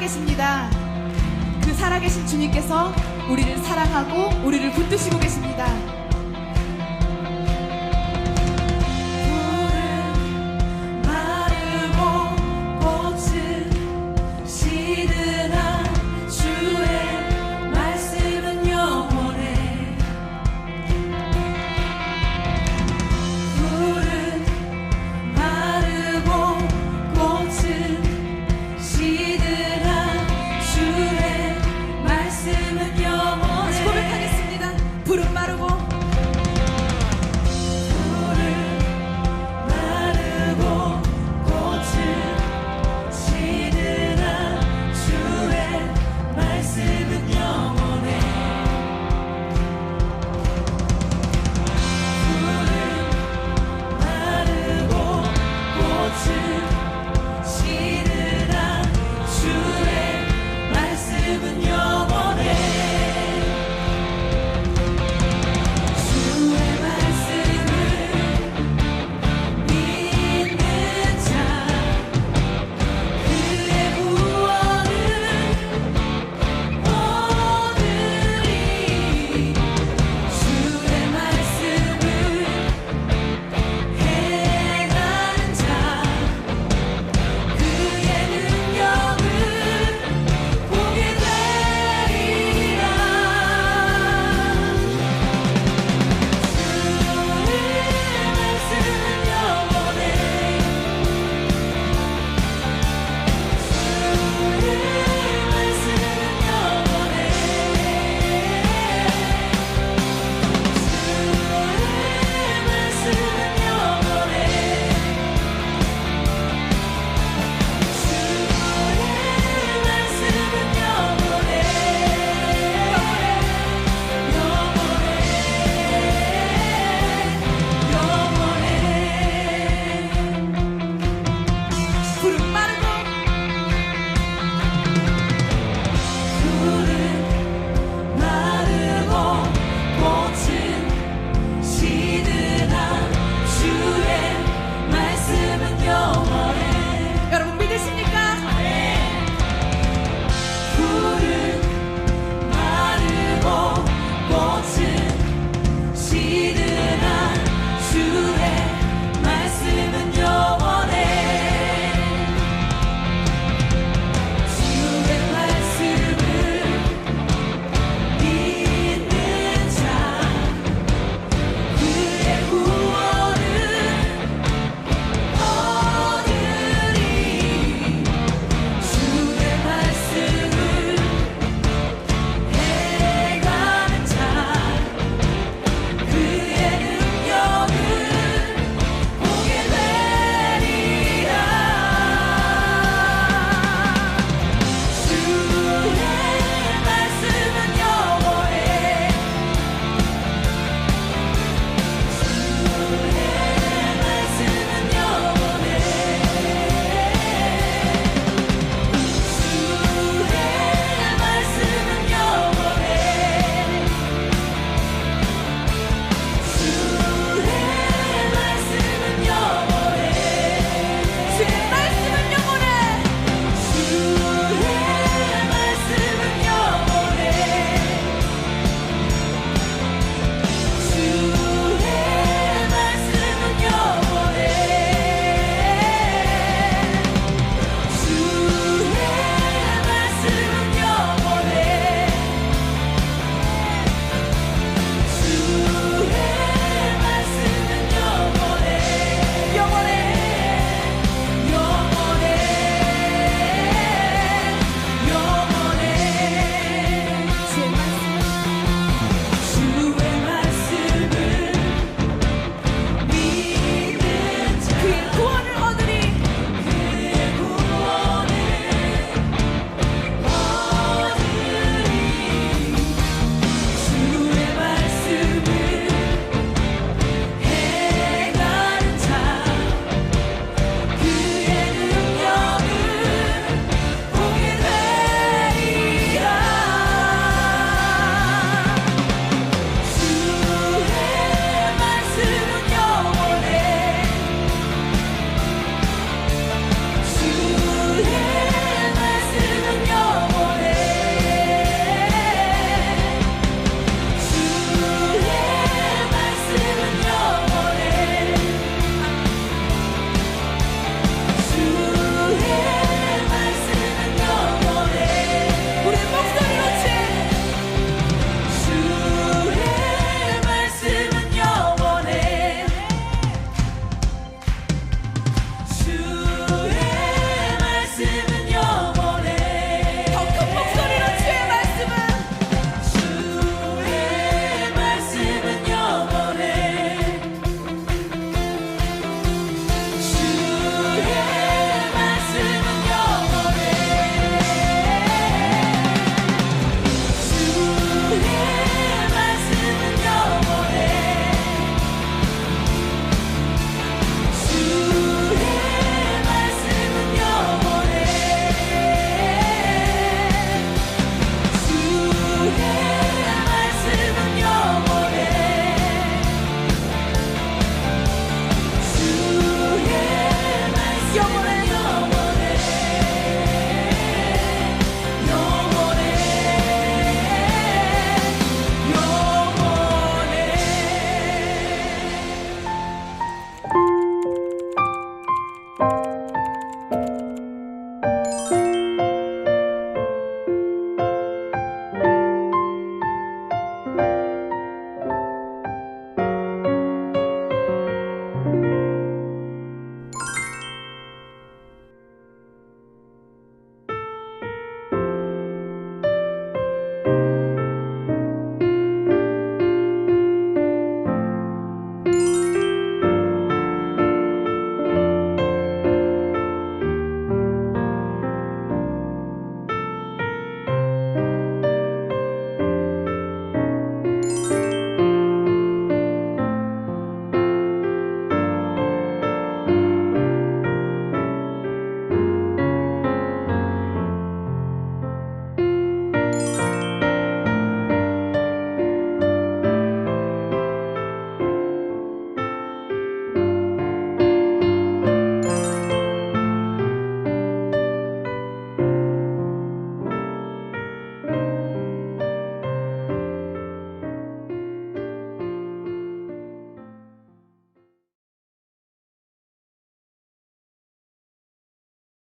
살아계십니다. 그 살아계신 주님께서 우리를 사랑하고 우리를 붙드시고 계십니다. 고백하겠습니다. 푸른 마르고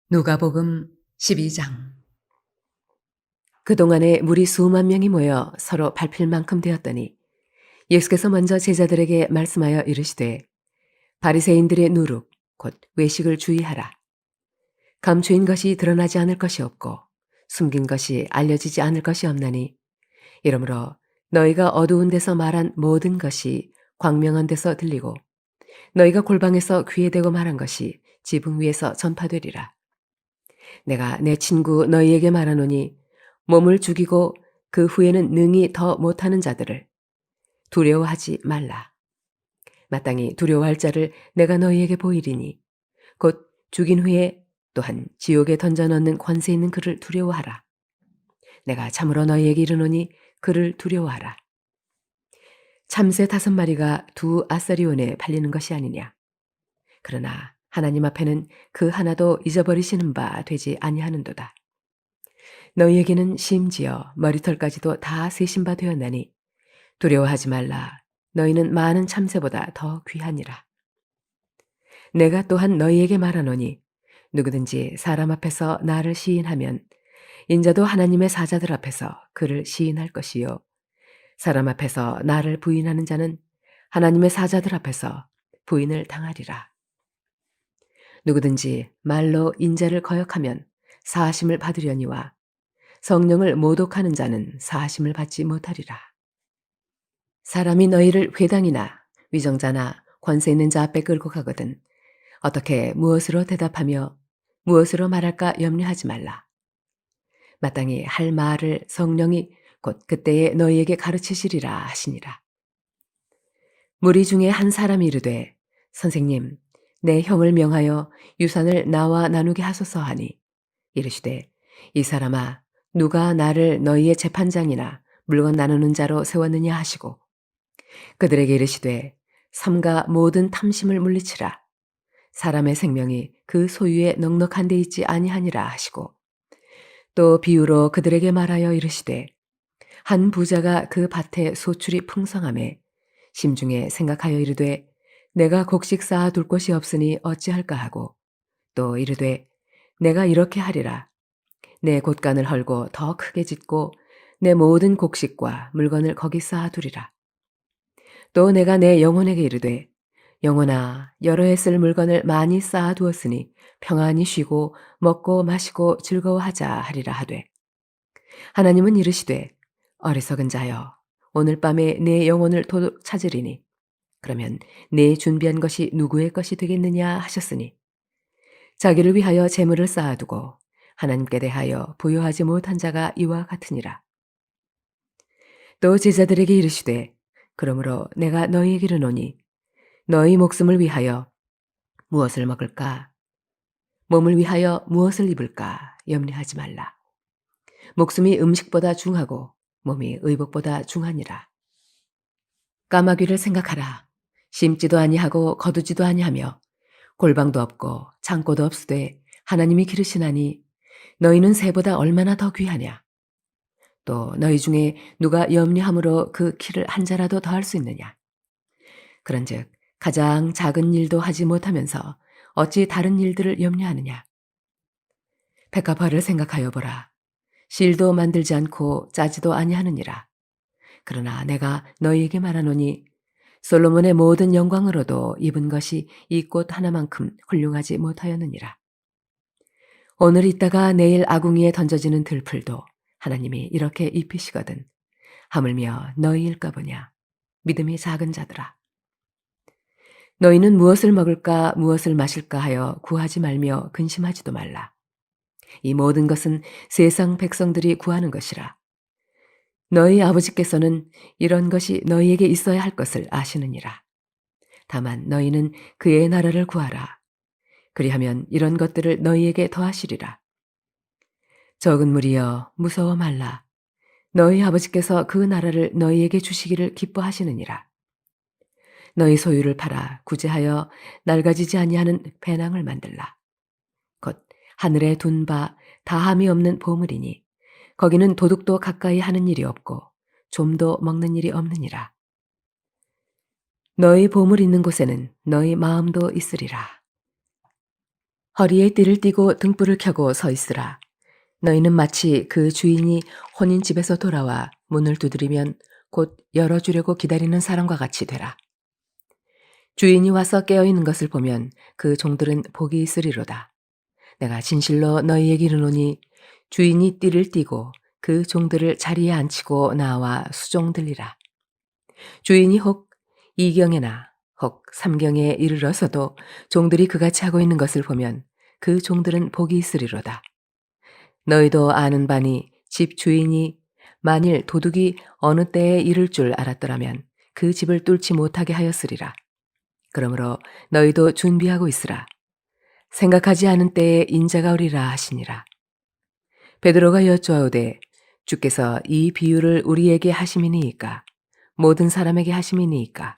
누가복음 12장. 그동안에 무리 수만 명이 모여 서로 밟힐 만큼 되었더니 예수께서 먼저 제자들에게 말씀하여 이르시되 바리새인들의 누룩 곧 외식을 주의하라. 감추인 것이 드러나지 않을 것이 없고 숨긴 것이 알려지지 않을 것이 없나니 이러므로 너희가 어두운 데서 말한 모든 것이 광명한 데서 들리고 너희가 골방에서 귀에 대고 말한 것이 지붕 위에서 전파되리라. 내가 내 친구 너희에게 말하노니 몸을 죽이고 그 후에는 능히 더 못하는 자들을 두려워하지 말라. 마땅히 두려워할 자를 내가 너희에게 보이리니 곧 죽인 후에 또한 지옥에 던져 넣는 권세 있는 그를 두려워하라. 내가 참으로 너희에게 이르노니 그를 두려워하라. 참새 5마리가 2아사리온에 팔리는 것이 아니냐. 그러나 하나님 앞에는 그 하나도 잊어버리시는 바 되지 아니하는도다. 너희에게는 심지어 머리털까지도 다 세신 바 되었나니 두려워하지 말라. 너희는 많은 참새보다 더 귀하니라. 내가 또한 너희에게 말하노니 누구든지 사람 앞에서 나를 시인하면 인자도 하나님의 사자들 앞에서 그를 시인할 것이요 사람 앞에서 나를 부인하는 자는 하나님의 사자들 앞에서 부인을 당하리라. 누구든지 말로 인자를 거역하면 사하심을 받으려니와 성령을 모독하는 자는 사하심을 받지 못하리라. 사람이 너희를 회당이나 위정자나 권세 있는 자 앞에 끌고 가거든 어떻게 무엇으로 대답하며 무엇으로 말할까 염려하지 말라. 마땅히 할 말을 성령이 곧 그때에 너희에게 가르치시리라 하시니라. 무리 중에 한 사람이 이르되 선생님 내 형을 명하여 유산을 나와 나누게 하소서 하니 이르시되 이 사람아 누가 나를 너희의 재판장이나 물건 나누는 자로 세웠느냐 하시고 그들에게 이르시되 삼가 모든 탐심을 물리치라. 사람의 생명이 그 소유에 넉넉한 데 있지 아니하니라 하시고 또 비유로 그들에게 말하여 이르시되 한 부자가 그 밭에 소출이 풍성하매 심중에 생각하여 이르되 내가 곡식 쌓아 둘 곳이 없으니 어찌할까 하고 또 이르되 내가 이렇게 하리라. 내 곳간을 헐고 더 크게 짓고 내 모든 곡식과 물건을 거기 쌓아두리라. 또 내가 내 영혼에게 이르되 영혼아 여러 해 쓸 물건을 많이 쌓아두었으니 평안히 쉬고 먹고 마시고 즐거워하자 하리라 하되 하나님은 이르시되 어리석은 자여 오늘 밤에 내 영혼을 도둑 찾으리니 그러면 내 준비한 것이 누구의 것이 되겠느냐 하셨으니 자기를 위하여 재물을 쌓아두고 하나님께 대하여 부요하지 못한 자가 이와 같으니라. 또 제자들에게 이르시되 그러므로 내가 너희에게 이르노니 너희 목숨을 위하여 무엇을 먹을까 몸을 위하여 무엇을 입을까 염려하지 말라. 목숨이 음식보다 중하고 몸이 의복보다 중하니라. 까마귀를 생각하라. 심지도 아니하고 거두지도 아니하며 골방도 없고 창고도 없으되 하나님이 기르시나니 너희는 새보다 얼마나 더 귀하냐. 또 너희 중에 누가 염려함으로 그 키를 한 자라도 더할 수 있느냐. 그런즉 가장 작은 일도 하지 못하면서 어찌 다른 일들을 염려하느냐. 백합화를 생각하여 보라. 실도 만들지 않고 짜지도 아니하느니라. 그러나 내가 너희에게 말하노니 솔로몬의 모든 영광으로도 입은 것이 이 꽃 하나만큼 훌륭하지 못하였느니라. 오늘 있다가 내일 아궁이에 던져지는 들풀도 하나님이 이렇게 입히시거든 하물며 너희일까 보냐. 믿음이 작은 자들아. 너희는 무엇을 먹을까 무엇을 마실까 하여 구하지 말며 근심하지도 말라. 이 모든 것은 세상 백성들이 구하는 것이라. 너희 아버지께서는 이런 것이 너희에게 있어야 할 것을 아시느니라. 다만 너희는 그의 나라를 구하라. 그리하면 이런 것들을 너희에게 더하시리라. 적은 무리여 무서워 말라. 너희 아버지께서 그 나라를 너희에게 주시기를 기뻐하시느니라. 너희 소유를 팔아 구제하여 낡아지지 아니하는 배낭을 만들라. 곧 하늘에 둔 바 다함이 없는 보물이니 거기는 도둑도 가까이 하는 일이 없고 좀도 먹는 일이 없느니라. 너희 보물 있는 곳에는 너희 마음도 있으리라. 허리에 띠를 띠고 등불을 켜고 서 있으라. 너희는 마치 그 주인이 혼인집에서 돌아와 문을 두드리면 곧 열어주려고 기다리는 사람과 같이 되라. 주인이 와서 깨어있는 것을 보면 그 종들은 복이 있으리로다. 내가 진실로 너희에게 이르노니 주인이 띠를 띠고 그 종들을 자리에 앉히고 나와 수종들리라. 주인이 혹 이경에나 혹 삼경에 이르러서도 종들이 그같이 하고 있는 것을 보면 그 종들은 복이 있으리로다. 너희도 아는 바니 집 주인이 만일 도둑이 어느 때에 이를 줄 알았더라면 그 집을 뚫지 못하게 하였으리라. 그러므로 너희도 준비하고 있으라. 생각하지 않은 때에 인자가 오리라 하시니라. 베드로가 여쭈어오되 주께서 이 비유를 우리에게 하심이니이까 모든 사람에게 하심이니이까.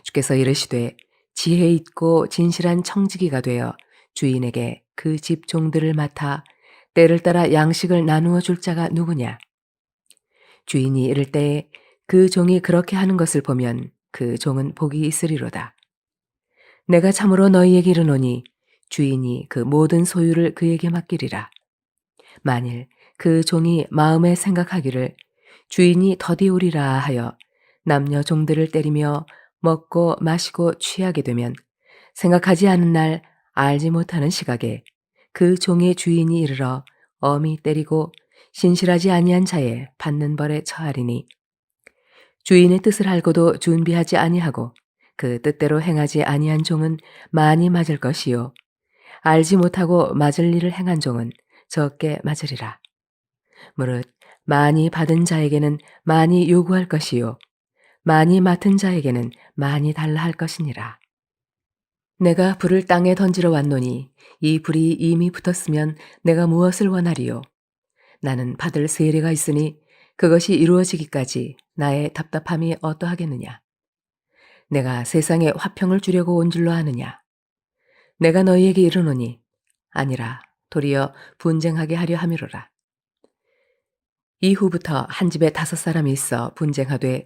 주께서 이르시되 지혜 있고 진실한 청지기가 되어 주인에게 그 집 종들을 맡아 때를 따라 양식을 나누어 줄 자가 누구냐. 주인이 이를 때에 그 종이 그렇게 하는 것을 보면 그 종은 복이 있으리로다. 내가 참으로 너희에게 이르노니 주인이 그 모든 소유를 그에게 맡기리라. 만일 그 종이 마음에 생각하기를 주인이 더디 오리라 하여 남녀 종들을 때리며 먹고 마시고 취하게 되면 생각하지 않은 날 알지 못하는 시각에 그 종의 주인이 이르러 엄히 때리고 신실하지 아니한 자의 받는 벌에 처하리니 주인의 뜻을 알고도 준비하지 아니하고 그 뜻대로 행하지 아니한 종은 많이 맞을 것이요 알지 못하고 맞을 일을 행한 종은 적게 맞으리라. 무릇 많이 받은 자에게는 많이 요구할 것이요 많이 맡은 자에게는 많이 달라 할 것이니라. 내가 불을 땅에 던지러 왔노니 이 불이 이미 붙었으면 내가 무엇을 원하리요. 나는 받을 세례가 있으니 그것이 이루어지기까지 나의 답답함이 어떠하겠느냐. 내가 세상에 화평을 주려고 온 줄로 아느냐. 내가 너희에게 이르노니 아니라 도리어 분쟁하게 하려 함이로라. 이후부터 한 집에 5사람이 있어 분쟁하되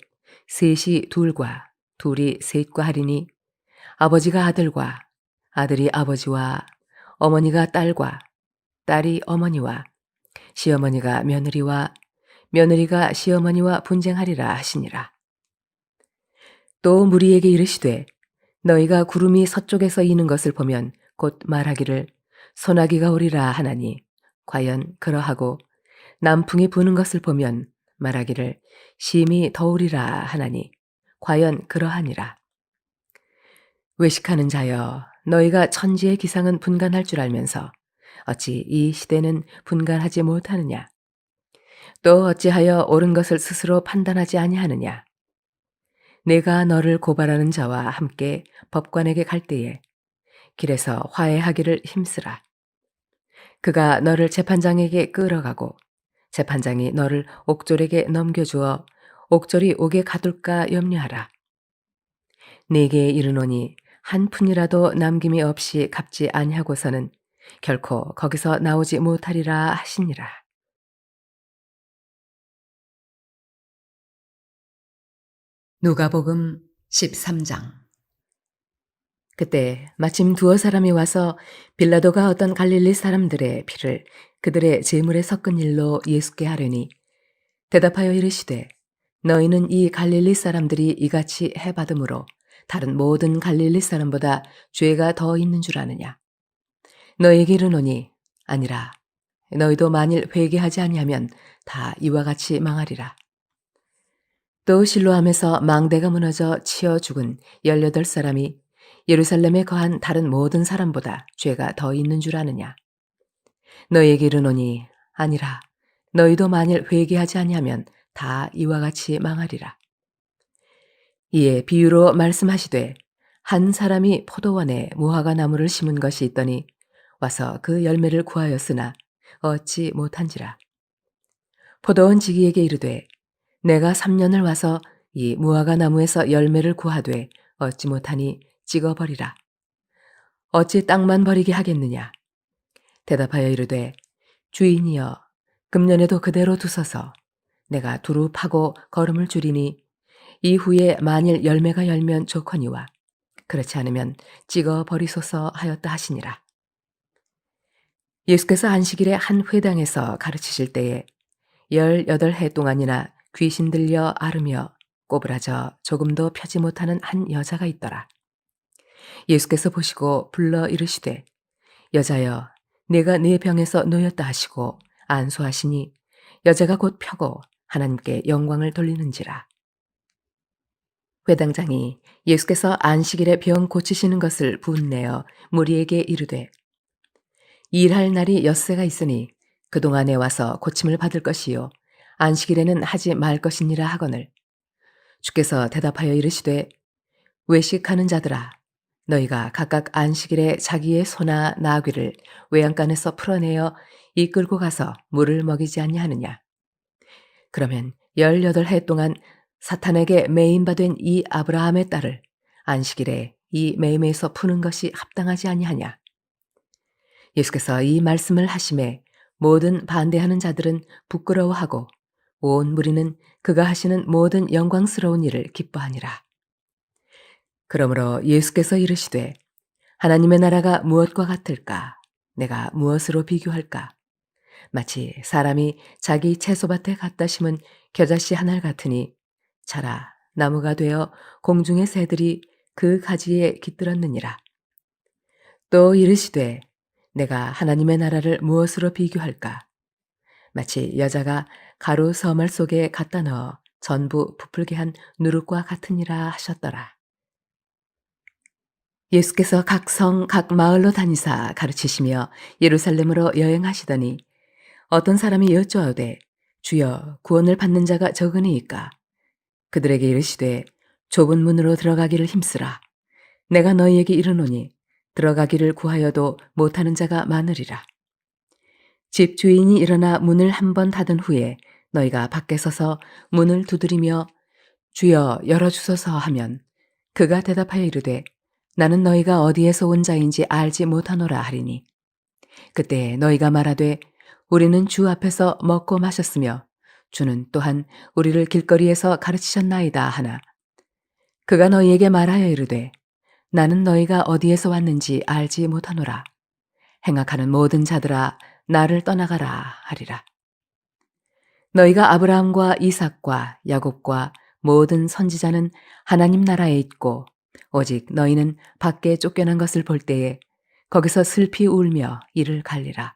셋이 둘과 둘이 셋과 하리니 아버지가 아들과 아들이 아버지와 어머니가 딸과 딸이 어머니와 시어머니가 며느리와 며느리가 시어머니와 분쟁하리라 하시니라. 또 무리에게 이르시되 너희가 구름이 서쪽에서 이는 것을 보면 곧 말하기를 소나기가 오리라 하나니 과연 그러하고 남풍이 부는 것을 보면 말하기를 심히 더우리라 하나니 과연 그러하니라. 외식하는 자여 너희가 천지의 기상은 분간할 줄 알면서 어찌 이 시대는 분간하지 못하느냐. 또 어찌하여 옳은 것을 스스로 판단하지 아니하느냐. 내가 너를 고발하는 자와 함께 법관에게 갈 때에 길에서 화해하기를 힘쓰라. 그가 너를 재판장에게 끌어가고 재판장이 너를 옥졸에게 넘겨주어 옥졸이 옥에 가둘까 염려하라. 네게 이르노니 한 푼이라도 남김이 없이 갚지 아니하고서는 결코 거기서 나오지 못하리라 하시니라. 누가복음 13장. 그때 마침 두어 사람이 와서 빌라도가 어떤 갈릴리 사람들의 피를 그들의 제물에 섞은 일로 예수께 하려니 대답하여 이르시되 너희는 이 갈릴리 사람들이 이같이 해받음으로 다른 모든 갈릴리 사람보다 죄가 더 있는 줄 아느냐. 너희에게 이르노니 아니라 너희도 만일 회개하지 아니하면 다 이와 같이 망하리라. 또 실로암에서 망대가 무너져 치어 죽은 18사람이 예루살렘에 거한 다른 모든 사람보다 죄가 더 있는 줄 아느냐. 너희에게 이르노니 아니라 너희도 만일 회개하지 아니하면 다 이와 같이 망하리라. 이에 비유로 말씀하시되 한 사람이 포도원에 무화과 나무를 심은 것이 있더니 와서 그 열매를 구하였으나 얻지 못한지라. 포도원 지기에게 이르되 내가 3년을 와서 이 무화과 나무에서 열매를 구하되 얻지 못하니 찍어버리라. 어찌 땅만 버리게 하겠느냐. 대답하여 이르되 주인이여 금년에도 그대로 두소서. 내가 두루 파고 거름을 줄이니 이후에 만일 열매가 열면 좋거니와 그렇지 않으면 찍어버리소서 하였다 하시니라. 예수께서 안식일에 한 회당에서 가르치실 때에 18해 동안이나 귀신 들려 앓으며 꼬부라져 조금도 펴지 못하는 한 여자가 있더라. 예수께서 보시고 불러 이르시되 여자여 네가 네 병에서 놓였다 하시고 안수하시니 여자가 곧 펴고 하나님께 영광을 돌리는지라. 회당장이 예수께서 안식일에 병 고치시는 것을 분내어 무리에게 이르되 일할 날이 엿새가 있으니 그동안에 와서 고침을 받을 것이요 안식일에는 하지 말 것이니라 하거늘 주께서 대답하여 이르시되 외식하는 자들아 너희가 각각 안식일에 자기의 소나 나귀를 외양간에서 풀어내어 이끌고 가서 물을 먹이지 아니하느냐. 그러면 18해 동안 사탄에게 매인받은 이 아브라함의 딸을 안식일에 이 매임에서 푸는 것이 합당하지 아니하냐. 예수께서 이 말씀을 하심에 모든 반대하는 자들은 부끄러워하고 온 무리는 그가 하시는 모든 영광스러운 일을 기뻐하니라. 그러므로 예수께서 이르시되 하나님의 나라가 무엇과 같을까? 내가 무엇으로 비교할까? 마치 사람이 자기 채소밭에 갖다 심은 겨자씨 한 알 같으니 자라 나무가 되어 공중의 새들이 그 가지에 깃들었느니라. 또 이르시되 내가 하나님의 나라를 무엇으로 비교할까? 마치 여자가 가루 서말 속에 갖다 넣어 전부 부풀게 한 누룩과 같으니라 하셨더라. 예수께서 각 성, 각 마을로 다니사 가르치시며 예루살렘으로 여행하시더니 어떤 사람이 여쭈어되 주여 구원을 받는 자가 적으니이까 그들에게 이르시되 좁은 문으로 들어가기를 힘쓰라 내가 너희에게 이르노니 들어가기를 구하여도 못하는 자가 많으리라. 집 주인이 일어나 문을 한 번 닫은 후에 너희가 밖에 서서 문을 두드리며 주여 열어주소서 하면 그가 대답하여 이르되 나는 너희가 어디에서 온 자인지 알지 못하노라 하리니 그때 너희가 말하되 우리는 주 앞에서 먹고 마셨으며 주는 또한 우리를 길거리에서 가르치셨나이다 하나 그가 너희에게 말하여 이르되 나는 너희가 어디에서 왔는지 알지 못하노라. 행악하는 모든 자들아 나를 떠나가라 하리라. 너희가 아브라함과 이삭과 야곱과 모든 선지자는 하나님 나라에 있고 오직 너희는 밖에 쫓겨난 것을 볼 때에 거기서 슬피 울며 이를 갈리라.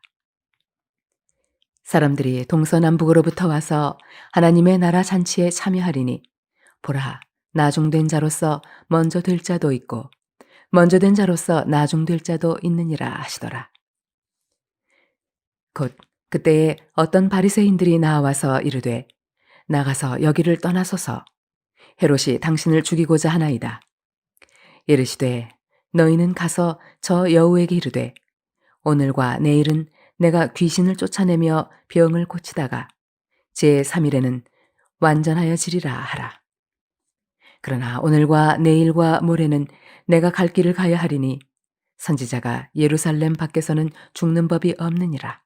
사람들이 동서남북으로부터 와서 하나님의 나라 잔치에 참여하리니 보라 나중된 자로서 먼저 될 자도 있고 먼저 된 자로서 나중될 자도 있느니라 하시더라. 곧 그때에 어떤 바리새인들이 나와서 이르되 나가서 여기를 떠나소서 헤롯이 당신을 죽이고자 하나이다. 이르시되 너희는 가서 저 여우에게 이르되 오늘과 내일은 내가 귀신을 쫓아내며 병을 고치다가 제3일에는 완전하여지리라 하라. 그러나 오늘과 내일과 모레는 내가 갈 길을 가야 하리니 선지자가 예루살렘 밖에서는 죽는 법이 없느니라.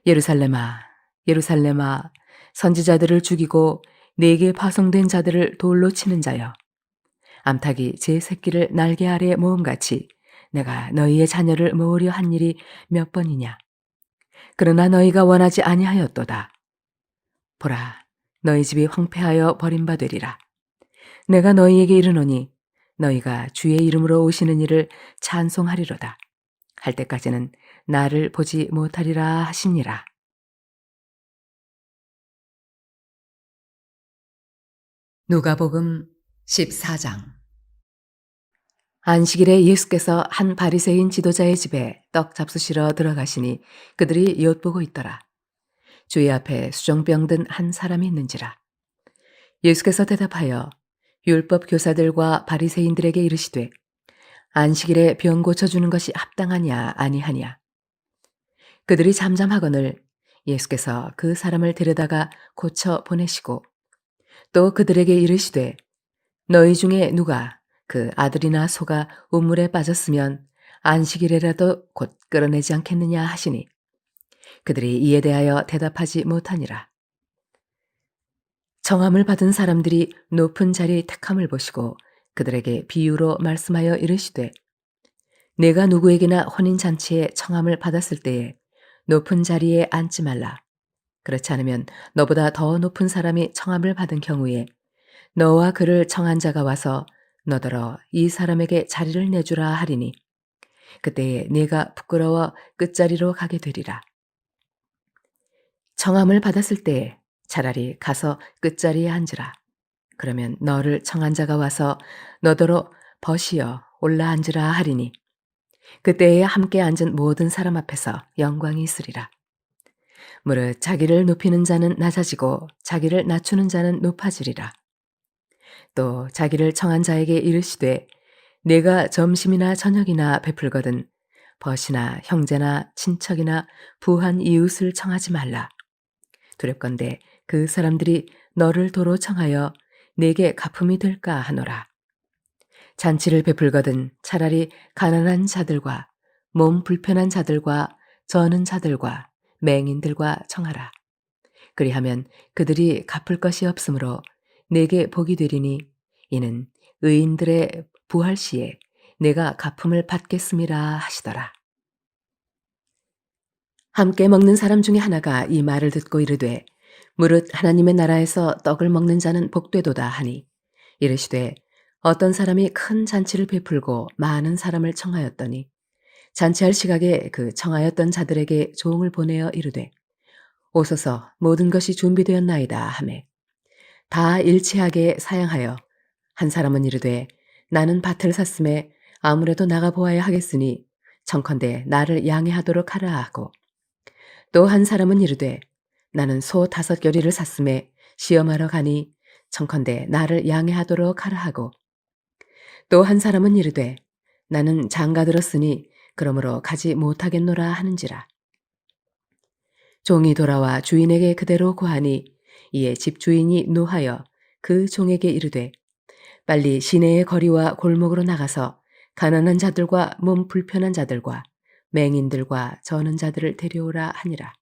예루살렘아 예루살렘아 선지자들을 죽이고 네게 파송된 자들을 돌로 치는 자여 암탉이 제 새끼를 날개 아래 모음같이 내가 너희의 자녀를 모으려 한 일이 몇 번이냐. 그러나 너희가 원하지 아니하였도다. 보라 너희 집이 황폐하여 버림받으리라. 내가 너희에게 이르노니 너희가 주의 이름으로 오시는 이를 찬송하리로다. 할 때까지는 나를 보지 못하리라 하시니라. 누가복음 14장. 안식일에 예수께서 한 바리새인 지도자의 집에 떡 잡수시러 들어가시니 그들이 엿보고 있더라. 주의 앞에 수종병 든 한 사람이 있는지라. 예수께서 대답하여 율법 교사들과 바리새인들에게 이르시되 안식일에 병 고쳐주는 것이 합당하냐 아니하냐. 그들이 잠잠하거늘 예수께서 그 사람을 데려다가 고쳐 보내시고 또 그들에게 이르시되 너희 중에 누가 그 아들이나 소가 우물에 빠졌으면 안식일에라도 곧 끌어내지 않겠느냐 하시니 그들이 이에 대하여 대답하지 못하니라. 정함을 받은 사람들이 높은 자리 택함을 보시고 그들에게 비유로 말씀하여 이르시되 내가 누구에게나 혼인잔치에 청함을 받았을 때에 높은 자리에 앉지 말라. 그렇지 않으면 너보다 더 높은 사람이 청함을 받은 경우에 너와 그를 청한 자가 와서 너더러 이 사람에게 자리를 내주라 하리니 그때에 네가 부끄러워 끝자리로 가게 되리라. 청함을 받았을 때에 차라리 가서 끝자리에 앉으라. 그러면 너를 청한 자가 와서 너더러 벗이여 올라 앉으라 하리니 그때에 함께 앉은 모든 사람 앞에서 영광이 있으리라. 무릇 자기를 높이는 자는 낮아지고 자기를 낮추는 자는 높아지리라. 또 자기를 청한 자에게 이르시되 내가 점심이나 저녁이나 베풀거든 벗이나 형제나 친척이나 부한 이웃을 청하지 말라. 두렵건대 그 사람들이 너를 도로 청하여 내게 가품이 될까 하노라. 잔치를 베풀거든 차라리 가난한 자들과 몸 불편한 자들과 저는 자들과 맹인들과 청하라. 그리하면 그들이 갚을 것이 없으므로 내게 복이 되리니 이는 의인들의 부활 시에 내가 가품을 받겠음이라 하시더라. 함께 먹는 사람 중에 하나가 이 말을 듣고 이르되 무릇 하나님의 나라에서 떡을 먹는 자는 복되도다 하니 이르시되 어떤 사람이 큰 잔치를 베풀고 많은 사람을 청하였더니 잔치할 시각에 그 청하였던 자들에게 종을 보내어 이르되 오소서 모든 것이 준비되었나이다 하매 다 일치하게 사양하여 한 사람은 이르되 나는 밭을 샀음에 아무래도 나가 보아야 하겠으니 청컨대 나를 양해하도록 하라 하고 또 한 사람은 이르되 나는 소 5겨리를 샀음에 시험하러 가니 청컨대 나를 양해하도록 하라 하고 또 한 사람은 이르되 나는 장가 들었으니 그러므로 가지 못하겠노라 하는지라. 종이 돌아와 주인에게 그대로 고하니 이에 집주인이 노하여 그 종에게 이르되 빨리 시내의 거리와 골목으로 나가서 가난한 자들과 몸 불편한 자들과 맹인들과 저는 자들을 데려오라 하니라.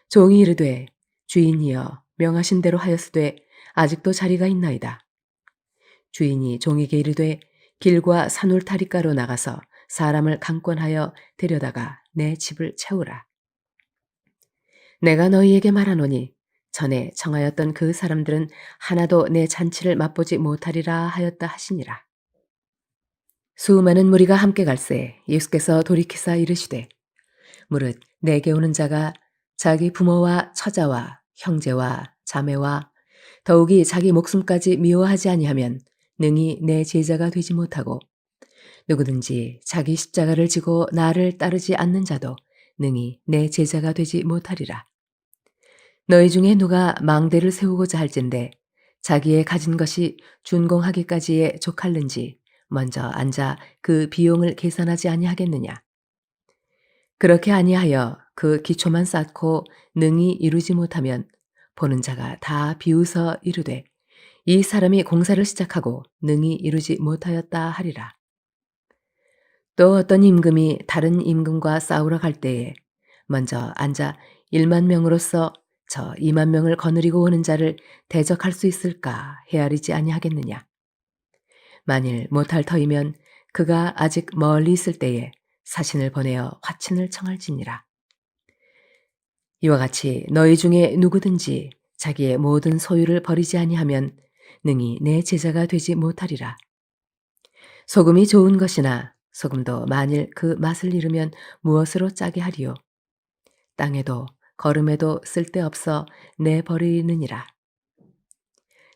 종이 이르되 주인이여 명하신 대로 하였으되 아직도 자리가 있나이다. 주인이 종에게 이르되 길과 산울타리가로 나가서 사람을 강권하여 데려다가 내 집을 채우라. 내가 너희에게 말하노니 전에 청하였던 그 사람들은 하나도 내 잔치를 맛보지 못하리라 하였다 하시니라. 수많은 무리가 함께 갈새 예수께서 돌이키사 이르시되 무릇 내게 오는 자가 자기 부모와 처자와 형제와 자매와 더욱이 자기 목숨까지 미워하지 아니하면 능히 내 제자가 되지 못하고 누구든지 자기 십자가를 지고 나를 따르지 않는 자도 능히 내 제자가 되지 못하리라. 너희 중에 누가 망대를 세우고자 할진대 자기의 가진 것이 준공하기까지에 족할는지 먼저 앉아 그 비용을 계산하지 아니하겠느냐. 그렇게 아니하여 그 기초만 쌓고 능히 이루지 못하면 보는 자가 다 비웃어 이르되 이 사람이 공사를 시작하고 능히 이루지 못하였다 하리라. 또 어떤 임금이 다른 임금과 싸우러 갈 때에 먼저 앉아 1만 명으로서 저 2만 명을 거느리고 오는 자를 대적할 수 있을까 헤아리지 아니하겠느냐. 만일 못할 터이면 그가 아직 멀리 있을 때에 사신을 보내어 화친을 청할지니라. 이와 같이 너희 중에 누구든지 자기의 모든 소유를 버리지 아니하면 능히 내 제자가 되지 못하리라. 소금이 좋은 것이나 소금도 만일 그 맛을 잃으면 무엇으로 짜게 하리요. 땅에도 거름에도 쓸데없어 내버리느니라.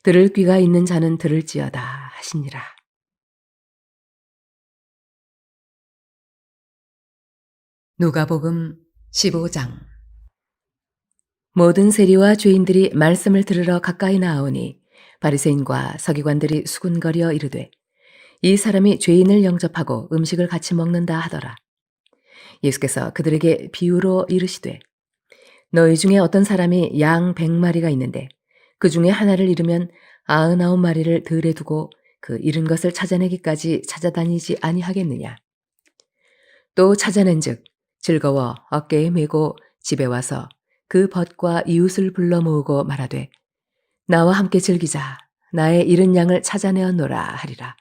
들을 귀가 있는 자는 들을지어다 하시니라. 누가복음 15장. 모든 세리와 죄인들이 말씀을 들으러 가까이 나아오니 바리새인과 서기관들이 수군거려 이르되 이 사람이 죄인을 영접하고 음식을 같이 먹는다 하더라. 예수께서 그들에게 비유로 이르시되 너희 중에 어떤 사람이 양 100마리가 있는데 그 중에 하나를 잃으면 99마리를 들에 두고 그 잃은 것을 찾아내기까지 찾아다니지 아니하겠느냐. 또 찾아낸즉 즐거워 어깨에 메고 집에 와서 그 벗과 이웃을 불러 모으고 말하되 나와 함께 즐기자. 나의 잃은 양을 찾아내었노라 하리라.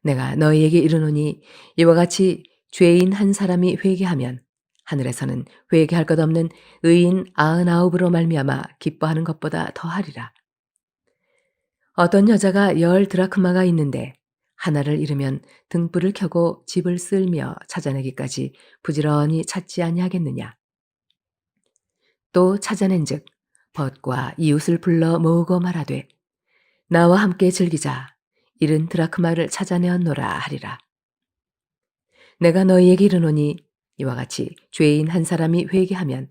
내가 너희에게 이르노니 이와 같이 죄인 한 사람이 회개하면 하늘에서는 회개할 것 없는 의인 99으로 말미암아 기뻐하는 것보다 더하리라. 어떤 여자가 10 드라크마가 있는데 하나를 잃으면 등불을 켜고 집을 쓸며 찾아내기까지 부지런히 찾지 아니하겠느냐. 또 찾아낸즉 벗과 이웃을 불러 모으고 말하되 나와 함께 즐기자. 70 드라크마를 찾아내었노라 하리라. 내가 너희에게 이르노니 이와 같이 죄인 한 사람이 회개하면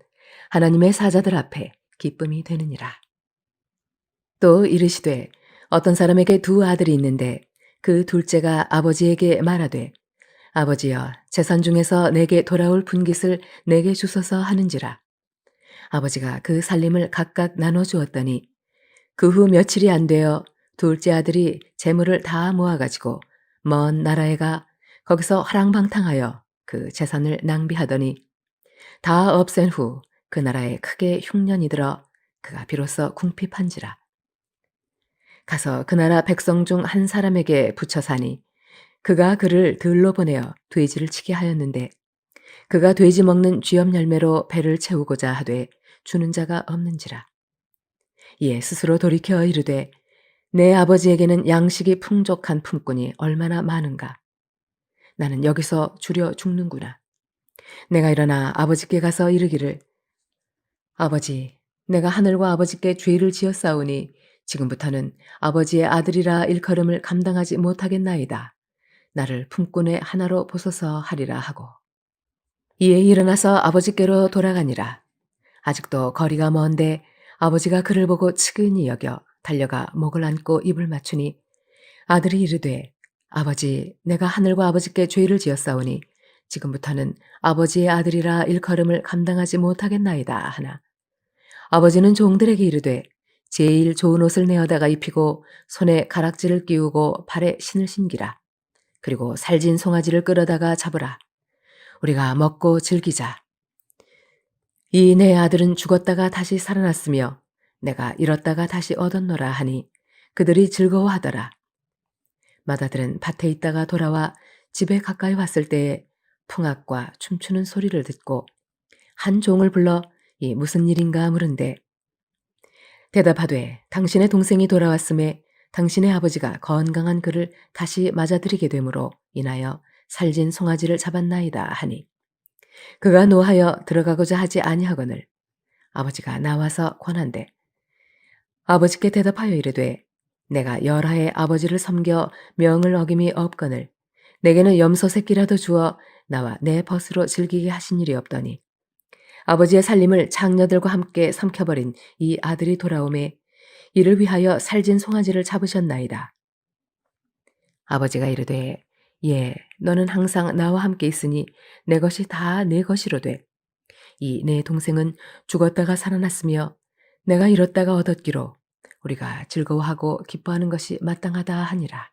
하나님의 사자들 앞에 기쁨이 되느니라. 또 이르시되 어떤 사람에게 2 아들이 있는데 그 둘째가 아버지에게 말하되 아버지여 재산 중에서 내게 돌아올 분깃을 내게 주소서 하는지라. 아버지가 그 살림을 각각 나눠 주었더니 그 후 며칠이 안 되어 둘째 아들이 재물을 다 모아가지고 먼 나라에 가 거기서 화랑방탕하여 그 재산을 낭비하더니 다 없앤 후 그 나라에 크게 흉년이 들어 그가 비로소 궁핍한지라. 가서 그 나라 백성 중 한 사람에게 붙여 사니 그가 그를 들로 보내어 돼지를 치게 하였는데 그가 돼지 먹는 쥐염 열매로 배를 채우고자 하되 주는 자가 없는지라. 이에 스스로 돌이켜 이르되 내 아버지에게는 양식이 풍족한 품꾼이 얼마나 많은가. 나는 여기서 주려 죽는구나. 내가 일어나 아버지께 가서 이르기를 아버지, 내가 하늘과 아버지께 죄를 지었사오니 지금부터는 아버지의 아들이라 일컬음을 감당하지 못하겠나이다. 나를 품꾼의 하나로 보소서 하리라 하고. 이에 일어나서 아버지께로 돌아가니라. 아직도 거리가 먼데 아버지가 그를 보고 측은히 여겨 달려가 목을 안고 입을 맞추니 아들이 이르되 아버지, 내가 하늘과 아버지께 죄를 지었사오니 지금부터는 아버지의 아들이라 일컬음을 감당하지 못하겠나이다 하나. 아버지는 종들에게 이르되 제일 좋은 옷을 내어다가 입히고 손에 가락지를 끼우고 발에 신을 신기라. 그리고 살진 송아지를 끌어다가 잡으라. 우리가 먹고 즐기자. 이 내 아들은 죽었다가 다시 살아났으며 내가 잃었다가 다시 얻었노라 하니 그들이 즐거워하더라. 맏아들은 밭에 있다가 돌아와 집에 가까이 왔을 때에 풍악과 춤추는 소리를 듣고 한 종을 불러 이 무슨 일인가 물은데 대답하되 당신의 동생이 돌아왔음에 당신의 아버지가 건강한 그를 다시 맞아들이게 되므로 인하여 살진 송아지를 잡았나이다 하니 그가 노하여 들어가고자 하지 아니하거늘 아버지가 나와서 권한대 아버지께 대답하여 이르되 내가 열하에 아버지를 섬겨 명을 어김이 없거늘 내게는 염소 새끼라도 주어 나와 내 벗으로 즐기게 하신 일이 없더니 아버지의 살림을 장녀들과 함께 삼켜버린 이 아들이 돌아오매 이를 위하여 살진 송아지를 잡으셨나이다. 아버지가 이르되 예, 너는 항상 나와 함께 있으니 내 것이 다 내 것이로되 이 내 동생은 죽었다가 살아났으며 내가 잃었다가 얻었기로 우리가 즐거워하고 기뻐하는 것이 마땅하다 하니라.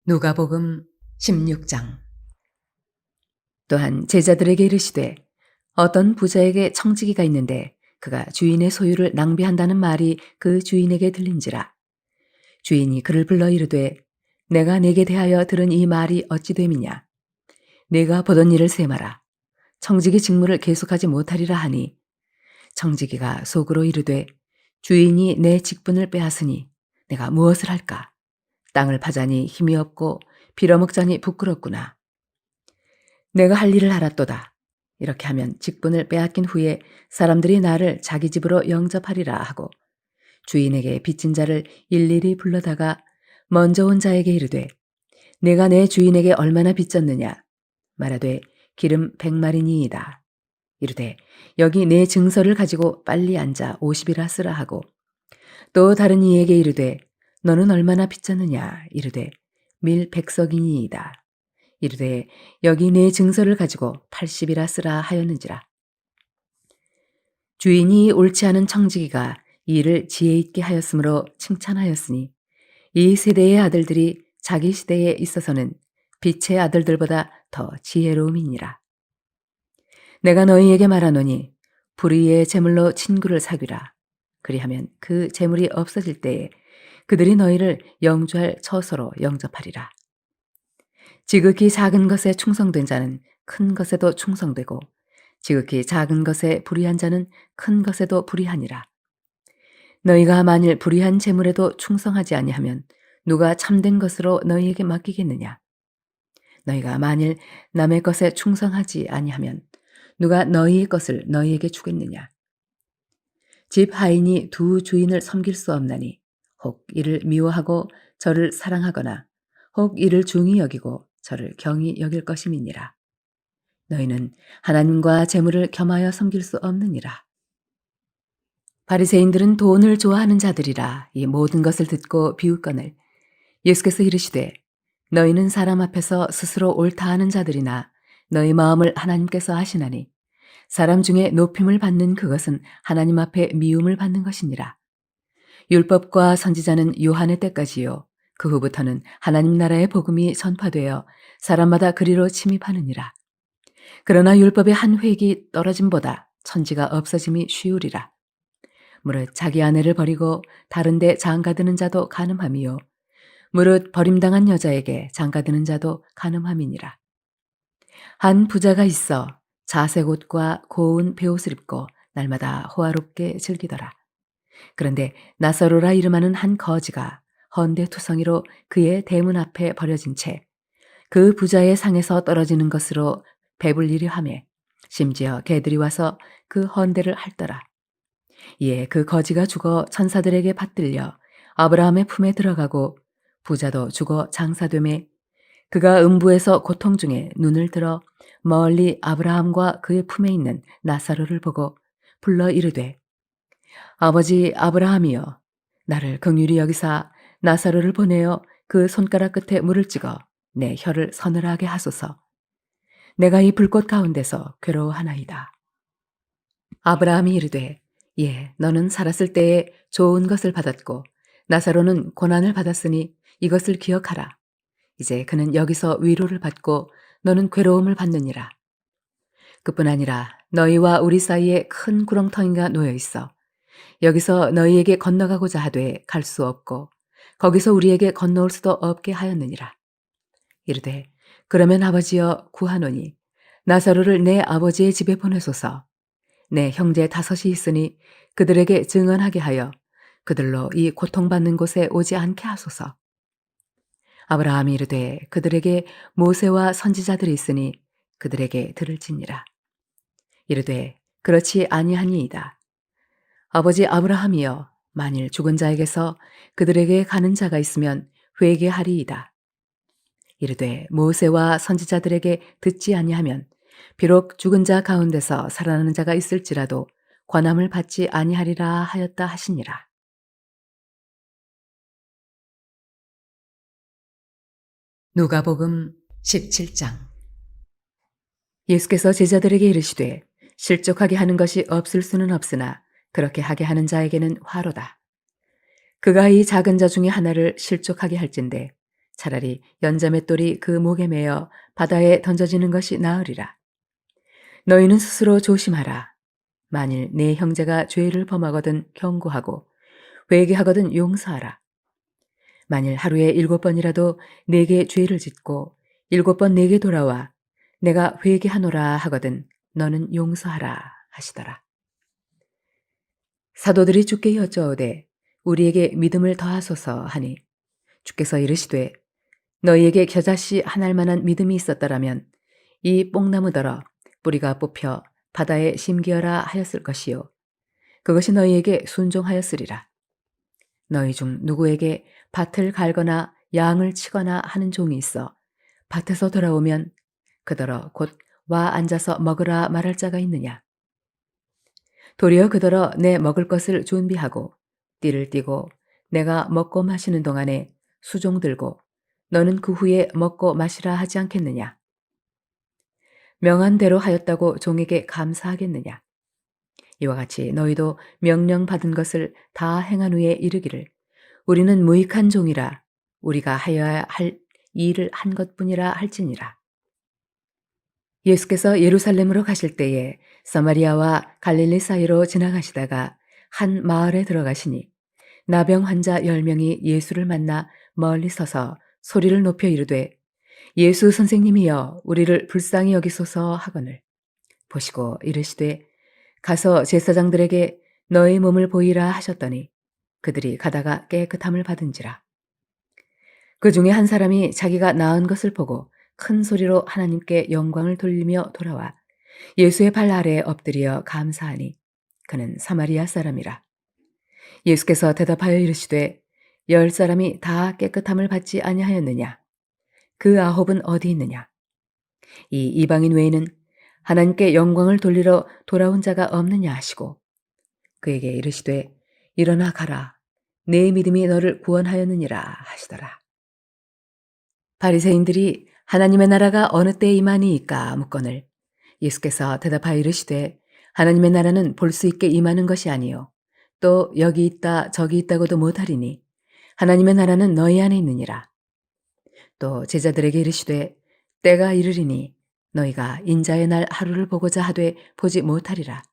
누가복음 16장. 또한 제자들에게 이르시되 어떤 부자에게 청지기가 있는데 그가 주인의 소유를 낭비한다는 말이 그 주인에게 들린지라. 주인이 그를 불러 이르되 내가 네게 대하여 들은 이 말이 어찌 됨이냐. 네가 보던 일을 셈하라. 청지기 직무를 계속하지 못하리라 하니 청지기가 속으로 이르되 주인이 내 직분을 빼앗으니 내가 무엇을 할까. 땅을 파자니 힘이 없고 빌어먹자니 부끄럽구나. 내가 할 일을 알았도다. 이렇게 하면 직분을 빼앗긴 후에 사람들이 나를 자기 집으로 영접하리라 하고 주인에게 빚진 자를 일일이 불러다가 먼저 온 자에게 이르되 내가 내 주인에게 얼마나 빚졌느냐. 말하되 기름 100마리니이다. 이르되 여기 내 증서를 가지고 빨리 앉아 50이라 쓰라 하고 또 다른 이에게 이르되 너는 얼마나 빚졌느냐. 이르되 밀 100석이니이다. 이르되 여기 내 증서를 가지고 80이라 쓰라 하였는지라. 주인이 옳지 않은 청지기가 이를 지혜 있게 하였으므로 칭찬하였으니 이 세대의 아들들이 자기 시대에 있어서는 빛의 아들들보다 더 지혜로움이니라. 내가 너희에게 말하노니 불의의 제물로 친구를 사귀라. 그리하면 그 재물이 없어질 때에 그들이 너희를 영주할 처소로 영접하리라. 지극히 작은 것에 충성된 자는 큰 것에도 충성되고 지극히 작은 것에 불의한 자는 큰 것에도 불의하니라. 너희가 만일 불의한 재물에도 충성하지 아니하면 누가 참된 것으로 너희에게 맡기겠느냐? 너희가 만일 남의 것에 충성하지 아니하면 누가 너희의 것을 너희에게 주겠느냐? 집 하인이 두 주인을 섬길 수 없나니 혹 이를 미워하고 저를 사랑하거나 혹 이를 중히 여기고 저를 경히 여길 것임이니라. 너희는 하나님과 재물을 겸하여 섬길 수 없느니라. 바리새인들은 돈을 좋아하는 자들이라 이 모든 것을 듣고 비웃거늘 예수께서 이르시되 너희는 사람 앞에서 스스로 옳다 하는 자들이나 너희 마음을 하나님께서 아시나니 사람 중에 높임을 받는 그것은 하나님 앞에 미움을 받는 것이니라. 율법과 선지자는 요한의 때까지요 그 후부터는 하나님 나라의 복음이 전파되어 사람마다 그리로 침입하느니라. 그러나 율법의 한 획이 떨어짐보다 천지가 없어짐이 쉬우리라. 무릇 자기 아내를 버리고 다른 데 장가드는 자도 간음함이요 무릇 버림당한 여자에게 장가드는 자도 간음함이니라. 한 부자가 있어 자색 옷과 고운 베옷을 입고 날마다 호화롭게 즐기더라. 그런데 나사로라 이름하는 한 거지가 헌대투성이로 그의 대문 앞에 버려진 채 그 부자의 상에서 떨어지는 것으로 배불리려 하매 심지어 개들이 와서 그 헌대를 핥더라. 이에 그 거지가 죽어 천사들에게 받들려 아브라함의 품에 들어가고 부자도 죽어 장사되매 그가 음부에서 고통 중에 눈을 들어 멀리 아브라함과 그의 품에 있는 나사로를 보고 불러 이르되 아버지 아브라함이여 나를 긍휼히 여기사 나사로를 보내어 그 손가락 끝에 물을 찍어 내 혀를 서늘하게 하소서. 내가 이 불꽃 가운데서 괴로워하나이다. 아브라함이 이르되 예 너는 살았을 때에 좋은 것을 받았고 나사로는 고난을 받았으니 이것을 기억하라. 이제 그는 여기서 위로를 받고 너는 괴로움을 받느니라. 그뿐 아니라 너희와 우리 사이에 큰 구렁텅이가 놓여 있어 여기서 너희에게 건너가고자 하되 갈 수 없고 거기서 우리에게 건너올 수도 없게 하였느니라. 이르되 그러면 아버지여 구하노니 나사로를 내 아버지의 집에 보내소서. 내 형제 다섯이 있으니 그들에게 증언하게 하여 그들로 이 고통받는 곳에 오지 않게 하소서. 아브라함이 이르되 그들에게 모세와 선지자들이 있으니 그들에게 들을지니라. 이르되 그렇지 아니하니이다. 아버지 아브라함이여 만일 죽은 자에게서 그들에게 가는 자가 있으면 회개하리이다. 이르되 모세와 선지자들에게 듣지 아니하면 비록 죽은 자 가운데서 살아나는 자가 있을지라도 관함을 받지 아니하리라 하였다 하시니라. 누가복음 17장. 예수께서 제자들에게 이르시되 실족하게 하는 것이 없을 수는 없으나 그렇게 하게 하는 자에게는 화로다. 그가 이 작은 자 중에 하나를 실족하게 할진대 차라리 연자맷돌이 그 목에 매어 바다에 던져지는 것이 나으리라. 너희는 스스로 조심하라. 만일 네 형제가 죄를 범하거든 경고하고 회개하거든 용서하라. 만일 하루에 7번이라도 내게 죄를 짓고 7번 내게 돌아와 내가 회개하노라 하거든 너는 용서하라 하시더라. 사도들이 주께 여쭈어오되 우리에게 믿음을 더하소서 하니 주께서 이르시되 너희에게 겨자씨 한 알만한 믿음이 있었더라면 이 뽕나무더러 뿌리가 뽑혀 바다에 심기어라 하였을 것이요 그것이 너희에게 순종하였으리라. 너희 중 누구에게 밭을 갈거나 양을 치거나 하는 종이 있어 밭에서 돌아오면 그더러 곧 와 앉아서 먹으라 말할 자가 있느냐. 도리어 그더러 내 먹을 것을 준비하고 띠를 띠고 내가 먹고 마시는 동안에 수종 들고 너는 그 후에 먹고 마시라 하지 않겠느냐. 명한 대로 하였다고 종에게 감사하겠느냐. 이와 같이 너희도 명령 받은 것을 다 행한 후에 이르기를 우리는 무익한 종이라 우리가 하여야 할 일을 한 것뿐이라 할지니라. 예수께서 예루살렘으로 가실 때에 사마리아와 갈릴리 사이로 지나가시다가 한 마을에 들어가시니 나병 환자 10명이 예수를 만나 멀리 서서 소리를 높여 이르되 예수 선생님이여 우리를 불쌍히 여기소서 하거늘 보시고 이르시되 가서 제사장들에게 너의 몸을 보이라 하셨더니 그들이 가다가 깨끗함을 받은지라. 그 중에 한 사람이 자기가 나은 것을 보고 큰 소리로 하나님께 영광을 돌리며 돌아와 예수의 발 아래에 엎드려 감사하니 그는 사마리아 사람이라. 예수께서 대답하여 이르시되 10사람이 다 깨끗함을 받지 아니하였느냐? 그 9은 어디 있느냐? 이 이방인 외에는 하나님께 영광을 돌리러 돌아온 자가 없느냐 하시고 그에게 이르시되 일어나 가라. 내 믿음이 너를 구원하였느니라 하시더라. 바리새인들이 하나님의 나라가 어느 때에 임하니이까 묻거늘 예수께서 대답하여 이르시되 하나님의 나라는 볼 수 있게 임하는 것이 아니요 또 여기 있다 저기 있다고도 못하리니 하나님의 나라는 너희 안에 있느니라. 또 제자들에게 이르시되 때가 이르리니 너희가 인자의 날 하루를 보고자 하되 보지 못하리라.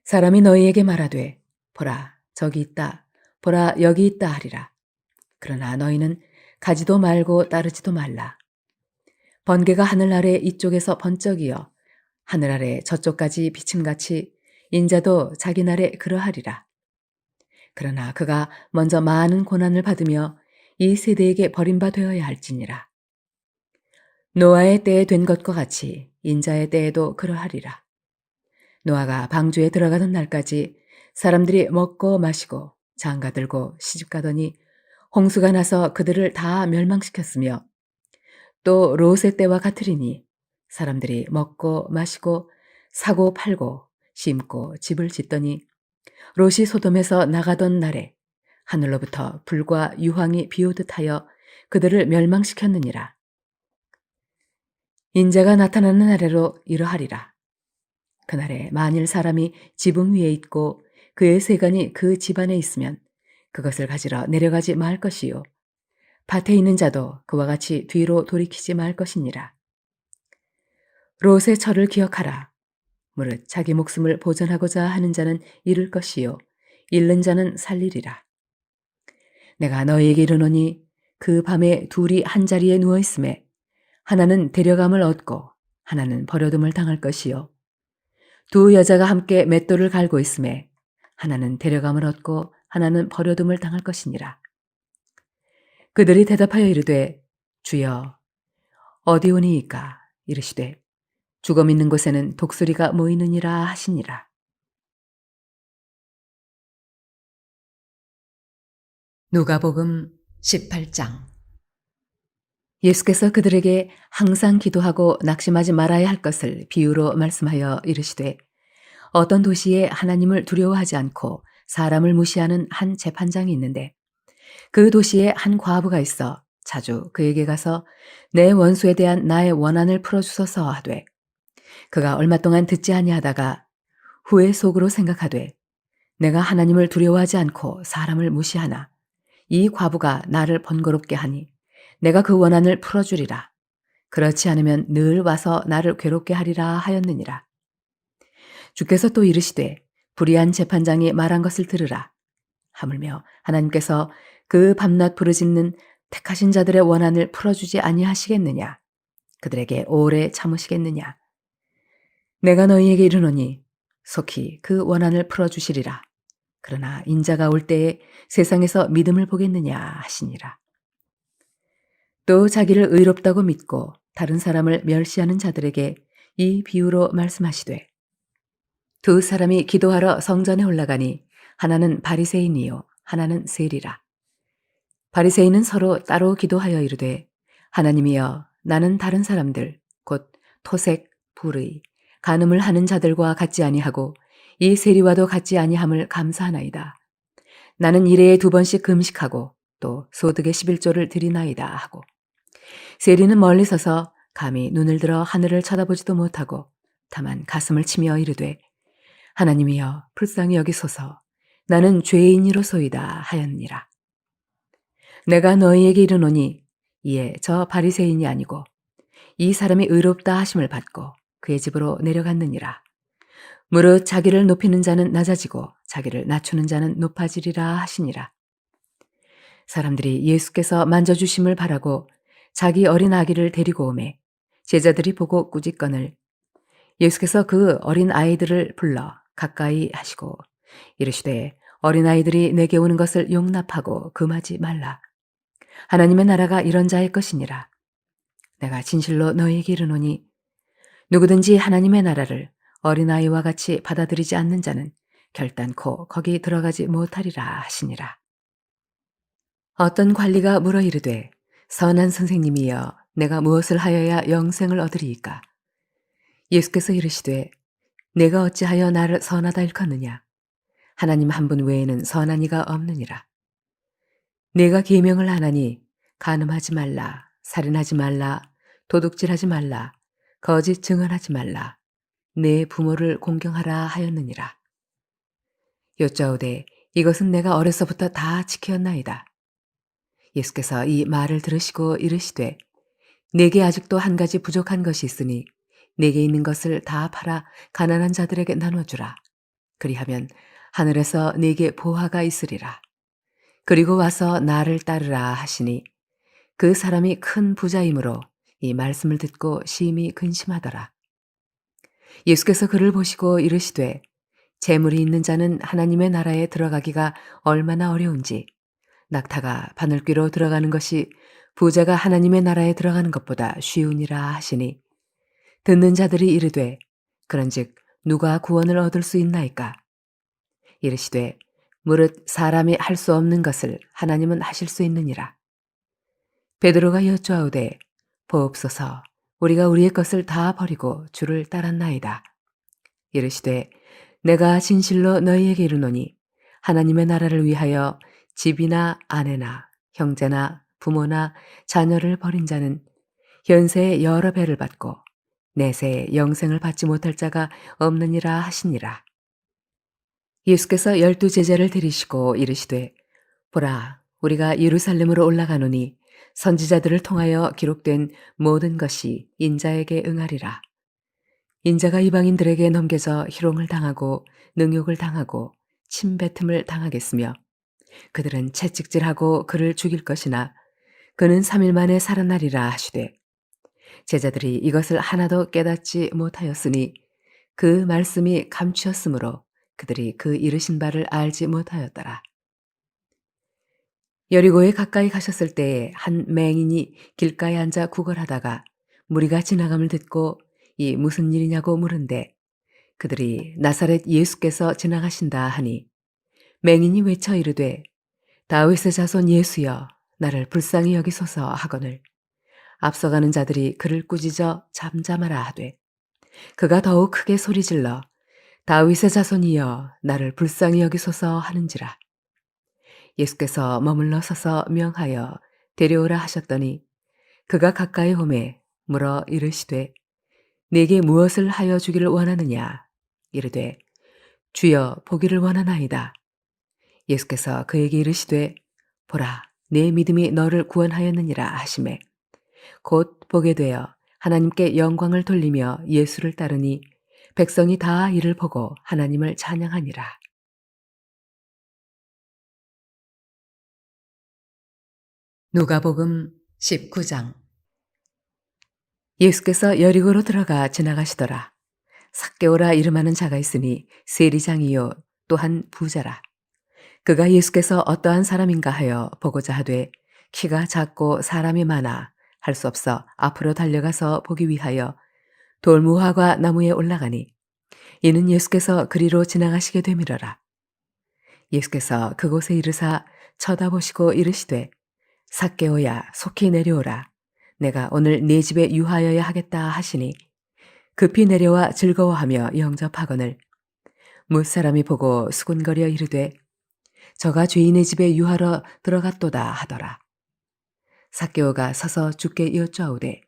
사람이 너희에게 말하되 보라 저기 있다 보라 여기 있다 하리라. 그러나 너희는 가지도 말고 따르지도 말라. 번개가 하늘 아래 이쪽에서 번쩍이어 하늘 아래 저쪽까지 비침같이 인자도 자기 날에 그러하리라. 그러나 그가 먼저 많은 고난을 받으며 이 세대에게 버림받아야 할지니라. 노아의 때에 된 것과 같이 인자의 때에도 그러하리라. 노아가 방주에 들어가던 날까지 사람들이 먹고 마시고 장가들고 시집가더니 홍수가 나서 그들을 다 멸망시켰으며 또 롯의 때와 같으리니 사람들이 먹고 마시고 사고 팔고 심고 집을 짓더니 롯이 소돔에서 나가던 날에 하늘로부터 불과 유황이 비오듯 하여 그들을 멸망시켰느니라. 인자가 나타나는 날에로 이러하리라. 그날에 만일 사람이 지붕 위에 있고 그의 세간이 그 집안에 있으면 그것을 가지러 내려가지 말 것이요 밭에 있는 자도 그와 같이 뒤로 돌이키지 말 것이니라. 롯의 철을 기억하라. 무릇 자기 목숨을 보전하고자 하는 자는 잃을 것이요 잃는 자는 살리리라. 내가 너희에게 이르노니 그 밤에 둘이 한 자리에 누워 있음에 하나는 데려감을 얻고 하나는 버려둠을 당할 것이요 두 여자가 함께 맷돌을 갈고 있음에 하나는 데려감을 얻고 하나는 버려둠을 당할 것이니라. 그들이 대답하여 이르되 주여 어디 오니이까 이르시되 죽어 있는 곳에는 독수리가 모이느니라 하시니라. 누가복음 18장. 예수께서 그들에게 항상 기도하고 낙심하지 말아야 할 것을 비유로 말씀하여 이르시되 어떤 도시에 하나님을 두려워하지 않고 사람을 무시하는 한 재판장이 있는데 그 도시에 한 과부가 있어 자주 그에게 가서 내 원수에 대한 나의 원한을 풀어주소서 하되 그가 얼마 동안 듣지 아니하다가 후에 속으로 생각하되 내가 하나님을 두려워하지 않고 사람을 무시하나 이 과부가 나를 번거롭게 하니 내가 그 원한을 풀어주리라. 그렇지 않으면 늘 와서 나를 괴롭게 하리라 하였느니라. 주께서 또 이르시되 불의한 재판장이 말한 것을 들으라. 하물며 하나님께서 그 밤낮 부르짖는 택하신 자들의 원한을 풀어주지 아니하시겠느냐? 그들에게 오래 참으시겠느냐? 내가 너희에게 이르노니 속히 그 원한을 풀어주시리라. 그러나 인자가 올 때에 세상에서 믿음을 보겠느냐 하시니라. 또 자기를 의롭다고 믿고 다른 사람을 멸시하는 자들에게 이 비유로 말씀하시되 두 사람이 기도하러 성전에 올라가니 하나는 바리새인이요 하나는 세리라. 바리새인은 서로 따로 기도하여 이르되 하나님이여 나는 다른 사람들 곧 토색, 불의, 간음을 하는 자들과 같지 아니하고 이 세리와도 같지 아니함을 감사하나이다. 나는 일회에 2번씩 금식하고 또 소득의 11조를 드리나이다 하고 세리는 멀리 서서 감히 눈을 들어 하늘을 쳐다보지도 못하고 다만 가슴을 치며 이르되 하나님이여 불쌍히 여기소서 나는 죄인이로소이다 하였느니라. 내가 너희에게 이르노니 이에 저 바리새인이 아니고 이 사람이 의롭다 하심을 받고 그의 집으로 내려갔느니라. 무릇 자기를 높이는 자는 낮아지고 자기를 낮추는 자는 높아지리라 하시니라. 사람들이 예수께서 만져주심을 바라고 자기 어린 아기를 데리고 오매 제자들이 보고 꾸짖거늘 예수께서 그 어린 아이들을 불러 가까이 하시고 이르시되 어린아이들이 내게 오는 것을 용납하고 금하지 말라. 하나님의 나라가 이런 자의 것이니라. 내가 진실로 너희에게 이르노니 누구든지 하나님의 나라를 어린아이와 같이 받아들이지 않는 자는 결단코 거기 들어가지 못하리라 하시니라. 어떤 관리가 물어 이르되 선한 선생님이여 내가 무엇을 하여야 영생을 얻으리이까? 예수께서 이르시되 내가 어찌하여 나를 선하다 일컫느냐? 하나님 한 분 외에는 선한 이가 없느니라. 내가 계명을 하나니 간음하지 말라, 살인하지 말라, 도둑질하지 말라, 거짓 증언하지 말라, 내 부모를 공경하라 하였느니라. 여짜오되 이것은 내가 어려서부터 다 지켰나이다. 예수께서 이 말을 들으시고 이르시되 내게 아직도 한 가지 부족한 것이 있으니 내게 있는 것을 다 팔아 가난한 자들에게 나눠주라. 그리하면 하늘에서 네게 보화가 있으리라. 그리고 와서 나를 따르라 하시니 그 사람이 큰 부자이므로 이 말씀을 듣고 심히 근심하더라. 예수께서 그를 보시고 이르시되 재물이 있는 자는 하나님의 나라에 들어가기가 얼마나 어려운지 낙타가 바늘귀로 들어가는 것이 부자가 하나님의 나라에 들어가는 것보다 쉬우니라 하시니 듣는 자들이 이르되 그런즉 누가 구원을 얻을 수 있나이까? 이르시되 무릇 사람이 할 수 없는 것을 하나님은 하실 수 있느니라. 베드로가 여쭈아오되 보옵소서 우리가 우리의 것을 다 버리고 주를 따랐나이다. 이르시되 내가 진실로 너희에게 이르노니 하나님의 나라를 위하여 집이나 아내나 형제나 부모나 자녀를 버린 자는 현세에 여러 배를 받고 내세에 영생을 받지 못할 자가 없느니라 하시니라. 예수께서 12 제자를 데리시고 이르시되 보라 우리가 예루살렘으로 올라가노니 선지자들을 통하여 기록된 모든 것이 인자에게 응하리라. 인자가 이방인들에게 넘겨져 희롱을 당하고 능욕을 당하고 침뱉음을 당하겠으며 그들은 채찍질하고 그를 죽일 것이나 그는 3일 만에 살아나리라 하시되 제자들이 이것을 하나도 깨닫지 못하였으니 그 말씀이 감추었으므로 그들이 그 이르신 바를 알지 못하였더라. 여리고에 가까이 가셨을 때에 한 맹인이 길가에 앉아 구걸하다가 무리가 지나감을 듣고 이 무슨 일이냐고 물은데 그들이 나사렛 예수께서 지나가신다 하니 맹인이 외쳐 이르되 다윗의 자손 예수여 나를 불쌍히 여기소서 하거늘 앞서가는 자들이 그를 꾸짖어 잠잠하라 하되 그가 더욱 크게 소리질러 다윗의 자손이여 나를 불쌍히 여기소서 하는지라. 예수께서 머물러 서서 명하여 데려오라 하셨더니 그가 가까이 오매 물어 이르시되 내게 무엇을 하여 주기를 원하느냐? 이르되 주여 보기를 원하나이다. 예수께서 그에게 이르시되 보라 내 믿음이 너를 구원하였느니라 하시매 곧 보게 되어 하나님께 영광을 돌리며 예수를 따르니 백성이 다 이를 보고 하나님을 찬양하니라. 누가복음 19장. 예수께서 여리고로 들어가 지나가시더라. 삭개오라 이름하는 자가 있으니 세리장이요 또한 부자라. 그가 예수께서 어떠한 사람인가 하여 보고자 하되 키가 작고 사람이 많아 할 수 없어 앞으로 달려가서 보기 위하여 돌무화과 나무에 올라가니 이는 예수께서 그리로 지나가시게 되밀어라. 예수께서 그곳에 이르사 쳐다보시고 이르시되 삭개오야 속히 내려오라. 내가 오늘 네 집에 유하여야 하겠다 하시니 급히 내려와 즐거워하며 영접하거늘 무사람이 보고 수군거려 이르되 저가 죄인의 집에 유하러 들어갔도다 하더라. 삭개오가 서서 주께 여쭈아오되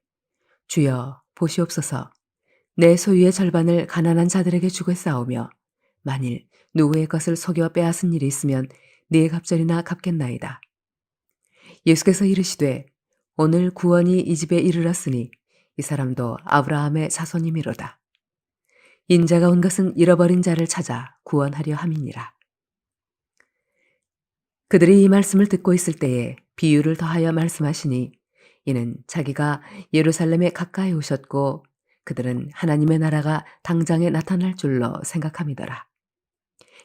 주여 보시옵소서 내 소유의 절반을 가난한 자들에게 주겠사오며 만일 누구의 것을 속여 빼앗은 일이 있으면 네 갑절이나 갚겠나이다. 예수께서 이르시되 오늘 구원이 이 집에 이르렀으니 이 사람도 아브라함의 자손이미로다. 인자가 온 것은 잃어버린 자를 찾아 구원하려 함이니라. 그들이 이 말씀을 듣고 있을 때에 비유를 더하여 말씀하시니 이는 자기가 예루살렘에 가까이 오셨고 그들은 하나님의 나라가 당장에 나타날 줄로 생각함이더라.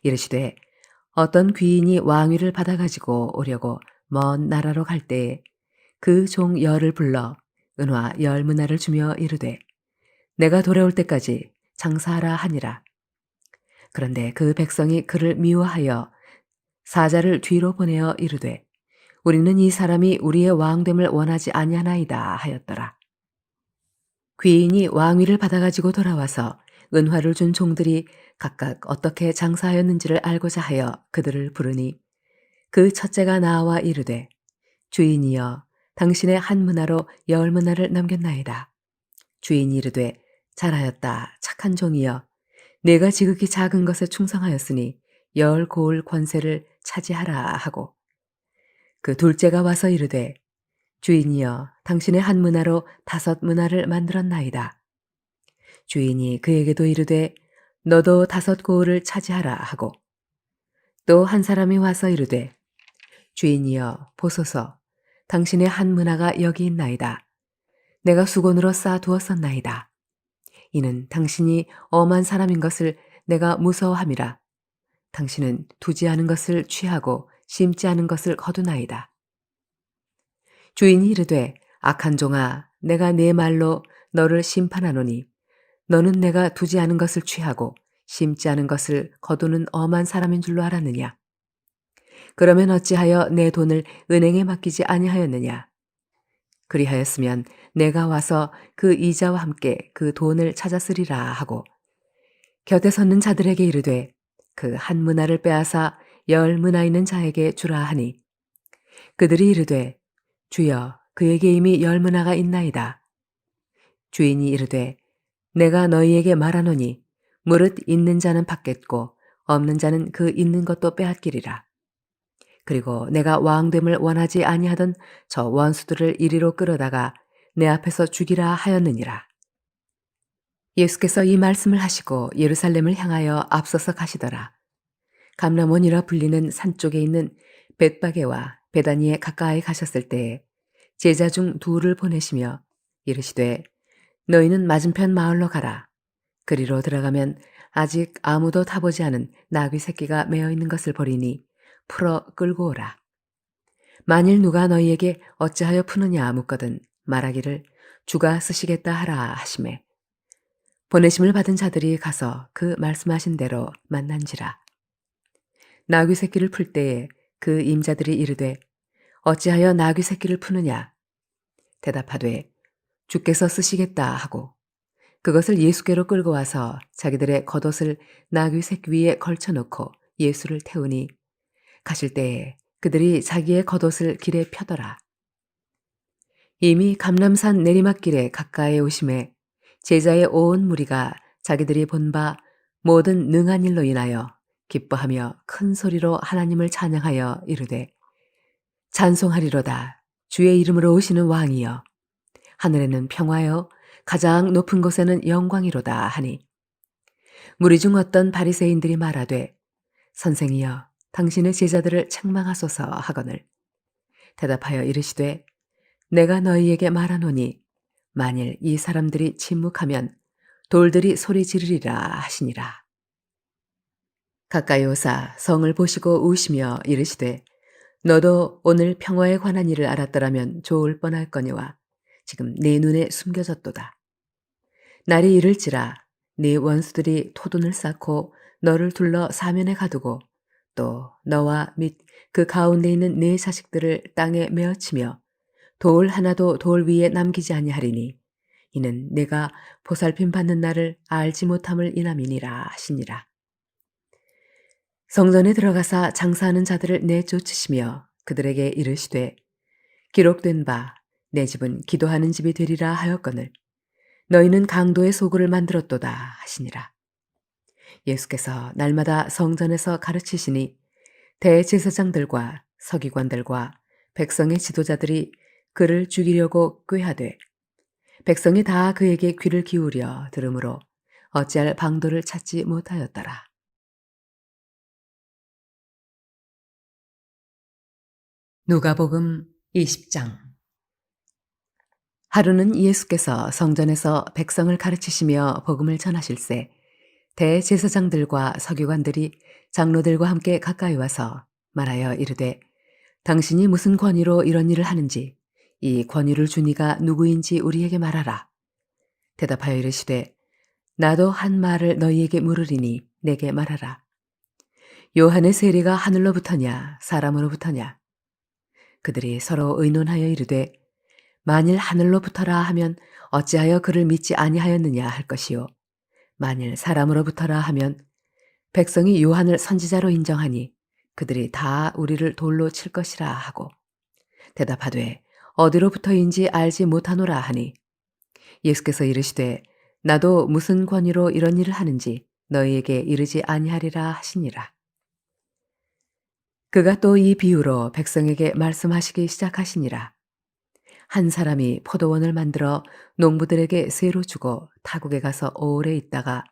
이르시되 어떤 귀인이 왕위를 받아가지고 오려고 먼 나라로 갈 때에 그 종 열을 불러 은화 10문화를 주며 이르되 내가 돌아올 때까지 장사하라 하니라. 그런데 그 백성이 그를 미워하여 사자를 뒤로 보내어 이르되 우리는 이 사람이 우리의 왕됨을 원하지 아니하나이다 하였더라. 귀인이 왕위를 받아가지고 돌아와서 은화를 준 종들이 각각 어떻게 장사하였는지를 알고자 하여 그들을 부르니 그 첫째가 나와 이르되 주인이여 당신의 한 문화로 10문화를 남겼나이다. 주인이 이르되 잘하였다 착한 종이여 내가 지극히 작은 것에 충성하였으니 10고을 권세를 차지하라 하고 그 둘째가 와서 이르되 주인이여 당신의 한 문화로 5문화를 만들었나이다. 주인이 그에게도 이르되 너도 5고을을 차지하라 하고 또 한 사람이 와서 이르되 주인이여 보소서 당신의 한 문화가 여기 있나이다. 내가 수건으로 쌓아두었었나이다. 이는 당신이 엄한 사람인 것을 내가 무서워함이라. 당신은 두지 않은 것을 취하고 심지 않은 것을 거두나이다. 주인이 이르되 악한 종아 내가 네 말로 너를 심판하노니 너는 내가 두지 않은 것을 취하고 심지 않은 것을 거두는 엄한 사람인 줄로 알았느냐. 그러면 어찌하여 내 돈을 은행에 맡기지 아니하였느냐. 그리하였으면 내가 와서 그 이자와 함께 그 돈을 찾았으리라 하고 곁에 섰는 자들에게 이르되 그 한 문화를 빼앗아 10문화 있는 자에게 주라 하니 그들이 이르되 주여 그에게 이미 10문화가 있나이다. 주인이 이르되 내가 너희에게 말하노니 무릇 있는 자는 받겠고 없는 자는 그 있는 것도 빼앗기리라. 그리고 내가 왕됨을 원하지 아니하던 저 원수들을 이리로 끌어다가 내 앞에서 죽이라 하였느니라. 예수께서 이 말씀을 하시고 예루살렘을 향하여 앞서서 가시더라. 감람원이라 불리는 산 쪽에 있는 벳바게와 베다니에 가까이 가셨을 때에 제자 중 둘을 보내시며 이르시되 너희는 맞은편 마을로 가라. 그리로 들어가면 아직 아무도 타보지 않은 나귀 새끼가 매어 있는 것을 보리니 풀어 끌고 오라. 만일 누가 너희에게 어찌하여 푸느냐 묻거든 말하기를 주가 쓰시겠다 하라 하시매 보내심을 받은 자들이 가서 그 말씀하신 대로 만난지라. 나귀 새끼를 풀 때에 그 임자들이 이르되 어찌하여 나귀 새끼를 푸느냐 대답하되 주께서 쓰시겠다 하고 그것을 예수께로 끌고 와서 자기들의 겉옷을 나귀 새끼 위에 걸쳐놓고 예수를 태우니 가실 때에 그들이 자기의 겉옷을 길에 펴더라. 이미 감람산 내리막길에 가까이 오심에 제자의 온 무리가 자기들이 본 바 모든 능한 일로 인하여 기뻐하며 큰 소리로 하나님을 찬양하여 이르되 찬송하리로다 주의 이름으로 오시는 왕이여 하늘에는 평화여 가장 높은 곳에는 영광이로다 하니 무리 중 어떤 바리새인들이 말하되 선생이여 당신의 제자들을 책망하소서 하거늘 대답하여 이르시되 내가 너희에게 말하노니 만일 이 사람들이 침묵하면 돌들이 소리 지르리라 하시니라. 가까이 오사 성을 보시고 우시며 이르시되 너도 오늘 평화에 관한 일을 알았더라면 좋을 뻔할거니와 지금 내 눈에 숨겨졌도다. 날이 이를지라 네 원수들이 토둔을 쌓고 너를 둘러 사면에 가두고 또 너와 및 그 가운데 있는 네 자식들을 땅에 메어치며 돌 하나도 돌 위에 남기지 아니하리니 이는 내가 보살핌 받는 날을 알지 못함을 인함이니라 하시니라. 성전에 들어가사 장사하는 자들을 내쫓으시며 그들에게 이르시되 기록된 바 내 집은 기도하는 집이 되리라 하였거늘 너희는 강도의 소굴을 만들었도다 하시니라. 예수께서 날마다 성전에서 가르치시니 대제사장들과 서기관들과 백성의 지도자들이 그를 죽이려고 꾀하되 백성이 다 그에게 귀를 기울여 들으므로 어찌할 방도를 찾지 못하였더라. 누가복음 20장. 하루는 예수께서 성전에서 백성을 가르치시며 복음을 전하실세 대제사장들과 서기관들이 장로들과 함께 가까이 와서 말하여 이르되 당신이 무슨 권위로 이런 일을 하는지 이 권위를 준 이가 누구인지 우리에게 말하라. 대답하여 이르시되 나도 한 말을 너희에게 물으리니 내게 말하라. 요한의 세례가 하늘로부터냐 사람으로부터냐. 그들이 서로 의논하여 이르되 만일 하늘로부터라 하면 어찌하여 그를 믿지 아니하였느냐 할 것이요 만일 사람으로부터라 하면 백성이 요한을 선지자로 인정하니 그들이 다 우리를 돌로 칠 것이라 하고 대답하되 어디로부터인지 알지 못하노라 하니 예수께서 이르시되 나도 무슨 권위로 이런 일을 하는지 너희에게 이르지 아니하리라 하시니라. 그가 또 이 비유로 백성에게 말씀하시기 시작하시니라. 한 사람이 포도원을 만들어 농부들에게 쇠로 주고 타국에 가서 오래 있다가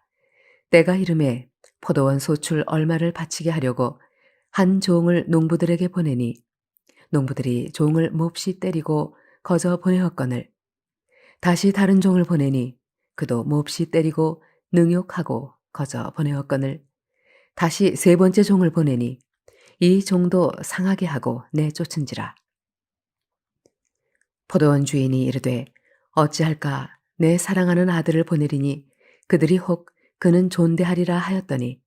때가 이름에 포도원 소출 얼마를 바치게 하려고 한 종을 농부들에게 보내니 농부들이 종을 몹시 때리고 거저 보내었거늘 다시 다른 종을 보내니 그도 몹시 때리고 능욕하고 거저 보내었거늘 다시 세 번째 종을 보내니 이 종도 상하게 하고 내쫓은지라. 포도원 주인이 이르되 어찌할까 내 사랑하는 아들을 보내리니 그들이 혹 그는 존대하리라 하였더니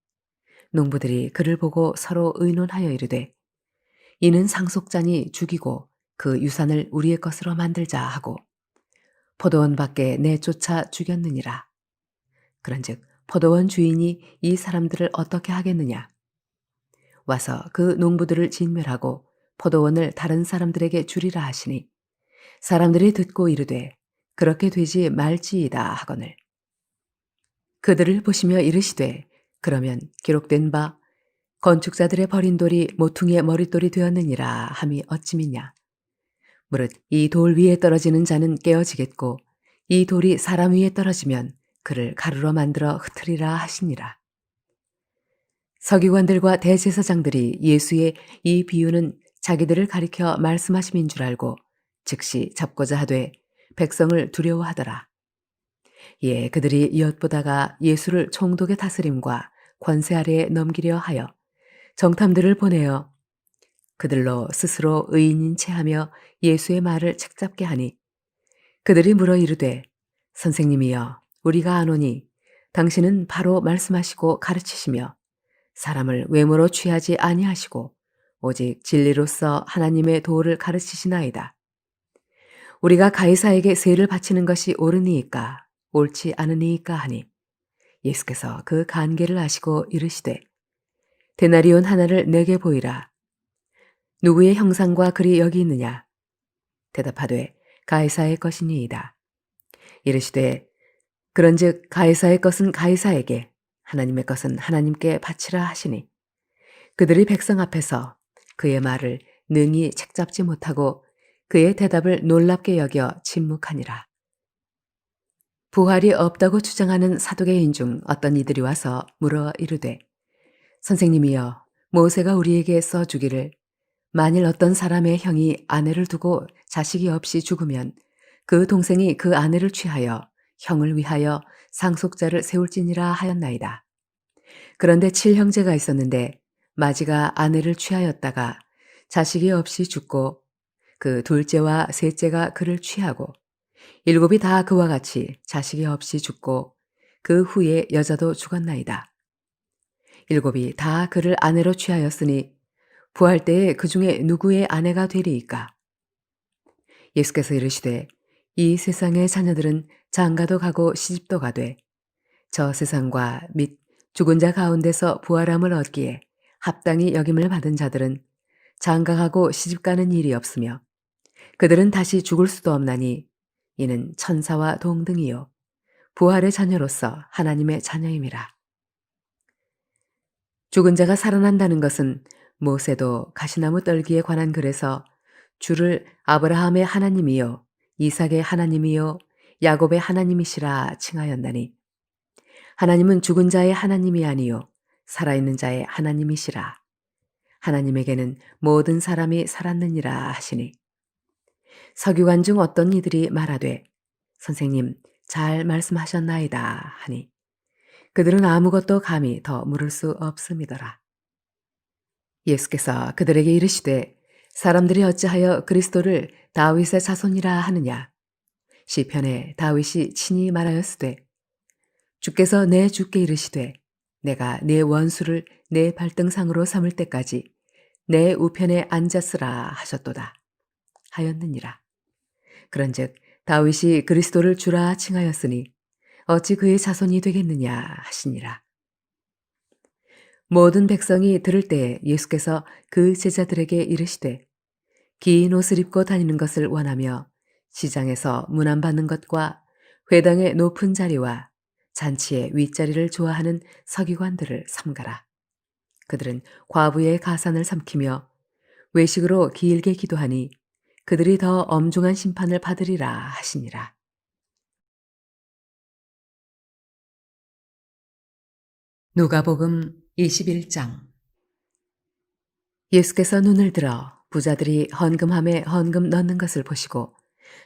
농부들이 그를 보고 서로 의논하여 이르되 이는 상속자니 죽이고 그 유산을 우리의 것으로 만들자 하고 포도원 밖에 내쫓아 죽였느니라. 그런즉 포도원 주인이 이 사람들을 어떻게 하겠느냐. 와서 그 농부들을 진멸하고 포도원을 다른 사람들에게 주리라 하시니 사람들이 듣고 이르되 그렇게 되지 말지이다 하거늘 그들을 보시며 이르시되 그러면 기록된 바 건축자들의 버린 돌이 모퉁이의 머릿돌이 되었느니라 함이 어찌미냐. 무릇 이 돌 위에 떨어지는 자는 깨어지겠고 이 돌이 사람 위에 떨어지면 그를 가루로 만들어 흩으리라 하시니라. 서기관들과 대제사장들이 예수의 이 비유는 자기들을 가리켜 말씀하심인 줄 알고 즉시 잡고자 하되 백성을 두려워하더라. 예, 그들이 엿보다가 예수를 총독의 다스림과 권세 아래에 넘기려 하여 정탐들을 보내어 그들로 스스로 의인인 체하며 예수의 말을 책잡게 하니 그들이 물어 이르되 선생님이여 우리가 아노니 당신은 바로 말씀하시고 가르치시며 사람을 외모로 취하지 아니하시고 오직 진리로서 하나님의 도를 가르치시나이다. 우리가 가이사에게 세를 바치는 것이 옳으니이까 옳지 않으니이까 하니 예수께서 그 간계를 아시고 이르시되 데나리온 하나를 내게 보이라. 누구의 형상과 글이 여기 있느냐. 대답하되 가이사의 것이니이다. 이르시되 그런즉 가이사의 것은 가이사에게 하나님의 것은 하나님께 바치라 하시니 그들이 백성 앞에서 그의 말을 능히 책잡지 못하고 그의 대답을 놀랍게 여겨 침묵하니라. 부활이 없다고 주장하는 사두개인 중 어떤 이들이 와서 물어 이르되 선생님이여 모세가 우리에게 써주기를 만일 어떤 사람의 형이 아내를 두고 자식이 없이 죽으면 그 동생이 그 아내를 취하여 형을 위하여 상속자를 세울지니라 하였나이다. 그런데 7형제가 있었는데 마지가 아내를 취하였다가 자식이 없이 죽고 그 둘째와 셋째가 그를 취하고 7이 다 그와 같이 자식이 없이 죽고 그 후에 여자도 죽었나이다. 7이 다 그를 아내로 취하였으니 부활 때에 그 중에 누구의 아내가 되리이까? 예수께서 이르시되 이 세상의 자녀들은 장가도 가고 시집도 가되 저 세상과 및 죽은 자 가운데서 부활함을 얻기에 합당히 여김을 받은 자들은 장가가고 시집가는 일이 없으며 그들은 다시 죽을 수도 없나니 이는 천사와 동등이요 부활의 자녀로서 하나님의 자녀임이라. 죽은 자가 살아난다는 것은 모세도 가시나무 떨기에 관한 글에서 주를 아브라함의 하나님이요 이삭의 하나님이요 야곱의 하나님이시라 칭하였나니 하나님은 죽은 자의 하나님이 아니요 살아있는 자의 하나님이시라. 하나님에게는 모든 사람이 살았느니라 하시니 서기관 중 어떤 이들이 말하되 선생님 잘 말씀하셨나이다 하니 그들은 아무것도 감히 더 물을 수 없음이더라. 예수께서 그들에게 이르시되 사람들이 어찌하여 그리스도를 다윗의 자손이라 하느냐. 시편에 다윗이 친히 말하였으되 주께서 내 주께 이르시되 내가 네 원수를 내 발등상으로 삼을 때까지 내 우편에 앉았으라 하셨도다 하였느니라. 그런즉 다윗이 그리스도를 주라 칭하였으니 어찌 그의 자손이 되겠느냐 하시니라. 모든 백성이 들을 때에 예수께서 그 제자들에게 이르시되 긴 옷을 입고 다니는 것을 원하며 시장에서 문안받는 것과 회당의 높은 자리와 잔치의 윗자리를 좋아하는 서기관들을 삼가라. 그들은 과부의 가산을 삼키며 외식으로 길게 기도하니 그들이 더 엄중한 심판을 받으리라 하시니라. 누가복음 21장. 예수께서 눈을 들어 부자들이 헌금함에 헌금 넣는 것을 보시고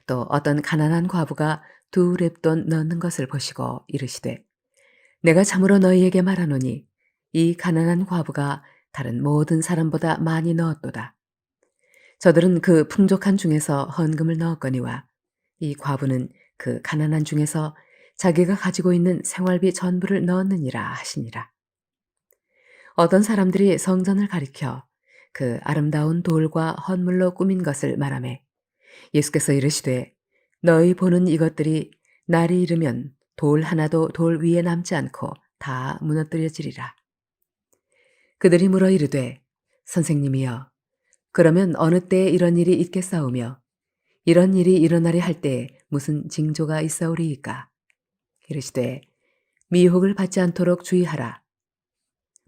또 어떤 가난한 과부가 2렙돈 넣는 것을 보시고 이르시되 내가 참으로 너희에게 말하노니 이 가난한 과부가 다른 모든 사람보다 많이 넣었도다. 저들은 그 풍족한 중에서 헌금을 넣었거니와 이 과부는 그 가난한 중에서 자기가 가지고 있는 생활비 전부를 넣었느니라 하시니라. 어떤 사람들이 성전을 가리켜 그 아름다운 돌과 헌물로 꾸민 것을 말하매 예수께서 이르시되 너희 보는 이것들이 날이 이르면 돌 하나도 돌 위에 남지 않고 다 무너뜨려지리라. 그들이 물어 이르되 선생님이여 그러면 어느 때에 이런 일이 있겠사오며 이런 일이 일어나려 할 때에 무슨 징조가 있사오리이까. 이르시되 미혹을 받지 않도록 주의하라.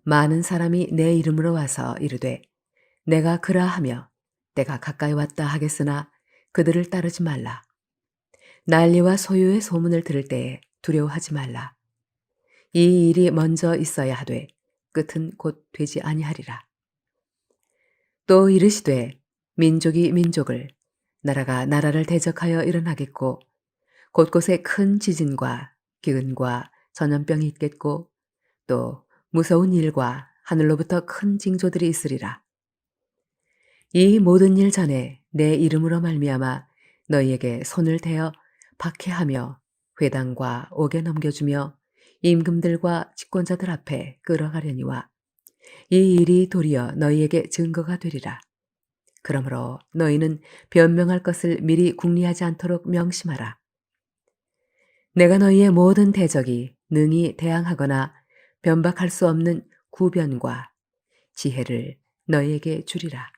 많은 사람이 내 이름으로 와서 이르되 내가 그라하며 때가 가까이 왔다 하겠으나 그들을 따르지 말라. 난리와 소요의 소문을 들을 때에 두려워하지 말라. 이 일이 먼저 있어야 하되 끝은 곧 되지 아니하리라. 또 이르시되 민족이 민족을 나라가 나라를 대적하여 일어나겠고 곳곳에 큰 지진과 기근과 전염병이 있겠고 또 무서운 일과 하늘로부터 큰 징조들이 있으리라. 이 모든 일 전에 내 이름으로 말미암아 너희에게 손을 대어 박해하며 회당과 옥에 넘겨주며 임금들과 집권자들 앞에 끌어가려니와 이 일이 도리어 너희에게 증거가 되리라. 그러므로 너희는 변명할 것을 미리 궁리하지 않도록 명심하라. 내가 너희의 모든 대적이 능히 대항하거나 변박할 수 없는 구변과 지혜를 너희에게 주리라.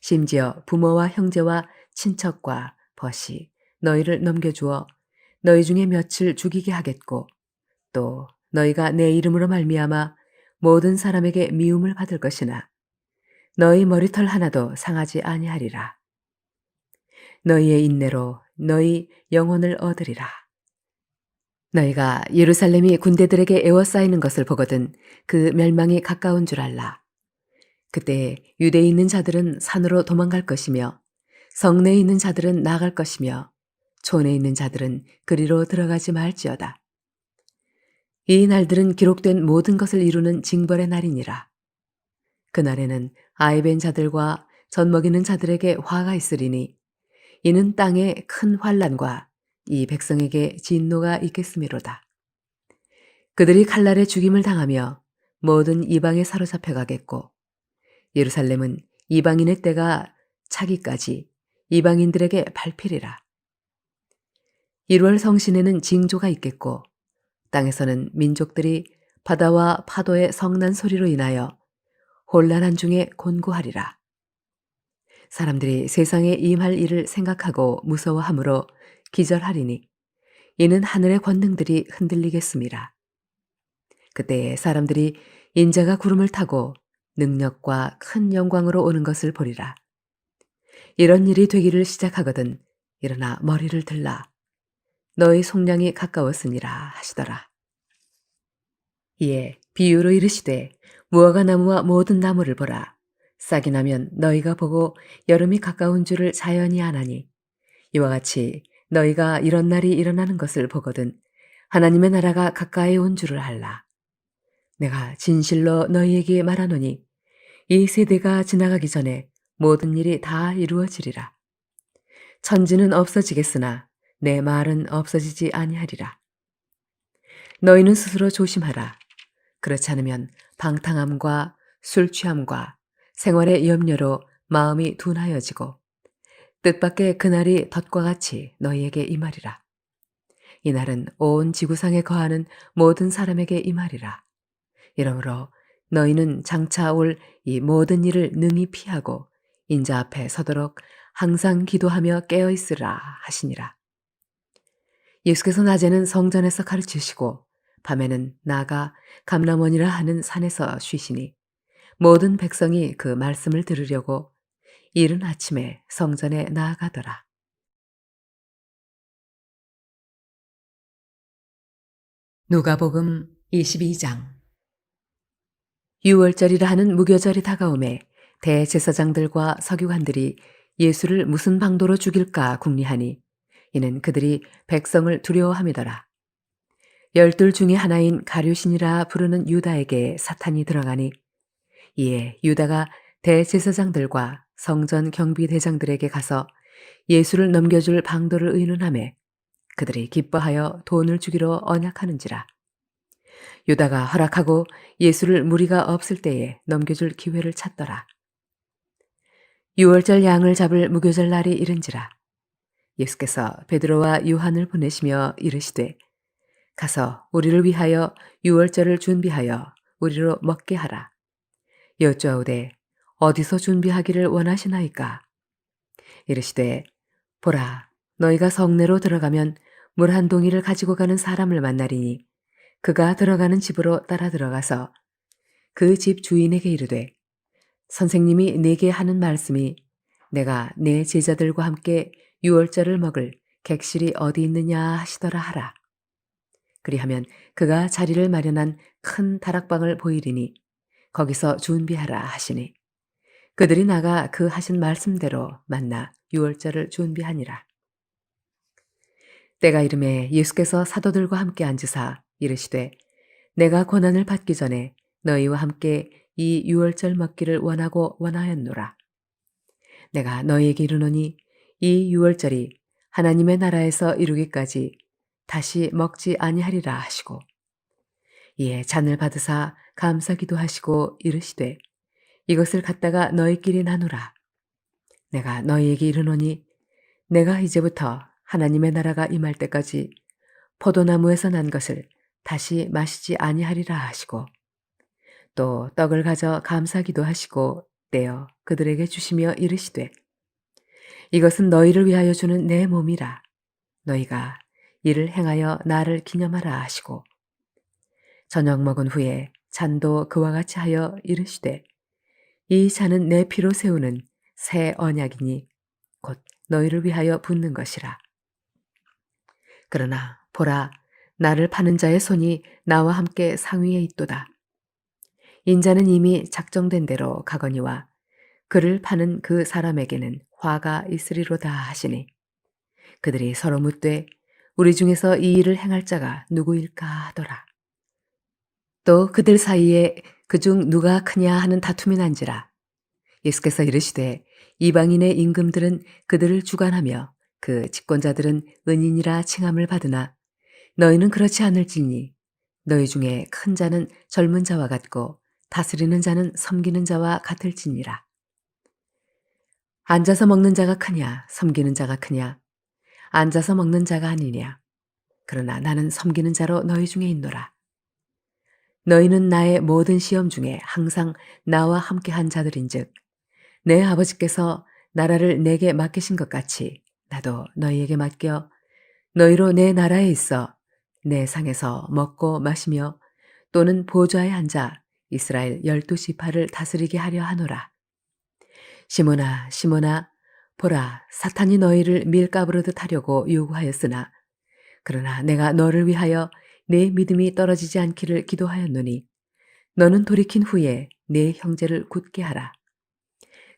심지어 부모와 형제와 친척과 벗이 너희를 넘겨주어 너희 중에 며칠 죽이게 하겠고 또 너희가 내 이름으로 말미암아 모든 사람에게 미움을 받을 것이나 너희 머리털 하나도 상하지 아니하리라. 너희의 인내로 너희 영혼을 얻으리라. 너희가 예루살렘이 군대들에게 에워싸이는 것을 보거든 그 멸망이 가까운 줄 알라. 그때 유대에 있는 자들은 산으로 도망갈 것이며 성내에 있는 자들은 나갈 것이며 촌에 있는 자들은 그리로 들어가지 말지어다. 이 날들은 기록된 모든 것을 이루는 징벌의 날이니라. 그날에는 아이벤 자들과 젖먹이는 자들에게 화가 있으리니 이는 땅에 큰 환난과 이 백성에게 진노가 있겠음이로다. 그들이 칼날에 죽임을 당하며 모든 이방에 사로잡혀 가겠고 예루살렘은 이방인의 때가 차기까지 이방인들에게 밟히리라. 1월 성신에는 징조가 있겠고 땅에서는 민족들이 바다와 파도의 성난 소리로 인하여 혼란한 중에 곤고하리라. 사람들이 세상에 임할 일을 생각하고 무서워하므로 기절하리니 이는 하늘의 권능들이 흔들리겠습니다. 그때에 사람들이 인자가 구름을 타고 능력과 큰 영광으로 오는 것을 보리라. 이런 일이 되기를 시작하거든 일어나 머리를 들라. 너희 속량이 가까웠으니라 하시더라. 이에 비유로 이르시되 무화과 나무와 모든 나무를 보라. 싹이 나면 너희가 보고 여름이 가까운 줄을 자연히 아나니 이와 같이 너희가 이런 날이 일어나는 것을 보거든 하나님의 나라가 가까이 온 줄을 알라. 내가 진실로 너희에게 말하노니 이 세대가 지나가기 전에 모든 일이 다 이루어지리라. 천지는 없어지겠으나 내 말은 없어지지 아니하리라. 너희는 스스로 조심하라. 그렇지 않으면 방탕함과 술 취함과 생활의 염려로 마음이 둔하여지고 뜻밖의 그날이 덫과 같이 너희에게 임하리라. 이날은 온 지구상에 거하는 모든 사람에게 임하리라. 이러므로 너희는 장차 올 이 모든 일을 능히 피하고 인자 앞에 서도록 항상 기도하며 깨어 있으라 하시니라. 예수께서 낮에는 성전에서 가르치시고 밤에는 나가 감람원이라 하는 산에서 쉬시니 모든 백성이 그 말씀을 들으려고 이른 아침에 성전에 나아가더라. 누가복음 22장. 유월절이라 하는 무교절이 다가오매 대제사장들과 서기관들이 예수를 무슨 방도로 죽일까 궁리하니 이는 그들이 백성을 두려워함이더라. 12 중에 하나인 가룟신이라 부르는 유다에게 사탄이 들어가니 이에 유다가 대제사장들과 성전 경비대장들에게 가서 예수를 넘겨줄 방도를 의논하매 그들이 기뻐하여 돈을 주기로 언약하는지라. 유다가 허락하고 예수를 무리가 없을 때에 넘겨줄 기회를 찾더라. 유월절 양을 잡을 무교절 날이 이른지라. 예수께서 베드로와 요한을 보내시며 이르시되 가서 우리를 위하여 유월절을 준비하여 우리로 먹게 하라. 여쭈어오되 어디서 준비하기를 원하시나이까? 이르시되 보라 너희가 성내로 들어가면 물 한 동이를 가지고 가는 사람을 만나리니 그가 들어가는 집으로 따라 들어가서 그 집 주인에게 이르되 선생님이 내게 하는 말씀이 내가 내 제자들과 함께 유월절을 먹을 객실이 어디 있느냐 하시더라 하라. 그리하면 그가 자리를 마련한 큰 다락방을 보이리니 거기서 준비하라 하시니 그들이 나가 그 하신 말씀대로 만나 유월절을 준비하니라. 때가 이름에 예수께서 사도들과 함께 앉으사 이르시되 내가 고난을 받기 전에 너희와 함께 이 유월절 먹기를 원하고 원하였노라. 내가 너희에게 이르노니 이 유월절이 하나님의 나라에서 이루기까지 다시 먹지 아니하리라 하시고 이에 잔을 받으사 감사기도 하시고 이르시되 이것을 갖다가 너희끼리 나누라. 내가 너희에게 이르노니 내가 이제부터 하나님의 나라가 임할 때까지 포도나무에서 난 것을 다시 마시지 아니하리라 하시고 또 떡을 가져 감사기도 하시고 떼어 그들에게 주시며 이르시되 이것은 너희를 위하여 주는 내 몸이라. 너희가 이를 행하여 나를 기념하라 하시고 저녁 먹은 후에 잔도 그와 같이 하여 이르시되 이 잔은 내 피로 세우는 새 언약이니 곧 너희를 위하여 붓는 것이라. 그러나 보라 나를 파는 자의 손이 나와 함께 상위에 있도다. 인자는 이미 작정된 대로 가거니와 그를 파는 그 사람에게는 화가 있으리로다 하시니 그들이 서로 묻되 우리 중에서 이 일을 행할 자가 누구일까 하더라. 또 그들 사이에 그중 누가 크냐 하는 다툼이 난지라. 예수께서 이르시되 이방인의 임금들은 그들을 주관하며 그 집권자들은 은인이라 칭함을 받으나 너희는 그렇지 않을지니 너희 중에 큰 자는 젊은 자와 같고 다스리는 자는 섬기는 자와 같을지니라. 앉아서 먹는 자가 크냐 섬기는 자가 크냐 앉아서 먹는 자가 아니냐. 그러나 나는 섬기는 자로 너희 중에 있노라. 너희는 나의 모든 시험 중에 항상 나와 함께한 자들인즉 내 아버지께서 나라를 내게 맡기신 것 같이 나도 너희에게 맡겨 너희로 내 나라에 있어 내 상에서 먹고 마시며 또는 보좌에 앉아 이스라엘 12지파를 다스리게 하려 하노라. 시몬아 시몬아 보라 사탄이 너희를 밀가부르듯 하려고 요구하였으나 그러나 내가 너를 위하여 내 믿음이 떨어지지 않기를 기도하였노니 너는 돌이킨 후에 내 형제를 굳게 하라.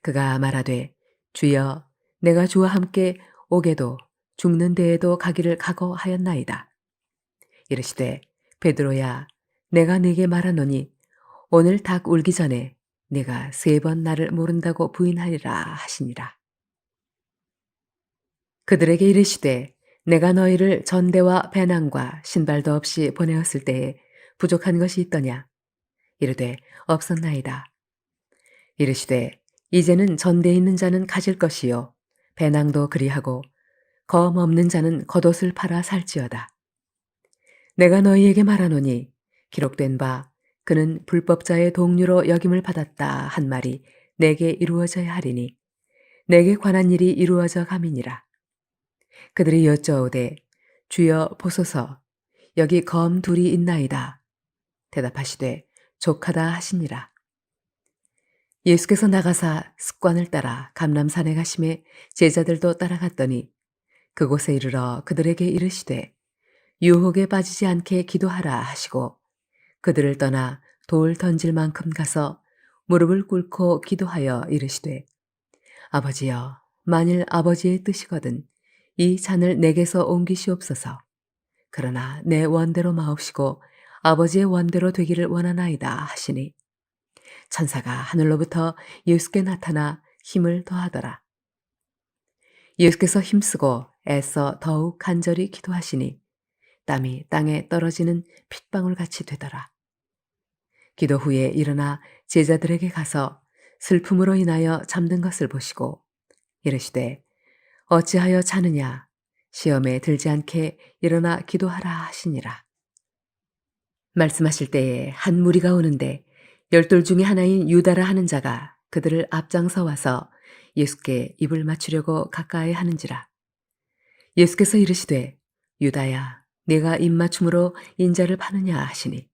그가 말하되 주여 내가 주와 함께 오게도 죽는 데에도 가기를 각오하였나이다. 이르시되 베드로야 내가 네게 말하노니 오늘 닭 울기 전에 네가 3번 나를 모른다고 부인하리라 하시니라. 그들에게 이르시되 내가 너희를 전대와 배낭과 신발도 없이 보내었을 때에 부족한 것이 있더냐? 이르되 없었나이다. 이르시되 이제는 전대에 있는 자는 가질 것이요 배낭도 그리하고 검 없는 자는 겉옷을 팔아 살지어다. 내가 너희에게 말하노니 기록된 바 그는 불법자의 동류로 여김을 받았다 한 말이 내게 이루어져야 하리니 내게 관한 일이 이루어져 감이니라. 그들이 여쭤오되 주여 보소서 여기 검 둘이 있나이다. 대답하시되 족하다 하시니라. 예수께서 나가사 습관을 따라 감람산에 가심에 제자들도 따라갔더니 그곳에 이르러 그들에게 이르시되 유혹에 빠지지 않게 기도하라 하시고 그들을 떠나 돌 던질 만큼 가서 무릎을 꿇고 기도하여 이르시되 아버지여 만일 아버지의 뜻이거든 이 잔을 내게서 옮기시옵소서. 그러나 내 원대로 마옵시고 아버지의 원대로 되기를 원하나이다 하시니 천사가 하늘로부터 예수께 나타나 힘을 더하더라. 예수께서 힘쓰고 애써 더욱 간절히 기도하시니 땀이 땅에 떨어지는 핏방울같이 되더라. 기도 후에 일어나 제자들에게 가서 슬픔으로 인하여 잠든 것을 보시고 이르시되 어찌하여 자느냐 시험에 들지 않게 일어나 기도하라 하시니라. 말씀하실 때에 한 무리가 오는데 12 중에 하나인 유다라 하는 자가 그들을 앞장서 와서 예수께 입을 맞추려고 가까이 하는지라. 예수께서 이르시되 유다야 네가 입맞춤으로 인자를 파느냐 하시니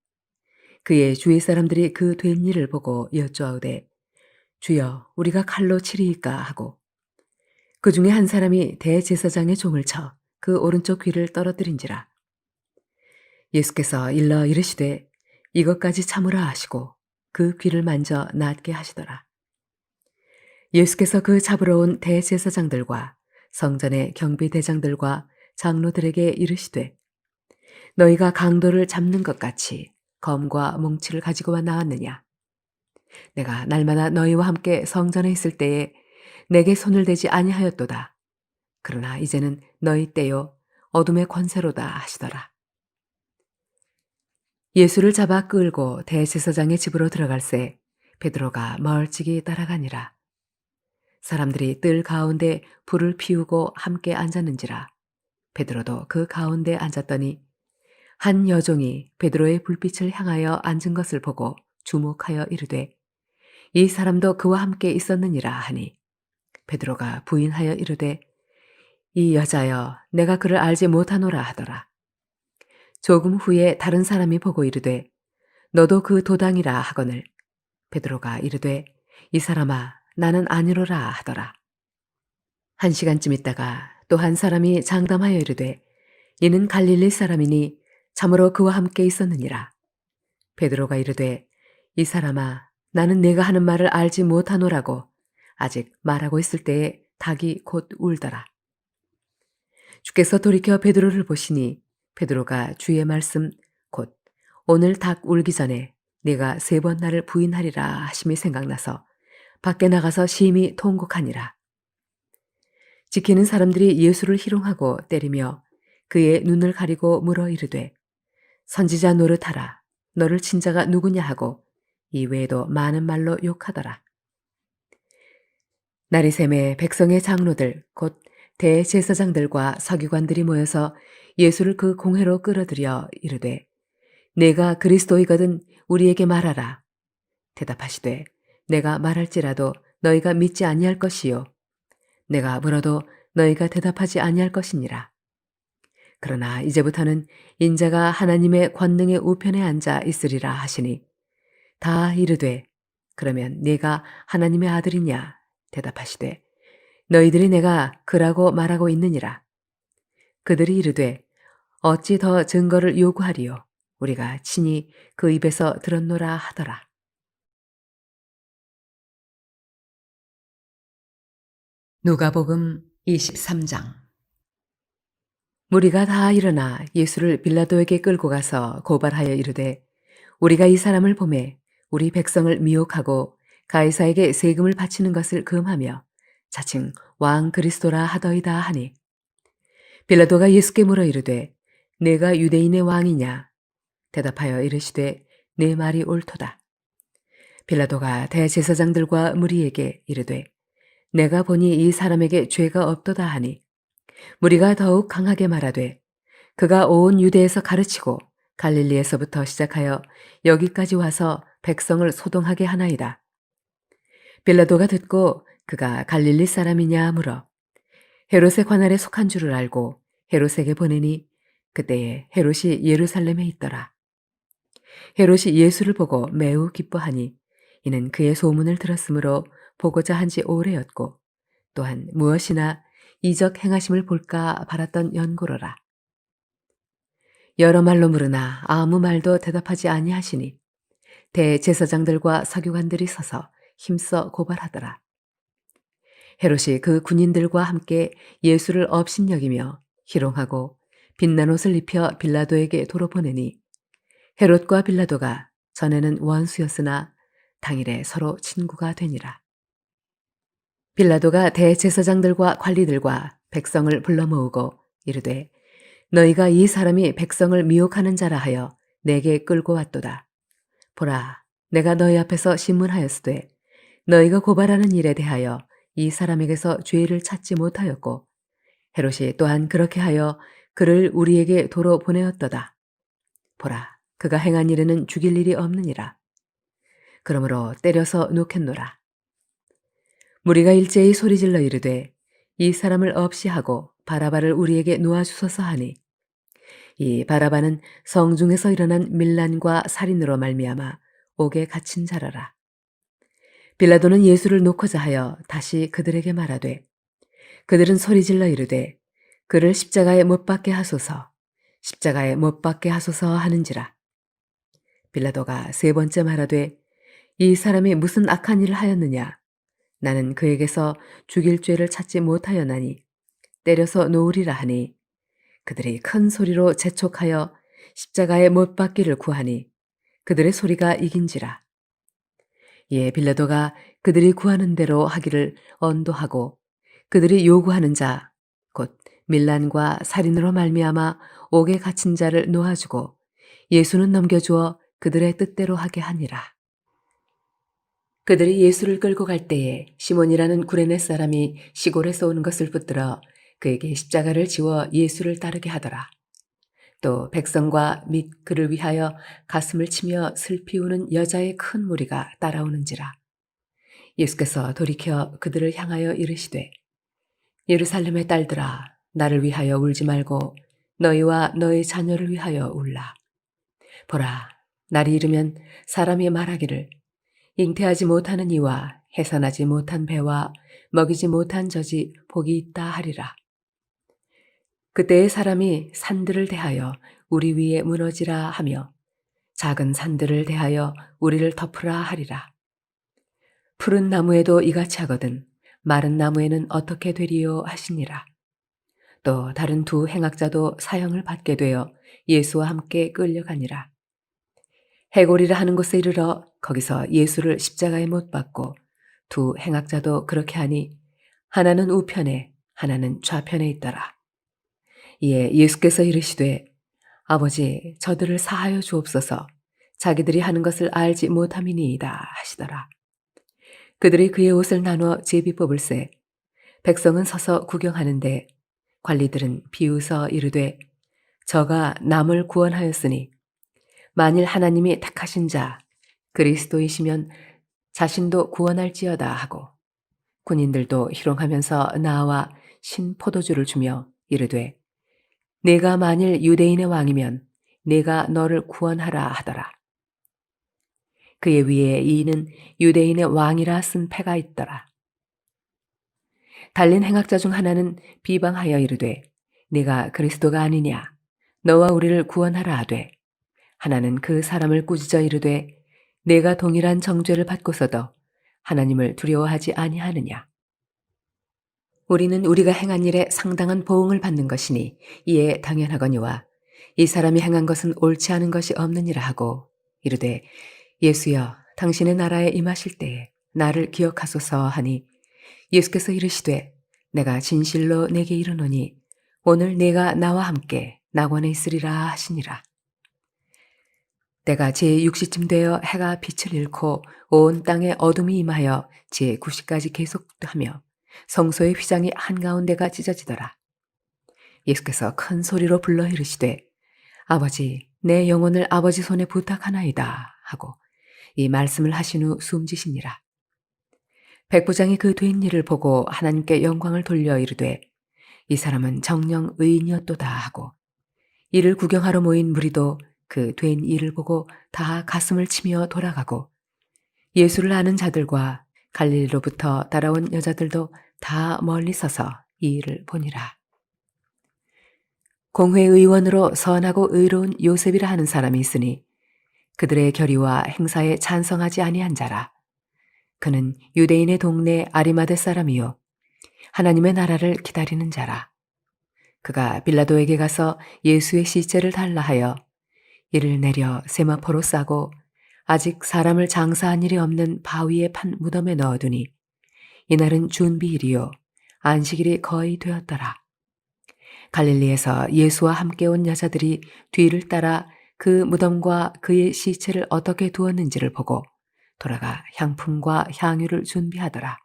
그의 주위 사람들이 그 된 일을 보고 여쭈어오되 주여 우리가 칼로 치리이까 하고 그 중에 한 사람이 대제사장의 종을 쳐 그 오른쪽 귀를 떨어뜨린지라. 예수께서 일러 이르시되 이것까지 참으라 하시고 그 귀를 만져 낫게 하시더라. 예수께서 그 잡으러 온 대제사장들과 성전의 경비대장들과 장로들에게 이르시되 너희가 강도를 잡는 것 같이 검과 뭉치를 가지고와 나왔느냐? 내가 날마다 너희와 함께 성전에 있을 때에 내게 손을 대지 아니하였도다. 그러나 이제는 너희 때요 어둠의 권세로다 하시더라. 예수를 잡아 끌고 대제사장의 집으로 들어갈새 베드로가 멀찍이 따라가니라. 사람들이 뜰 가운데 불을 피우고 함께 앉았는지라. 베드로도 그 가운데 앉았더니 한 여종이 베드로의 불빛을 향하여 앉은 것을 보고 주목하여 이르되 이 사람도 그와 함께 있었느니라 하니 베드로가 부인하여 이르되 이 여자여 내가 그를 알지 못하노라 하더라. 조금 후에 다른 사람이 보고 이르되 너도 그 도당이라 하거늘 베드로가 이르되 이 사람아 나는 아니로라 하더라. 1시간쯤 있다가 또 한 사람이 장담하여 이르되 이는 갈릴리 사람이니 참으로 그와 함께 있었느니라. 베드로가 이르되 이 사람아 나는 네가 하는 말을 알지 못하노라고 아직 말하고 있을 때에 닭이 곧 울더라. 주께서 돌이켜 베드로를 보시니 베드로가 주의 말씀 곧 오늘 닭 울기 전에 네가 3번 나를 부인하리라 하심이 생각나서 밖에 나가서 심히 통곡하니라. 지키는 사람들이 예수를 희롱하고 때리며 그의 눈을 가리고 물어 이르되 선지자 노릇하라 너를 친 자가 누구냐 하고 이외에도 많은 말로 욕하더라. 날이 새매 백성의 장로들 곧 대제사장들과 서기관들이 모여서 예수를 그 공회로 끌어들여 이르되 내가 그리스도이거든 우리에게 말하라. 대답하시되 내가 말할지라도 너희가 믿지 아니할 것이요 내가 물어도 너희가 대답하지 아니할 것이니라. 그러나 이제부터는 인자가 하나님의 권능의 우편에 앉아 있으리라 하시니 다 이르되 그러면 네가 하나님의 아들이냐 대답하시되 너희들이 내가 그라고 말하고 있느니라. 그들이 이르되 어찌 더 증거를 요구하리요 우리가 친히 그 입에서 들었노라 하더라. 누가복음 23장. 무리가 다 일어나 예수를 빌라도에게 끌고 가서 고발하여 이르되 우리가 이 사람을 보매 우리 백성을 미혹하고 가이사에게 세금을 바치는 것을 금하며 자칭 왕 그리스도라 하더이다 하니 빌라도가 예수께 물어 이르되 내가 유대인의 왕이냐 대답하여 이르시되 내 말이 옳도다. 빌라도가 대제사장들과 무리에게 이르되 내가 보니 이 사람에게 죄가 없도다 하니 무리가 더욱 강하게 말하되 그가 온 유대에서 가르치고 갈릴리에서부터 시작하여 여기까지 와서 백성을 소동하게 하나이다. 빌라도가 듣고 그가 갈릴리 사람이냐 물어 헤롯의 관할에 속한 줄을 알고 헤롯에게 보내니 그때에 헤롯이 예루살렘에 있더라. 헤롯이 예수를 보고 매우 기뻐하니 이는 그의 소문을 들었으므로 보고자 한 지 오래였고 또한 무엇이나 이적 행하심을 볼까 바랐던 연고로라. 여러 말로 물으나 아무 말도 대답하지 아니하시니 대제사장들과 서기관들이 서서 힘써 고발하더라. 헤롯이 그 군인들과 함께 예수를 업신여기며 희롱하고 빛난 옷을 입혀 빌라도에게 도로 보내니 헤롯과 빌라도가 전에는 원수였으나 당일에 서로 친구가 되니라. 빌라도가 대제사장들과 관리들과 백성을 불러 모으고 이르되 너희가 이 사람이 백성을 미혹하는 자라 하여 내게 끌고 왔도다. 보라, 내가 너희 앞에서 신문하였으되 너희가 고발하는 일에 대하여 이 사람에게서 죄를 찾지 못하였고 헤롯이 또한 그렇게 하여 그를 우리에게 도로 보내었도다. 보라, 그가 행한 일에는 죽일 일이 없느니라. 그러므로 때려서 놓겠노라. 무리가 일제히 소리질러 이르되 이 사람을 없이 하고 바라바를 우리에게 놓아주소서 하니 이 바라바는 성중에서 일어난 밀란과 살인으로 말미암아 옥에 갇힌 자라라. 빌라도는 예수를 놓고자 하여 다시 그들에게 말하되 그들은 소리질러 이르되 그를 십자가에 못 박게 하소서 십자가에 못 박게 하소서 하는지라. 빌라도가 세 번째 말하되 이 사람이 무슨 악한 일을 하였느냐 나는 그에게서 죽일 죄를 찾지 못하였나니 때려서 놓으리라 하니 그들이 큰 소리로 재촉하여 십자가에 못 박기를 구하니 그들의 소리가 이긴지라. 이에 빌라도가 그들이 구하는 대로 하기를 언도하고 그들이 요구하는 자 곧 밀란과 살인으로 말미암아 옥에 갇힌 자를 놓아주고 예수는 넘겨주어 그들의 뜻대로 하게 하니라. 그들이 예수를 끌고 갈 때에 시몬이라는 구레네 사람이 시골에서 오는 것을 붙들어 그에게 십자가를 지워 예수를 따르게 하더라. 또 백성과 및 그를 위하여 가슴을 치며 슬피 우는 여자의 큰 무리가 따라오는지라. 예수께서 돌이켜 그들을 향하여 이르시되 예루살렘의 딸들아 나를 위하여 울지 말고 너희와 너희 자녀를 위하여 울라. 보라 날이 이르면 사람이 말하기를 잉태하지 못하는 이와 해산하지 못한 배와 먹이지 못한 젖이 복이 있다 하리라. 그때의 사람이 산들을 대하여 우리 위에 무너지라 하며 작은 산들을 대하여 우리를 덮으라 하리라. 푸른 나무에도 이같이 하거든 마른 나무에는 어떻게 되리요 하시니라. 또 다른 두 행악자도 사형을 받게 되어 예수와 함께 끌려가니라. 해골이라 하는 곳에 이르러 거기서 예수를 십자가에 못 박고 두 행악자도 그렇게 하니 하나는 우편에 하나는 좌편에 있더라. 이에 예수께서 이르시되 아버지 저들을 사하여 주옵소서 자기들이 하는 것을 알지 못함이니이다 하시더라. 그들이 그의 옷을 나누어 제비 뽑을새 백성은 서서 구경하는데 관리들은 비웃어 이르되 저가 남을 구원하였으니 만일 하나님이 택하신 자 그리스도이시면 자신도 구원할지어다 하고 군인들도 희롱하면서 나와 신 포도주를 주며 이르되 내가 만일 유대인의 왕이면 내가 너를 구원하라 하더라. 그의 위에 이는 유대인의 왕이라 쓴 패가 있더라. 달린 행악자 중 하나는 비방하여 이르되 네가 그리스도가 아니냐 너와 우리를 구원하라 하되 하나는 그 사람을 꾸짖어 이르되 내가 동일한 정죄를 받고서도 하나님을 두려워하지 아니하느냐. 우리는 우리가 행한 일에 상당한 보응을 받는 것이니 이에 당연하거니와 이 사람이 행한 것은 옳지 않은 것이 없느니라 하고 이르되 예수여 당신의 나라에 임하실 때에 나를 기억하소서 하니 예수께서 이르시되 내가 진실로 내게 이르노니 오늘 내가 나와 함께 낙원에 있으리라 하시니라. 때가 제6시쯤 되어 해가 빛을 잃고 온 땅에 어둠이 임하여 제9시까지 계속하며 성소의 휘장이 한가운데가 찢어지더라. 예수께서 큰 소리로 불러 이르시되 아버지 내 영혼을 아버지 손에 부탁하나이다 하고 이 말씀을 하신 후 숨지시니라. 백부장이 그 된 일을 보고 하나님께 영광을 돌려 이르되 이 사람은 정녕 의인이었도다 하고 이를 구경하러 모인 무리도 그 된 일을 보고 다 가슴을 치며 돌아가고 예수를 아는 자들과 갈릴리로부터 따라온 여자들도 다 멀리 서서 이 일을 보니라. 공회의원으로 선하고 의로운 요셉이라 하는 사람이 있으니 그들의 결의와 행사에 찬성하지 아니한 자라. 그는 유대인의 동네 아리마대 사람이요 하나님의 나라를 기다리는 자라. 그가 빌라도에게 가서 예수의 시체를 달라 하여 이를 내려 세마포로 싸고 아직 사람을 장사한 일이 없는 바위에 판 무덤에 넣어두니 이날은 준비일이요 안식일이 거의 되었더라. 갈릴리에서 예수와 함께 온 여자들이 뒤를 따라 그 무덤과 그의 시체를 어떻게 두었는지를 보고 돌아가 향품과 향유를 준비하더라.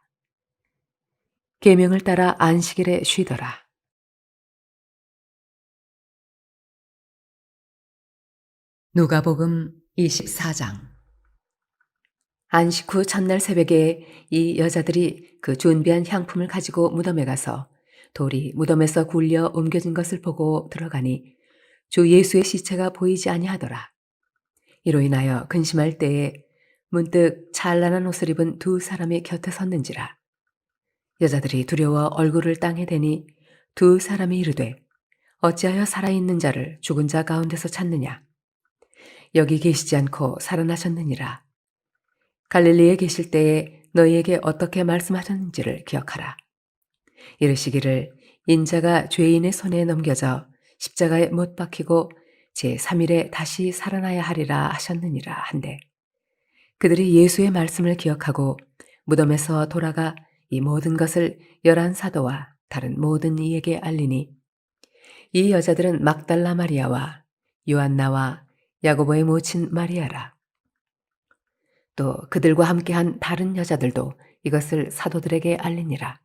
계명을 따라 안식일에 쉬더라. 누가복음 24장. 안식 후 첫날 새벽에 이 여자들이 그 준비한 향품을 가지고 무덤에 가서 돌이 무덤에서 굴려 옮겨진 것을 보고 들어가니 주 예수의 시체가 보이지 아니하더라. 이로 인하여 근심할 때에 문득 찬란한 옷을 입은 두 사람이 곁에 섰는지라. 여자들이 두려워 얼굴을 땅에 대니 두 사람이 이르되 어찌하여 살아있는 자를 죽은 자 가운데서 찾느냐. 여기 계시지 않고 살아나셨느니라. 갈릴리에 계실 때에 너희에게 어떻게 말씀하셨는지를 기억하라. 이르시기를 인자가 죄인의 손에 넘겨져 십자가에 못 박히고 제3일에 다시 살아나야 하리라 하셨느니라 한데 그들이 예수의 말씀을 기억하고 무덤에서 돌아가 이 모든 것을 11사도와 다른 모든 이에게 알리니 이 여자들은 막달라 마리아와 요한나와 야고보의 모친 마리아라. 또 그들과 함께한 다른 여자들도 이것을 사도들에게 알리니라.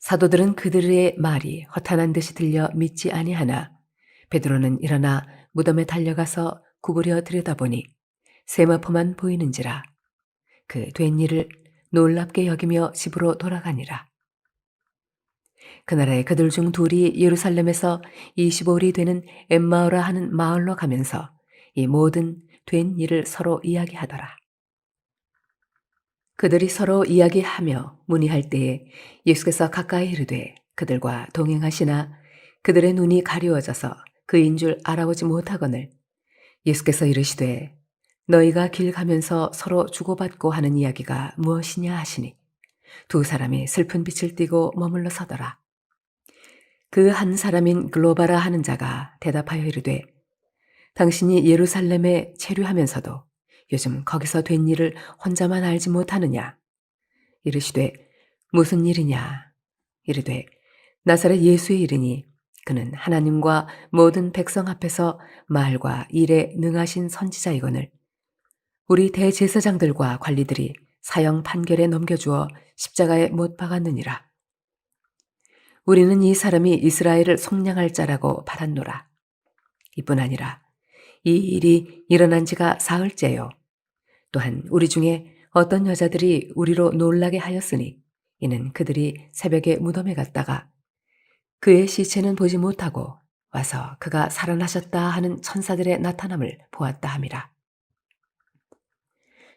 사도들은 그들의 말이 허탄한 듯이 들려 믿지 아니하나 베드로는 일어나 무덤에 달려가서 구부려 들여다보니 세마포만 보이는지라. 그 된 일을 놀랍게 여기며 집으로 돌아가니라. 그날에 그들 중 둘이 예루살렘에서 25일이 되는 엠마오라 하는 마을로 가면서 이 모든 된 일을 서로 이야기하더라. 그들이 서로 이야기하며 문의할 때에 예수께서 가까이 이르되 그들과 동행하시나 그들의 눈이 가리워져서 그인 줄 알아보지 못하거늘 예수께서 이르시되 너희가 길 가면서 서로 주고받고 하는 이야기가 무엇이냐 하시니 두 사람이 슬픈 빛을 띠고 머물러 서더라. 그 한 사람인 글로바라 하는 자가 대답하여 이르되 당신이 예루살렘에 체류하면서도 요즘 거기서 된 일을 혼자만 알지 못하느냐. 이르시되 무슨 일이냐. 이르되 나사렛 예수의 일이니 그는 하나님과 모든 백성 앞에서 말과 일에 능하신 선지자이거늘 우리 대제사장들과 관리들이 사형 판결에 넘겨주어 십자가에 못 박았느니라. 우리는 이 사람이 이스라엘을 속량할 자라고 받았노라. 이뿐 아니라 이 일이 일어난 지가 사흘째요. 또한 우리 중에 어떤 여자들이 우리로 놀라게 하였으니 이는 그들이 새벽에 무덤에 갔다가 그의 시체는 보지 못하고 와서 그가 살아나셨다 하는 천사들의 나타남을 보았다 함이라.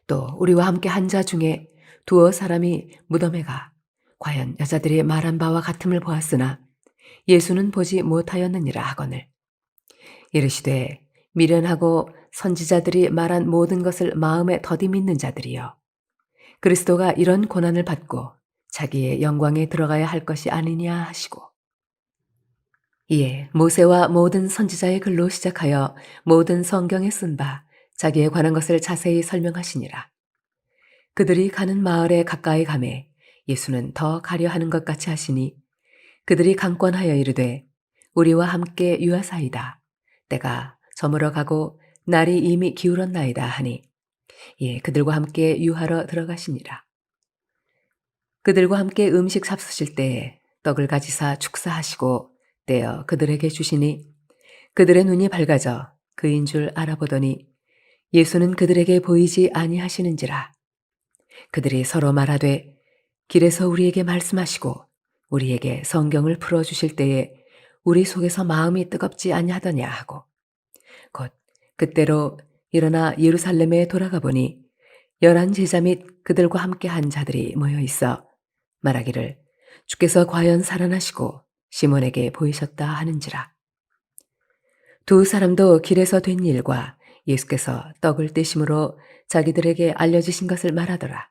또 우리와 함께 한 자 중에 두어 사람이 무덤에 가 과연 여자들이 말한 바와 같음을 보았으나 예수는 보지 못하였느니라 하거늘 이르시되 미련하고 선지자들이 말한 모든 것을 마음에 더디 믿는 자들이여. 그리스도가 이런 고난을 받고 자기의 영광에 들어가야 할 것이 아니냐 하시고, 이에 모세와 모든 선지자의 글로 시작하여 모든 성경에 쓴 바 자기에 관한 것을 자세히 설명하시니라. 그들이 가는 마을에 가까이 가매 예수는 더 가려 하는 것 같이 하시니, 그들이 강권하여 이르되 우리와 함께 유하사이다. 때가 저물어 가고 날이 이미 기울었나이다 하니, 예, 그들과 함께 유하러 들어가시니라. 그들과 함께 음식 잡수실 때에 떡을 가지사 축사하시고 떼어 그들에게 주시니, 그들의 눈이 밝아져 그인 줄 알아보더니 예수는 그들에게 보이지 아니하시는지라. 그들이 서로 말하되 길에서 우리에게 말씀하시고 우리에게 성경을 풀어주실 때에 우리 속에서 마음이 뜨겁지 아니하더냐 하고, 곧 그때로 일어나 예루살렘에 돌아가 보니 11 제자 및 그들과 함께 한 자들이 모여 있어 말하기를 주께서 과연 살아나시고 시몬에게 보이셨다 하는지라. 두 사람도 길에서 된 일과 예수께서 떡을 떼심으로 자기들에게 알려주신 것을 말하더라.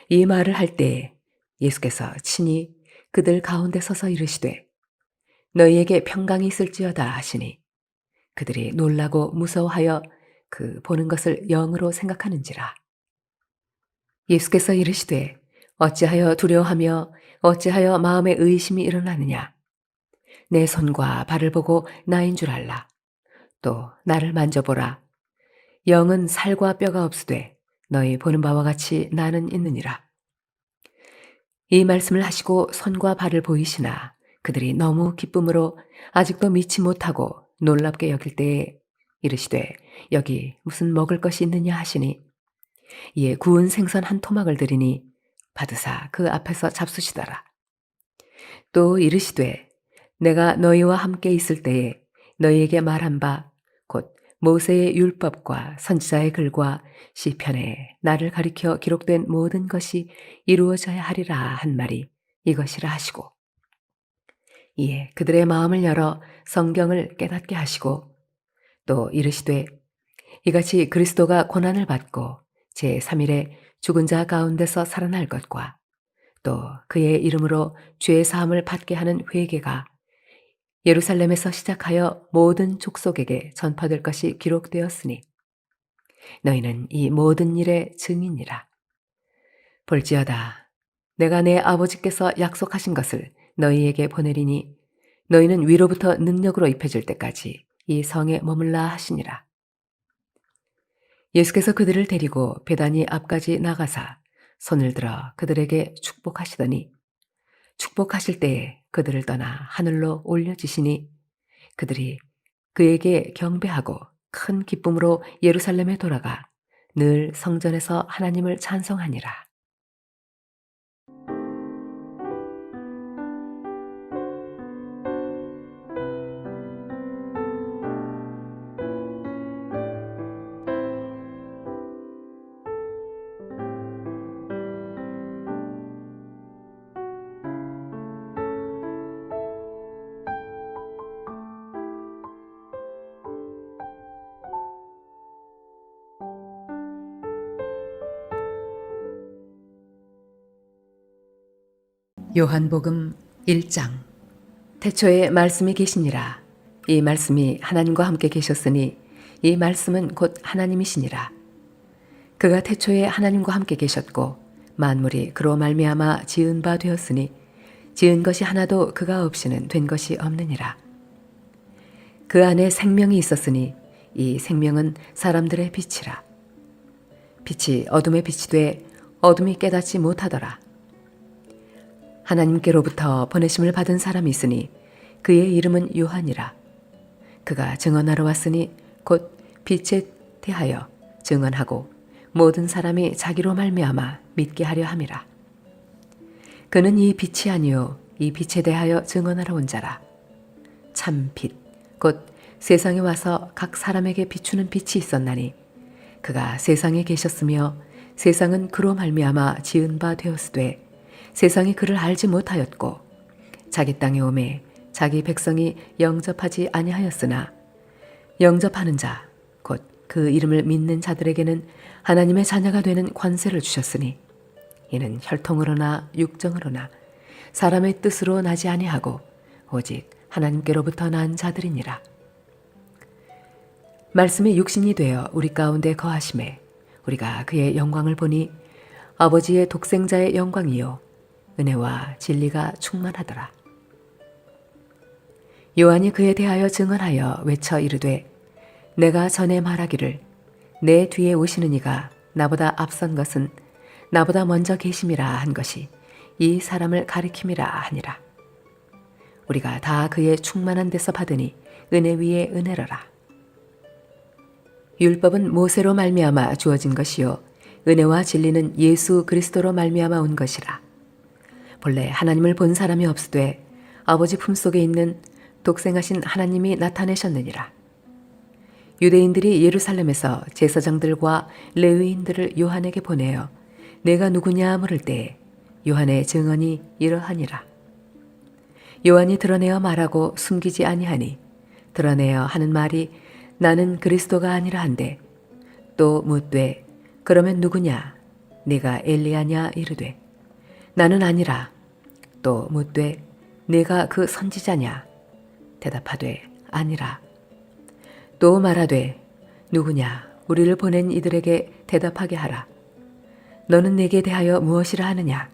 이 말을 할 때에 예수께서 친히 그들 가운데 서서 이르시되 너희에게 평강이 있을지어다 하시니, 그들이 놀라고 무서워하여 그 보는 것을 영으로 생각하는지라. 예수께서 이르시되 어찌하여 두려워하며 어찌하여 마음에 의심이 일어나느냐. 내 손과 발을 보고 나인 줄 알라. 또 나를 만져보라. 영은 살과 뼈가 없으되 너희 보는 바와 같이 나는 있느니라. 이 말씀을 하시고 손과 발을 보이시나 그들이 너무 기쁨으로 아직도 믿지 못하고 놀랍게 여길 때에 이르시되 여기 무슨 먹을 것이 있느냐 하시니, 이에 구운 생선 한 토막을 드리니 받으사 그 앞에서 잡수시더라. 또 이르시되 내가 너희와 함께 있을 때에 너희에게 말한 바 곧 모세의 율법과 선지자의 글과 시편에 나를 가리켜 기록된 모든 것이 이루어져야 하리라 한 말이 이것이라 하시고, 이에 그들의 마음을 열어 성경을 깨닫게 하시고, 또 이르시되 이같이 그리스도가 고난을 받고 제3일에 죽은 자 가운데서 살아날 것과 또 그의 이름으로 죄 사함을 받게 하는 회개가 예루살렘에서 시작하여 모든 족속에게 전파될 것이 기록되었으니 너희는 이 모든 일의 증인이라. 볼지어다 내가 내 아버지께서 약속하신 것을 너희에게 보내리니 너희는 위로부터 능력으로 입혀질 때까지 이 성에 머물라 하시니라. 예수께서 그들을 데리고 베다니 앞까지 나가사 손을 들어 그들에게 축복하시더니 축복하실 때에 그들을 떠나 하늘로 올려지시니, 그들이 그에게 경배하고 큰 기쁨으로 예루살렘에 돌아가 늘 성전에서 하나님을 찬송하니라. 요한복음 1장. 태초에 말씀이 계시니라. 이 말씀이 하나님과 함께 계셨으니 이 말씀은 곧 하나님이시니라. 그가 태초에 하나님과 함께 계셨고 만물이 그로 말미암아 지은 바 되었으니 지은 것이 하나도 그가 없이는 된 것이 없느니라. 그 안에 생명이 있었으니 이 생명은 사람들의 빛이라. 빛이 어둠에 빛이 돼 어둠이 깨닫지 못하더라. 하나님께로부터 보내심을 받은 사람이 있으니 그의 이름은 요한이라. 그가 증언하러 왔으니 곧 빛에 대하여 증언하고 모든 사람이 자기로 말미암아 믿게 하려 함이라. 그는 이 빛이 아니요 이 빛에 대하여 증언하러 온 자라. 참 빛, 곧 세상에 와서 각 사람에게 비추는 빛이 있었나니 그가 세상에 계셨으며 세상은 그로 말미암아 지은 바 되었으되 세상이 그를 알지 못하였고 자기 땅에 오매 자기 백성이 영접하지 아니하였으나 영접하는 자, 곧 그 이름을 믿는 자들에게는 하나님의 자녀가 되는 권세를 주셨으니 이는 혈통으로나 육정으로나 사람의 뜻으로 나지 아니하고 오직 하나님께로부터 난 자들이니라. 말씀이 육신이 되어 우리 가운데 거하심에 우리가 그의 영광을 보니 아버지의 독생자의 영광이요 은혜와 진리가 충만하더라. 요한이 그에 대하여 증언하여 외쳐 이르되 내가 전에 말하기를 내 뒤에 오시는 이가 나보다 앞선 것은 나보다 먼저 계심이라 한 것이 이 사람을 가리킴이라 하니라. 우리가 다 그의 충만한 데서 받으니 은혜 위에 은혜로라. 율법은 모세로 말미암아 주어진 것이요 은혜와 진리는 예수 그리스도로 말미암아 온 것이라. 본래 하나님을 본 사람이 없으되 아버지 품속에 있는 독생하신 하나님이 나타내셨느니라. 유대인들이 예루살렘에서 제사장들과 레위인들을 요한에게 보내어 내가 누구냐 물을 때에 요한의 증언이 이러하니라. 요한이 드러내어 말하고 숨기지 아니하니 드러내어 하는 말이 나는 그리스도가 아니라 한데 또 묻되 그러면 누구냐 네가 엘리야냐 이르되 나는 아니라 또 묻되 네가 그 선지자냐 대답하되 아니라 또 말하되 누구냐 우리를 보낸 이들에게 대답하게 하라. 너는 내게 대하여 무엇이라 하느냐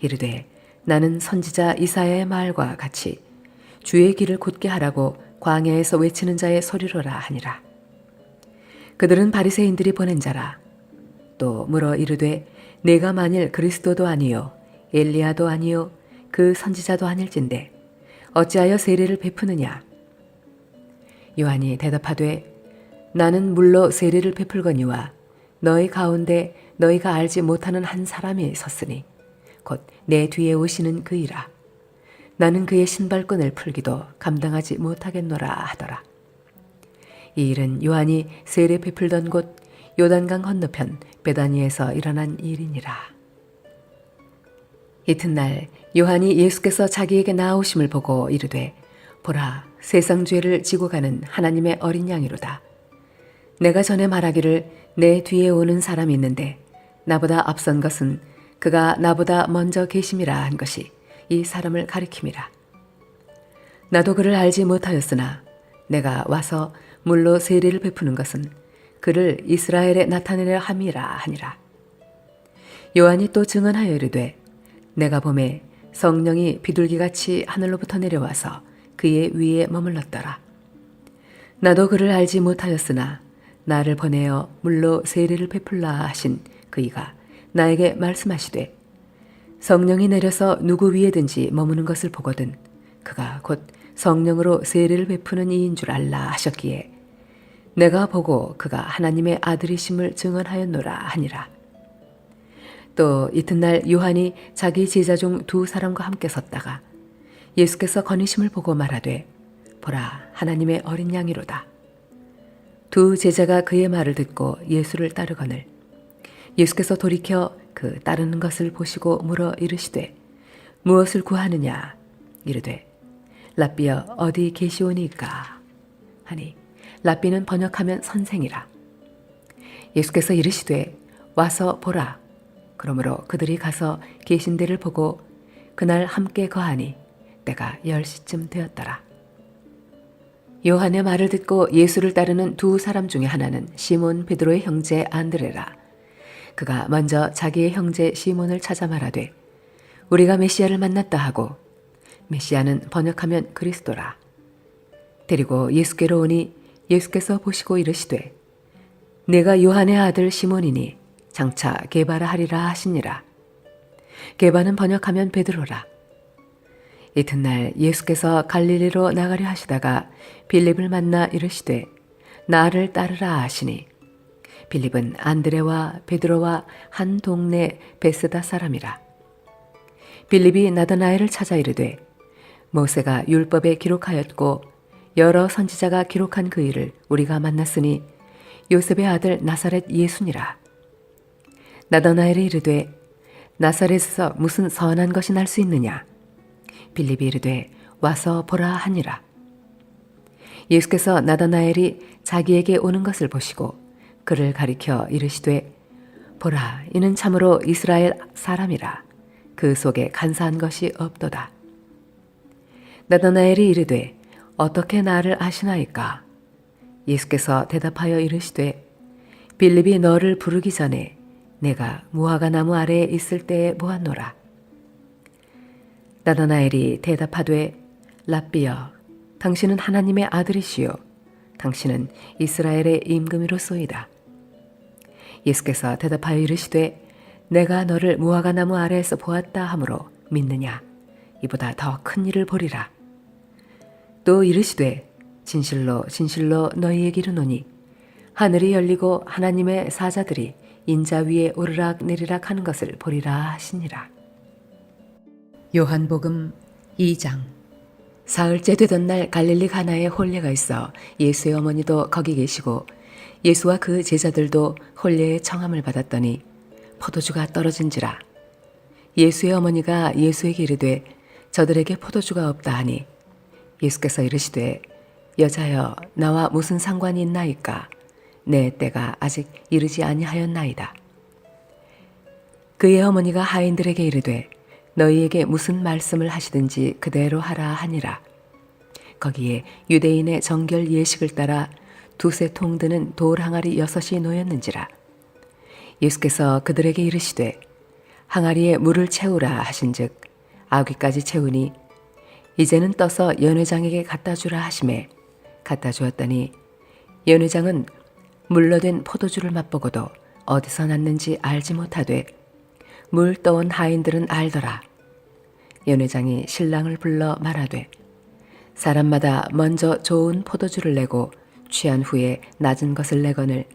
이르되 나는 선지자 이사야의 말과 같이 주의 길을 곧게 하라고 광야에서 외치는 자의 소리로라 하니라. 그들은 바리새인들이 보낸 자라. 또 물어 이르되 내가 만일 그리스도도 아니요 엘리야도 아니요 그 선지자도 아닐진데 어찌하여 세례를 베푸느냐. 요한이 대답하되 나는 물로 세례를 베풀거니와 너희 가운데 너희가 알지 못하는 한 사람이 섰으니 곧 내 뒤에 오시는 그이라. 나는 그의 신발끈을 풀기도 감당하지 못하겠노라 하더라. 이 일은 요한이 세례 베풀던 곳 요단강 건너편 베다니에서 일어난 일이니라. 이튿날 요한이 예수께서 자기에게 나오심을 보고 이르되 보라 세상 죄를 지고 가는 하나님의 어린 양이로다. 내가 전에 말하기를 내 뒤에 오는 사람이 있는데 나보다 앞선 것은 그가 나보다 먼저 계심이라 한 것이 이 사람을 가리킴이라. 나도 그를 알지 못하였으나 내가 와서 물로 세례를 베푸는 것은 그를 이스라엘에 나타내려 함이라 하니라. 요한이 또 증언하여 이르되 내가 보매 성령이 비둘기같이 하늘로부터 내려와서 그의 위에 머물렀더라. 나도 그를 알지 못하였으나 나를 보내어 물로 세례를 베풀라 하신 그이가 나에게 말씀하시되 성령이 내려서 누구 위에든지 머무는 것을 보거든 그가 곧 성령으로 세례를 베푸는 이인 줄 알라 하셨기에 내가 보고 그가 하나님의 아들이심을 증언하였노라 하니라. 또 이튿날 요한이 자기 제자 중 두 사람과 함께 섰다가 예수께서 거니심을 보고 말하되 보라 하나님의 어린 양이로다. 두 제자가 그의 말을 듣고 예수를 따르거늘 예수께서 돌이켜 그 따르는 것을 보시고 물어 이르시되 무엇을 구하느냐 이르되 랍비여 어디 계시오니까 하니 랍비는 번역하면 선생이라. 예수께서 이르시되 와서 보라. 그러므로 그들이 가서 계신 데를 보고 그날 함께 거하니 때가 10시쯤 되었더라. 요한의 말을 듣고 예수를 따르는 두 사람 중에 하나는 시몬 베드로의 형제 안드레라. 그가 먼저 자기의 형제 시몬을 찾아 말하되 우리가 메시아를 만났다 하고 메시아는 번역하면 그리스도라. 데리고 예수께로 오니 예수께서 보시고 이르시되 내가 요한의 아들 시몬이니 장차 게바라 하리라 하시니라. 게바는 번역하면 베드로라. 이튿날 예수께서 갈릴리로 나가려 하시다가 빌립을 만나 이르시되 나를 따르라 하시니 빌립은 안드레와 베드로와 한 동네 베스다 사람이라. 빌립이 나다나엘을 찾아 이르되 모세가 율법에 기록하였고 여러 선지자가 기록한 그 일을 우리가 만났으니 요셉의 아들 나사렛 예수니라. 나다나엘이 이르되 나사렛에서 무슨 선한 것이 날 수 있느냐. 빌립이 이르되 와서 보라 하니라. 예수께서 나다나엘이 자기에게 오는 것을 보시고 그를 가리켜 이르시되 보라 이는 참으로 이스라엘 사람이라 그 속에 간사한 것이 없도다. 나다나엘이 이르되 어떻게 나를 아시나이까? 예수께서 대답하여 이르시되 빌립이 너를 부르기 전에 내가 무화과 나무 아래에 있을 때에 보았노라. 나다나엘이 대답하되 랍비여 당신은 하나님의 아들이시요 당신은 이스라엘의 임금이로소이다. 예수께서 대답하여 이르시되 내가 너를 무화과 나무 아래에서 보았다 하므로 믿느냐? 이보다 더 큰 일을 보리라. 또 이르시되 진실로 진실로 너희에게 이르노니 하늘이 열리고 하나님의 사자들이 인자 위에 오르락 내리락 하는 것을 보리라 하시니라. 요한복음 2장. 사흘째 되던 날 갈릴리 가나에 혼례가 있어 예수의 어머니도 거기 계시고 예수와 그 제자들도 혼례의 청함을 받았더니 포도주가 떨어진지라. 예수의 어머니가 예수에게 이르되 저들에게 포도주가 없다 하니 예수께서 이르시되 여자여 나와 무슨 상관이 있나이까? 내 때가 아직 이르지 아니하였나이다. 그의 어머니가 하인들에게 이르되 너희에게 무슨 말씀을 하시든지 그대로 하라 하니라. 거기에 유대인의 정결 예식을 따라 두세 통 드는 돌 항아리 6이 놓였는지라. 예수께서 그들에게 이르시되 항아리에 물을 채우라 하신즉 아귀까지 채우니 이제는 떠서 연회장에게 갖다 주라 하시매 갖다 주었더니 연회장은 물로 된 포도주를 맛보고도 어디서 났는지 알지 못하되 물 떠온 하인들은 알더라. 연회장이 신랑을 불러 말하되 사람마다 먼저 좋은 포도주를 내고 취한 후에 낮은 것을 내거늘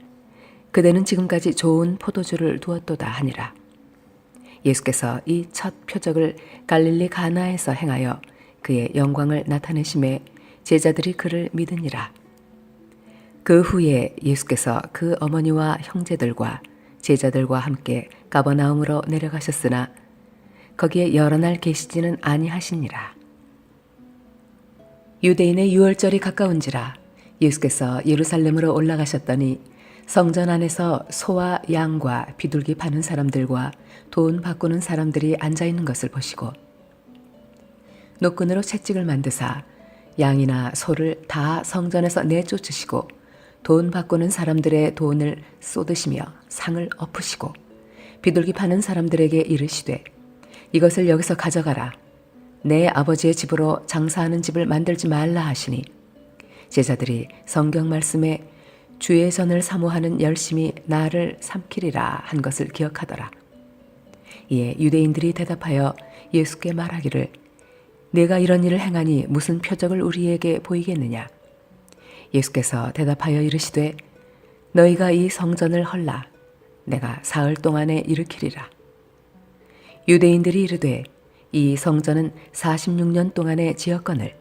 그대는 지금까지 좋은 포도주를 두었도다 하니라. 예수께서 이 첫 표적을 갈릴리 가나에서 행하여 그의 영광을 나타내심에 제자들이 그를 믿으니라. 그 후에 예수께서 그 어머니와 형제들과 제자들과 함께 가버나움으로 내려가셨으나 거기에 여러 날 계시지는 아니하시니라. 유대인의 유월절이 가까운지라 예수께서 예루살렘으로 올라가셨더니 성전 안에서 소와 양과 비둘기 파는 사람들과 돈 바꾸는 사람들이 앉아 있는 것을 보시고 노끈으로 채찍을 만드사 양이나 소를 다 성전에서 내쫓으시고 돈 바꾸는 사람들의 돈을 쏟으시며 상을 엎으시고 비둘기 파는 사람들에게 이르시되 이것을 여기서 가져가라. 내 아버지의 집으로 장사하는 집을 만들지 말라 하시니 제자들이 성경 말씀에 주의 전을 사모하는 열심이 나를 삼키리라 한 것을 기억하더라. 이에 유대인들이 대답하여 예수께 말하기를 내가 이런 일을 행하니 무슨 표적을 우리에게 보이겠느냐. 예수께서 대답하여 이르시되 너희가 이 성전을 헐라. 내가 사흘 동안에 일으키리라. 유대인들이 이르되 이 성전은 46년 동안에 지었거늘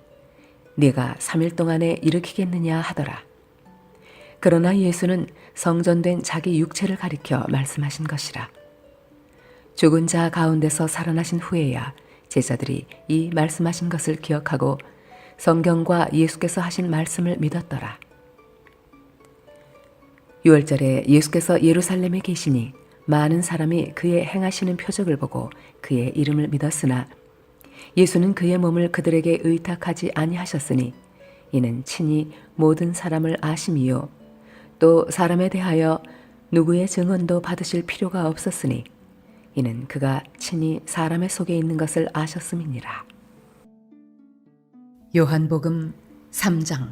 네가 3일 동안에 일으키겠느냐 하더라. 그러나 예수는 성전된 자기 육체를 가리켜 말씀하신 것이라. 죽은 자 가운데서 살아나신 후에야 제자들이 이 말씀하신 것을 기억하고 성경과 예수께서 하신 말씀을 믿었더라. 유월절에 예수께서 예루살렘에 계시니 많은 사람이 그의 행하시는 표적을 보고 그의 이름을 믿었으나 예수는 그의 몸을 그들에게 의탁하지 아니하셨으니 이는 친히 모든 사람을 아심이요 또 사람에 대하여 누구의 증언도 받으실 필요가 없었으니 이는 그가 친히 사람의 속에 있는 것을 아셨음이니라. 요한복음 3장.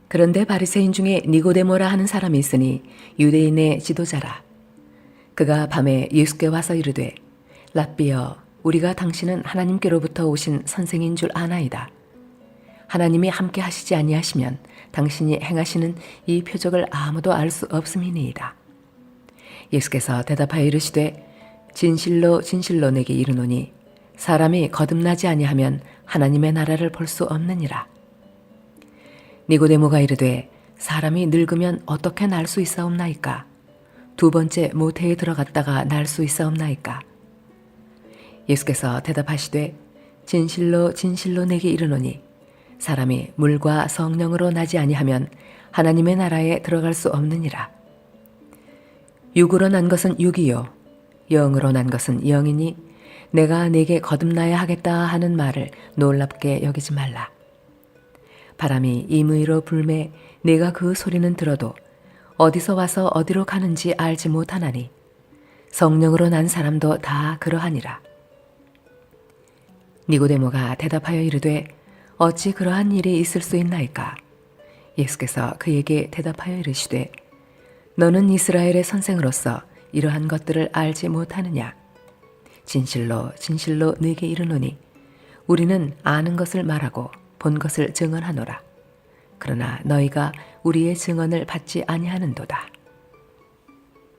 그런데 바리새인 중에 니고데모라 하는 사람이 있으니 유대인의 지도자라. 그가 밤에 예수께 와서 이르되 랍비여 우리가 당신은 하나님께로부터 오신 선생인 줄 아나이다. 하나님이 함께 하시지 아니하시면 당신이 행하시는 이 표적을 아무도 알 수 없음이니이다. 예수께서 대답하여 이르시되 진실로 진실로 내게 이르노니 사람이 거듭나지 아니하면 하나님의 나라를 볼 수 없느니라. 니고데모가 이르되 사람이 늙으면 어떻게 날 수 있사옵나이까? 두 번째 모태에 들어갔다가 날 수 있사옵나이까? 예수께서 대답하시되 진실로 진실로 내게 이르노니 사람이 물과 성령으로 나지 아니하면 하나님의 나라에 들어갈 수 없느니라. 육으로 난 것은 육이요 영으로 난 것은 영이니 내가 네게 거듭나야 하겠다 하는 말을 놀랍게 여기지 말라. 바람이 임의로 불매 네가 그 소리는 들어도 어디서 와서 어디로 가는지 알지 못하나니 성령으로 난 사람도 다 그러하니라. 니고데모가 대답하여 이르되 어찌 그러한 일이 있을 수 있나이까? 예수께서 그에게 대답하여 이르시되 너는 이스라엘의 선생으로서 이러한 것들을 알지 못하느냐? 진실로 진실로 네게 이르노니 우리는 아는 것을 말하고 본 것을 증언하노라. 그러나 너희가 우리의 증언을 받지 아니하는도다.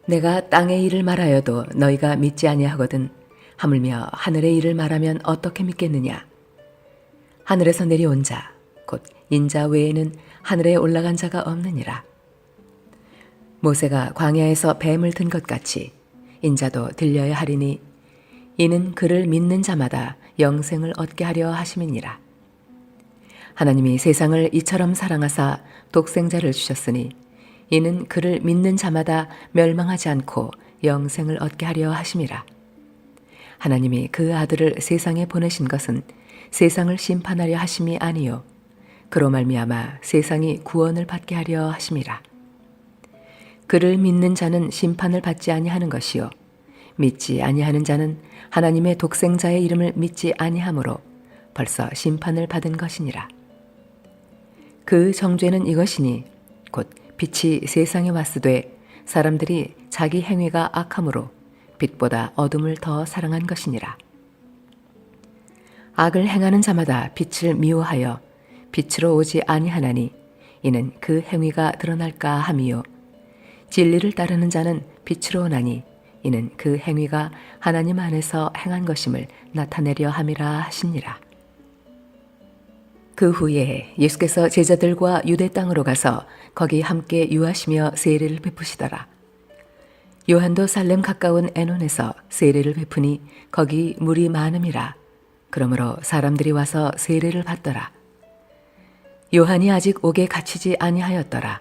내가 땅의 일을 말하여도 너희가 믿지 아니하거든 하물며 하늘의 일을 말하면 어떻게 믿겠느냐? 하늘에서 내려온 자, 곧 인자 외에는 하늘에 올라간 자가 없느니라. 모세가 광야에서 뱀을 든 것 같이 인자도 들려야 하리니 이는 그를 믿는 자마다 영생을 얻게 하려 하심이니라. 하나님이 세상을 이처럼 사랑하사 독생자를 주셨으니 이는 그를 믿는 자마다 멸망하지 않고 영생을 얻게 하려 하심이라. 하나님이 그 아들을 세상에 보내신 것은 세상을 심판하려 하심이 아니요 그로 말미암아 세상이 구원을 받게 하려 하심이라. 그를 믿는 자는 심판을 받지 아니하는 것이요 믿지 아니하는 자는 하나님의 독생자의 이름을 믿지 아니하므로 벌써 심판을 받은 것이니라. 그 정죄는 이것이니 곧 빛이 세상에 왔으되 사람들이 자기 행위가 악함으로 빛보다 어둠을 더 사랑한 것이니라. 악을 행하는 자마다 빛을 미워하여 빛으로 오지 아니하나니 이는 그 행위가 드러날까 함이요 진리를 따르는 자는 빛으로 오나니 이는 그 행위가 하나님 안에서 행한 것임을 나타내려 함이라 하시니라. 그 후에 예수께서 제자들과 유대 땅으로 가서 거기 함께 유하시며 세례를 베푸시더라. 요한도 살렘 가까운 에논에서 세례를 베푸니 거기 물이 많음이라. 그러므로 사람들이 와서 세례를 받더라. 요한이 아직 옥에 갇히지 아니하였더라.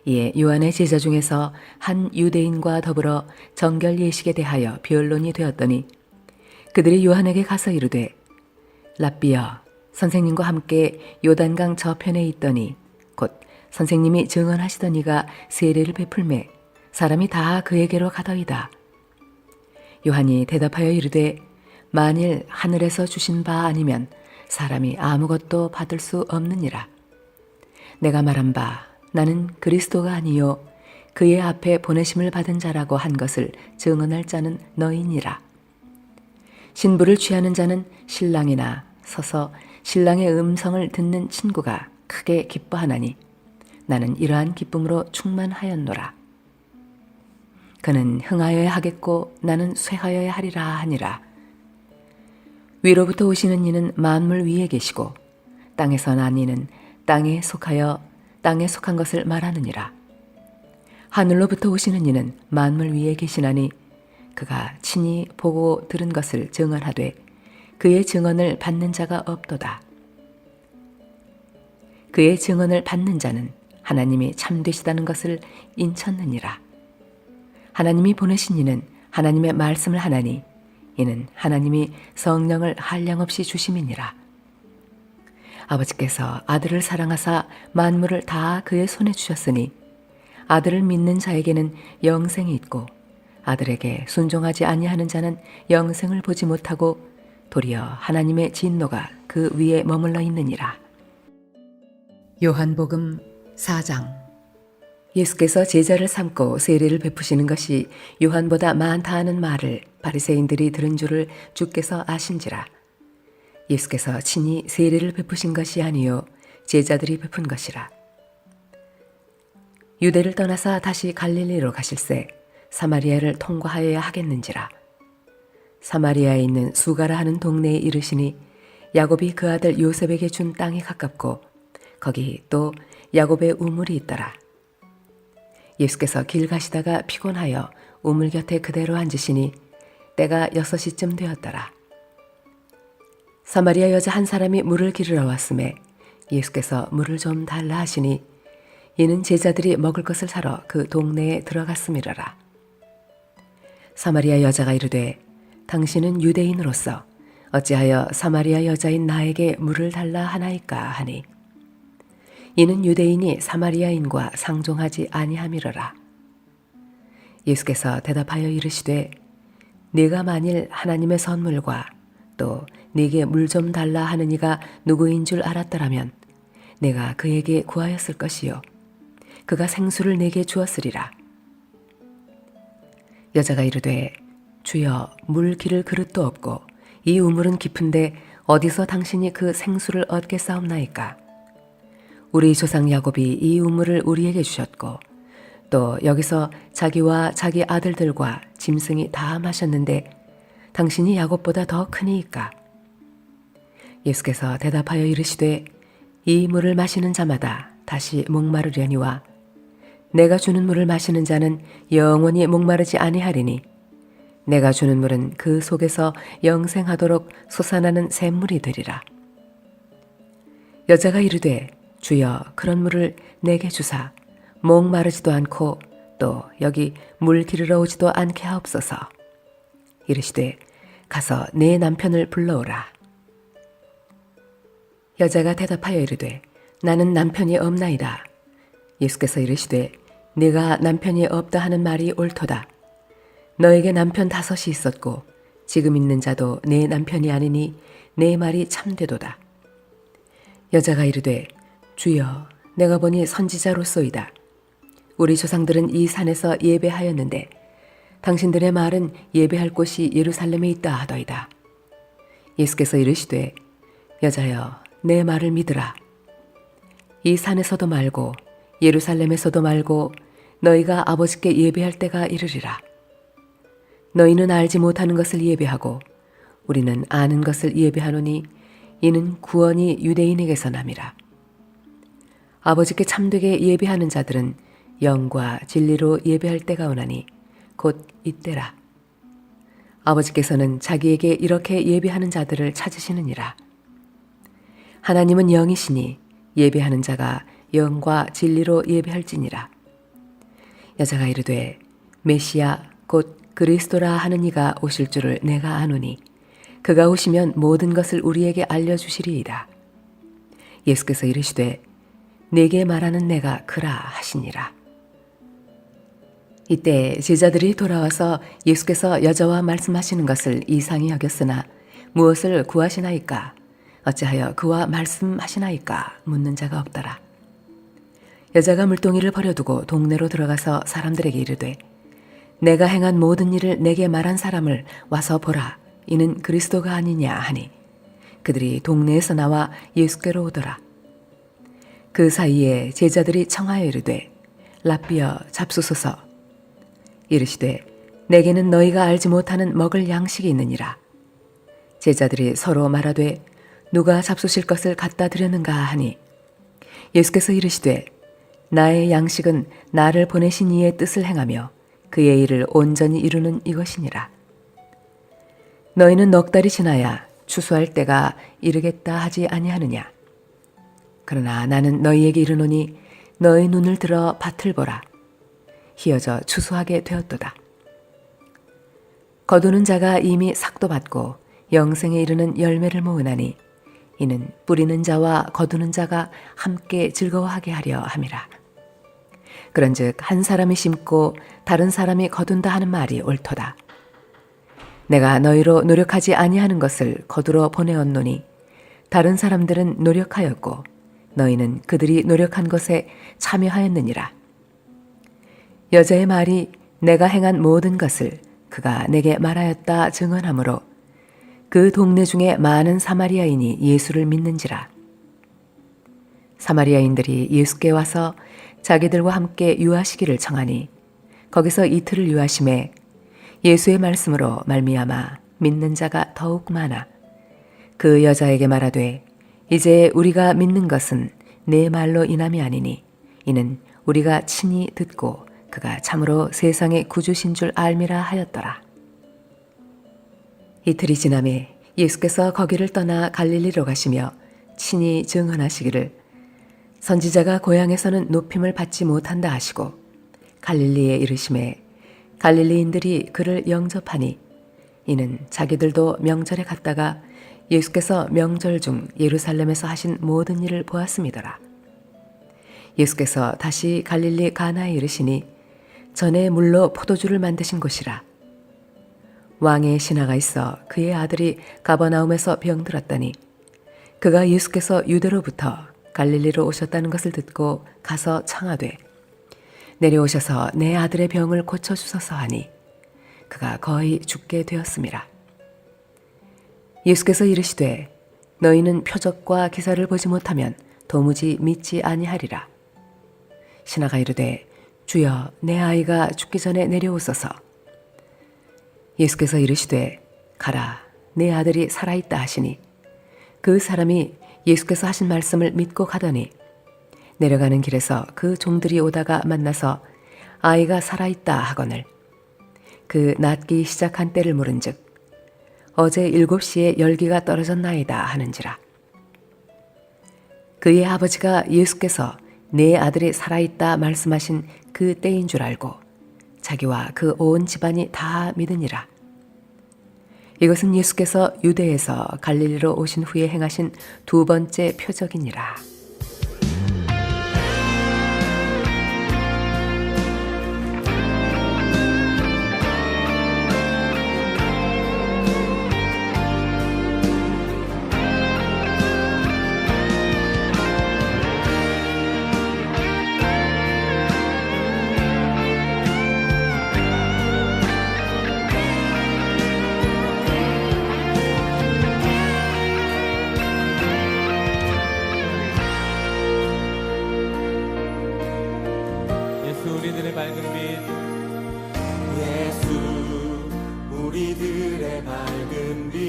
이에 요한의 제자 중에서 한 유대인과 더불어 정결 예식에 대하여 변론이 되었더니 그들이 요한에게 가서 이르되 랍비여 선생님과 함께 요단강 저편에 있더니 곧 선생님이 증언하시던 이가 세례를 베풀매 사람이 다 그에게로 가더이다. 요한이 대답하여 이르되 만일 하늘에서 주신 바 아니면 사람이 아무것도 받을 수 없느니라. 내가 말한 바 나는 그리스도가 아니요 그의 앞에 보내심을 받은 자라고 한 것을 증언할 자는 너희니라. 신부를 취하는 자는 신랑이나 서서 신랑의 음성을 듣는 친구가 크게 기뻐하나니 나는 이러한 기쁨으로 충만하였노라. 그는 흥하여야 하겠고 나는 쇠하여야 하리라 하니라. 위로부터 오시는 이는 만물 위에 계시고 땅에서 난 이는 땅에 속하여 땅에 속한 것을 말하느니라. 하늘로부터 오시는 이는 만물 위에 계시나니 그가 친히 보고 들은 것을 증언하되 그의 증언을 받는 자가 없도다. 그의 증언을 받는 자는 하나님이 참되시다는 것을 인쳤느니라. 하나님이 보내신 이는 하나님의 말씀을 하나니 이는 하나님이 성령을 한량없이 주심이니라. 아버지께서 아들을 사랑하사 만물을 다 그의 손에 주셨으니 아들을 믿는 자에게는 영생이 있고 아들에게 순종하지 아니하는 자는 영생을 보지 못하고 도리어 하나님의 진노가 그 위에 머물러 있느니라. 요한복음 4장. 예수께서 제자를 삼고 세례를 베푸시는 것이 요한보다 많다 하는 말을 바리새인들이 들은 줄을 주께서 아신지라. 예수께서 친히 세례를 베푸신 것이 아니요 제자들이 베푼 것이라. 유대를 떠나사 다시 갈릴리로 가실새 사마리아를 통과하여야 하겠는지라. 사마리아에 있는 수가라 하는 동네에 이르시니 야곱이 그 아들 요셉에게 준 땅이 가깝고 거기 또 야곱의 우물이 있더라. 예수께서 길 가시다가 피곤하여 우물 곁에 그대로 앉으시니 때가 6시쯤 되었더라. 사마리아 여자 한 사람이 물을 기르러 왔음에 예수께서 물을 좀 달라 하시니 이는 제자들이 먹을 것을 사러 그 동네에 들어갔음이러라. 사마리아 여자가 이르되 당신은 유대인으로서 어찌하여 사마리아 여자인 나에게 물을 달라 하나이까 하니 이는 유대인이 사마리아인과 상종하지 아니함이러라. 예수께서 대답하여 이르시되 네가 만일 하나님의 선물과 또 네게 물 좀 달라 하는 이가 누구인 줄 알았더라면 내가 그에게 구하였을 것이요 그가 생수를 내게 주었으리라. 여자가 이르되 주여 물 기를 그릇도 없고 이 우물은 깊은데 어디서 당신이 그 생수를 얻겠사옵나이까. 우리 조상 야곱이 이 우물을 우리에게 주셨고 또 여기서 자기와 자기 아들들과 짐승이 다 마셨는데 당신이 야곱보다 더 크니이까. 예수께서 대답하여 이르시되 이 물을 마시는 자마다 다시 목마르려니와 내가 주는 물을 마시는 자는 영원히 목마르지 아니하리니 내가 주는 물은 그 속에서 영생하도록 솟아나는 샘물이 되리라. 여자가 이르되 주여 그런 물을 내게 주사 목마르지도 않고 또 여기 물 기르러 오지도 않게 하옵소서. 이르시되 가서 내 남편을 불러오라. 여자가 대답하여 이르되 나는 남편이 없나이다. 예수께서 이르시되 네가 남편이 없다 하는 말이 옳도다. 너에게 남편 5이 있었고 지금 있는 자도 내 남편이 아니니 내 말이 참되도다. 여자가 이르되 주여 내가 보니 선지자로소이다. 우리 조상들은 이 산에서 예배하였는데 당신들의 말은 예배할 곳이 예루살렘에 있다 하더이다. 예수께서 이르시되 여자여 내 말을 믿으라. 이 산에서도 말고 예루살렘에서도 말고 너희가 아버지께 예배할 때가 이르리라. 너희는 알지 못하는 것을 예배하고 우리는 아는 것을 예배하노니 이는 구원이 유대인에게서 남이라. 아버지께 참되게 예배하는 자들은 영과 진리로 예배할 때가 오나니 곧 이때라. 아버지께서는 자기에게 이렇게 예배하는 자들을 찾으시느니라. 하나님은 영이시니 예배하는 자가 영과 진리로 예배할지니라. 여자가 이르되 메시아 곧 그리스도라 하는 이가 오실 줄을 내가 아노니 그가 오시면 모든 것을 우리에게 알려주시리이다. 예수께서 이르시되 네게 말하는 내가 그라 하시니라. 이때 제자들이 돌아와서 예수께서 여자와 말씀하시는 것을 이상히 여겼으나 무엇을 구하시나이까 어찌하여 그와 말씀하시나이까 묻는 자가 없더라. 여자가 물동이를 버려두고 동네로 들어가서 사람들에게 이르되 내가 행한 모든 일을 내게 말한 사람을 와서 보라. 이는 그리스도가 아니냐 하니 그들이 동네에서 나와 예수께로 오더라. 그 사이에 제자들이 청하여 이르되 랍비여 잡수소서. 이르시되 내게는 너희가 알지 못하는 먹을 양식이 있느니라. 제자들이 서로 말하되 누가 잡수실 것을 갖다 드렸는가 하니 예수께서 이르시되 나의 양식은 나를 보내신 이의 뜻을 행하며 그의 일을 온전히 이루는 이것이니라. 너희는 넉 달이 지나야 추수할 때가 이르겠다 하지 아니하느냐. 그러나 나는 너희에게 이르노니 너희 눈을 들어 밭을 보라. 희어져 추수하게 되었도다. 거두는 자가 이미 삭도 받고 영생에 이르는 열매를 모으나니 이는 뿌리는 자와 거두는 자가 함께 즐거워하게 하려 함이라. 그런즉 한 사람이 심고 다른 사람이 거둔다 하는 말이 옳도다. 내가 너희로 노력하지 아니하는 것을 거두러 보내었노니 다른 사람들은 노력하였고 너희는 그들이 노력한 것에 참여하였느니라. 여자의 말이 내가 행한 모든 것을 그가 내게 말하였다 증언하므로 그 동네 중에 많은 사마리아인이 예수를 믿는지라. 사마리아인들이 예수께 와서 자기들과 함께 유하시기를 청하니 거기서 이틀을 유하심에 예수의 말씀으로 말미암아 믿는 자가 더욱 많아 그 여자에게 말하되 이제 우리가 믿는 것은 내 말로 인함이 아니니 이는 우리가 친히 듣고 그가 참으로 세상의 구주신 줄 알미라 하였더라. 이틀이 지남에 예수께서 거기를 떠나 갈릴리로 가시며 친히 증언하시기를 선지자가 고향에서는 높임을 받지 못한다 하시고 갈릴리에 이르심에 갈릴리인들이 그를 영접하니 이는 자기들도 명절에 갔다가 예수께서 명절 중 예루살렘에서 하신 모든 일을 보았음이더라. 예수께서 다시 갈릴리 가나에 이르시니 전에 물로 포도주를 만드신 곳이라. 왕의 신하가 있어 그의 아들이 가버나움에서 병들었더니 그가 예수께서 유대로부터 갈릴리로 오셨다는 것을 듣고 가서 청하되 내려오셔서 내 아들의 병을 고쳐주소서 하니 그가 거의 죽게 되었음이라. 예수께서 이르시되 너희는 표적과 기사를 보지 못하면 도무지 믿지 아니하리라. 신하가 이르되 주여 내 아이가 죽기 전에 내려오소서. 예수께서 이르시되 가라 내 아들이 살아있다 하시니 그 사람이 예수께서 하신 말씀을 믿고 가더니 내려가는 길에서 그 종들이 오다가 만나서 아이가 살아있다 하거늘 그 낫기 시작한 때를 물은즉 어제 7시에 열기가 떨어졌나이다 하는지라. 그의 아버지가 예수께서 내 아들이 살아있다 말씀하신 그 때인 줄 알고 자기와 그 온 집안이 다 믿으니라. 이것은 예수께서 유대에서 갈릴리로 오신 후에 행하신 두 번째 표적이니라. 우리들의 밝은 빛 예수 우리들의 밝은 빛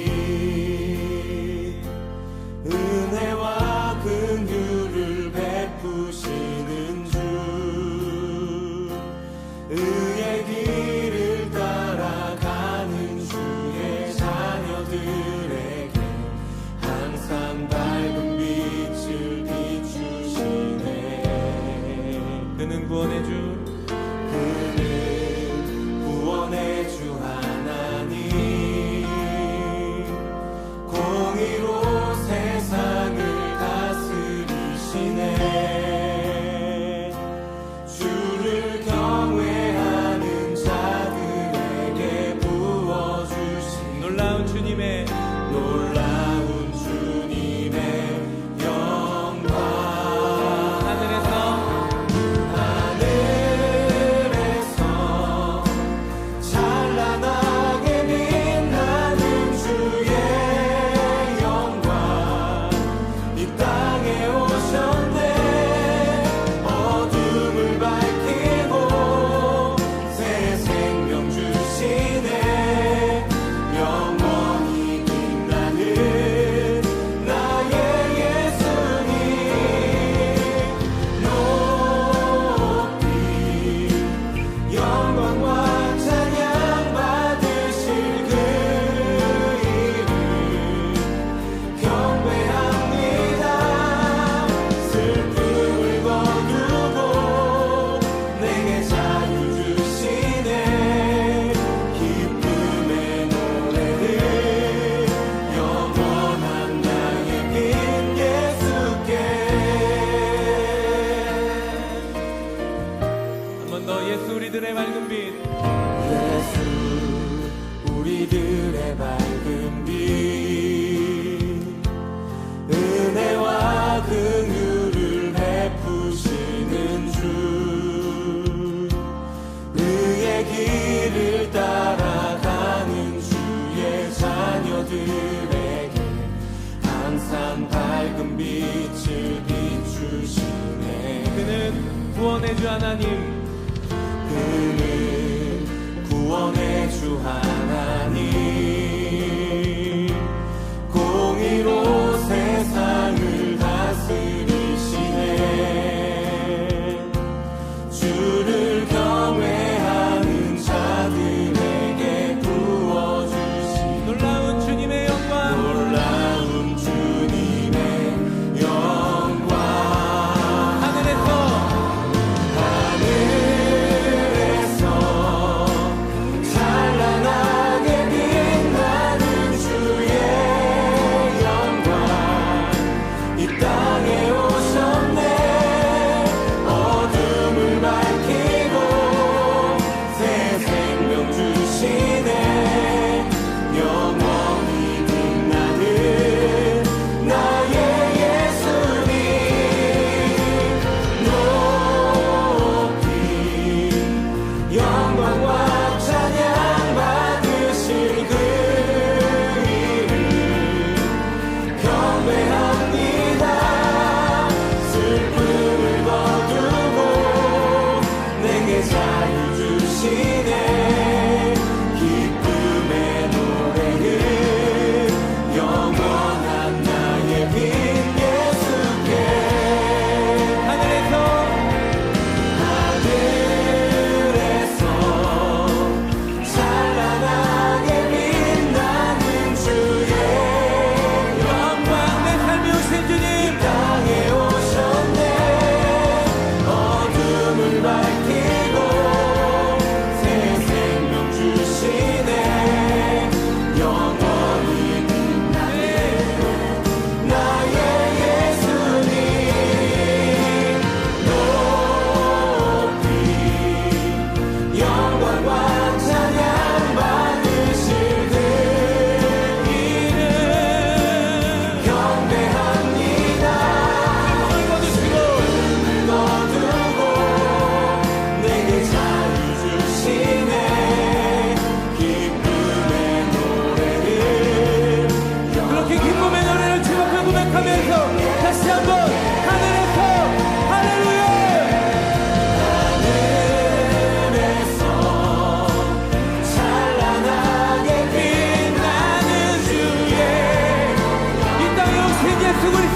은혜와 긍휼을 베푸시는 주 의의 길을 따라가는 주의 자녀들에게 항상 밝은 빛을 비추시네. 그는 구원의 주 구원의 주 하나님 공의로 세상을 다스리시네. 주를 경외하는 자들에게 부어주신 놀라운 주님의 영광 하늘에서 찬란하게 빛나는 주의 영광 이 땅에 오셨네. 어둠을 밝히고 새 생명 주시네. 영원히 빛나는 나의 예수님 높이 영광과 찬양 받으실 그 이름 경배합니다. 슬픔을 거두고 내게 자유 주시네. 기쁨의 노래를 영원한 나의 빈 예수께. 한 번 더 예수 우리들의 밝은 빛 예수 우리들의 밝은 빛 은혜와 긍휼을 베푸시는 주 의의 길을 따라가는 주의 자녀들에게 항상 밝은 빛을 비추시네. 그는 구원의 주 하나님 그는 구원의 주 하나님 공의로 세상을 다스리시네. 주를 경외하는 자들에게 부어주신 놀라운 주님의 영광 놀라운 주님의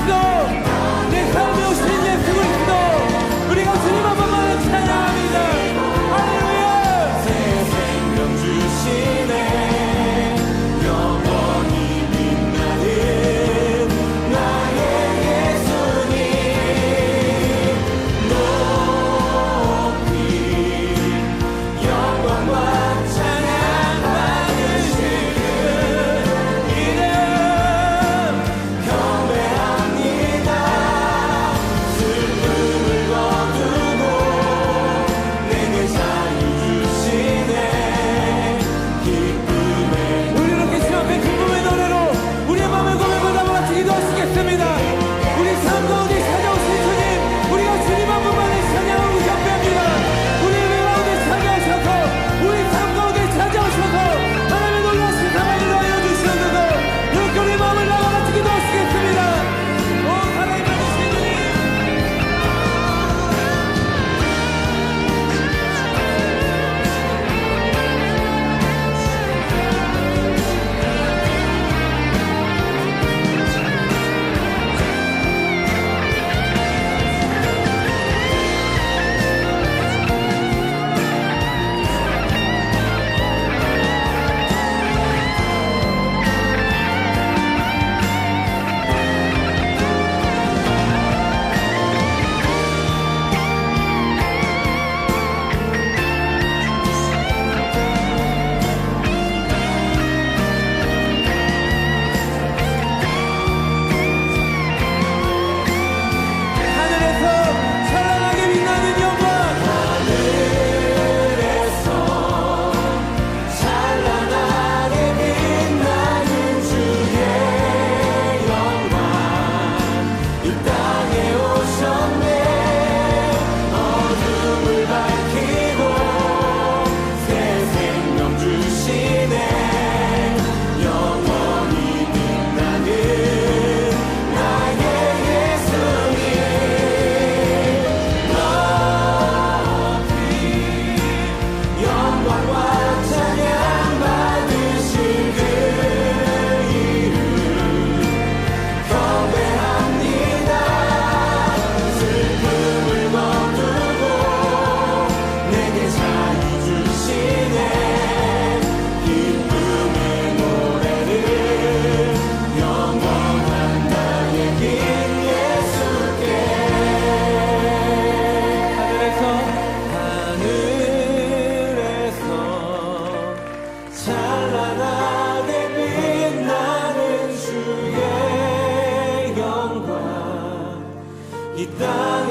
그리스도, 내 삶에 오신 예수 그리스도, 우리가 주님 한 번만 찬양합니다. 할렐루야. 새 생명 주시네 영원히 빛나는 나의 예수님 높이 영광과 찬양 받으시는 이름 경배합니다. 슬픔을 거두고 내게 자유 주시네 기쁨의 우리 이렇게 주 앞에 기쁨의 노래로 우리의 마음을 고백을 다 같이 기도하시겠습니다. 우리 삶 가운데 찾아오신 주님, 우리가 주님 한 분만을 찬양하고 경배합니다. 우리의 배 가운데 찾아오셔서 우리 삶 가운데 찾아오셔서 하나님의 놀라신 사랑을 더하여 주시옵소서. 이렇게 우리 마음을 다 같이 기도하시겠습니다. 오 하나님 받으신 주님, 하늘에서 찬란하게 빛나는 영광, 하늘에서 찬란하게 빛나는 주의 영광 이 땅에 오셨네 어둠을 밝히고 새 생명 주시네 영원히 빛나는 나의 예수님 높이 영광과 찬양 받으신 그 이름 경배합니다. 슬픔을 거두고 내게 자유 주시네 기쁨의 노래를 영원한 나의 긴 예수께 하늘에서 찬란하게 빛나는 주의 영광 이 땅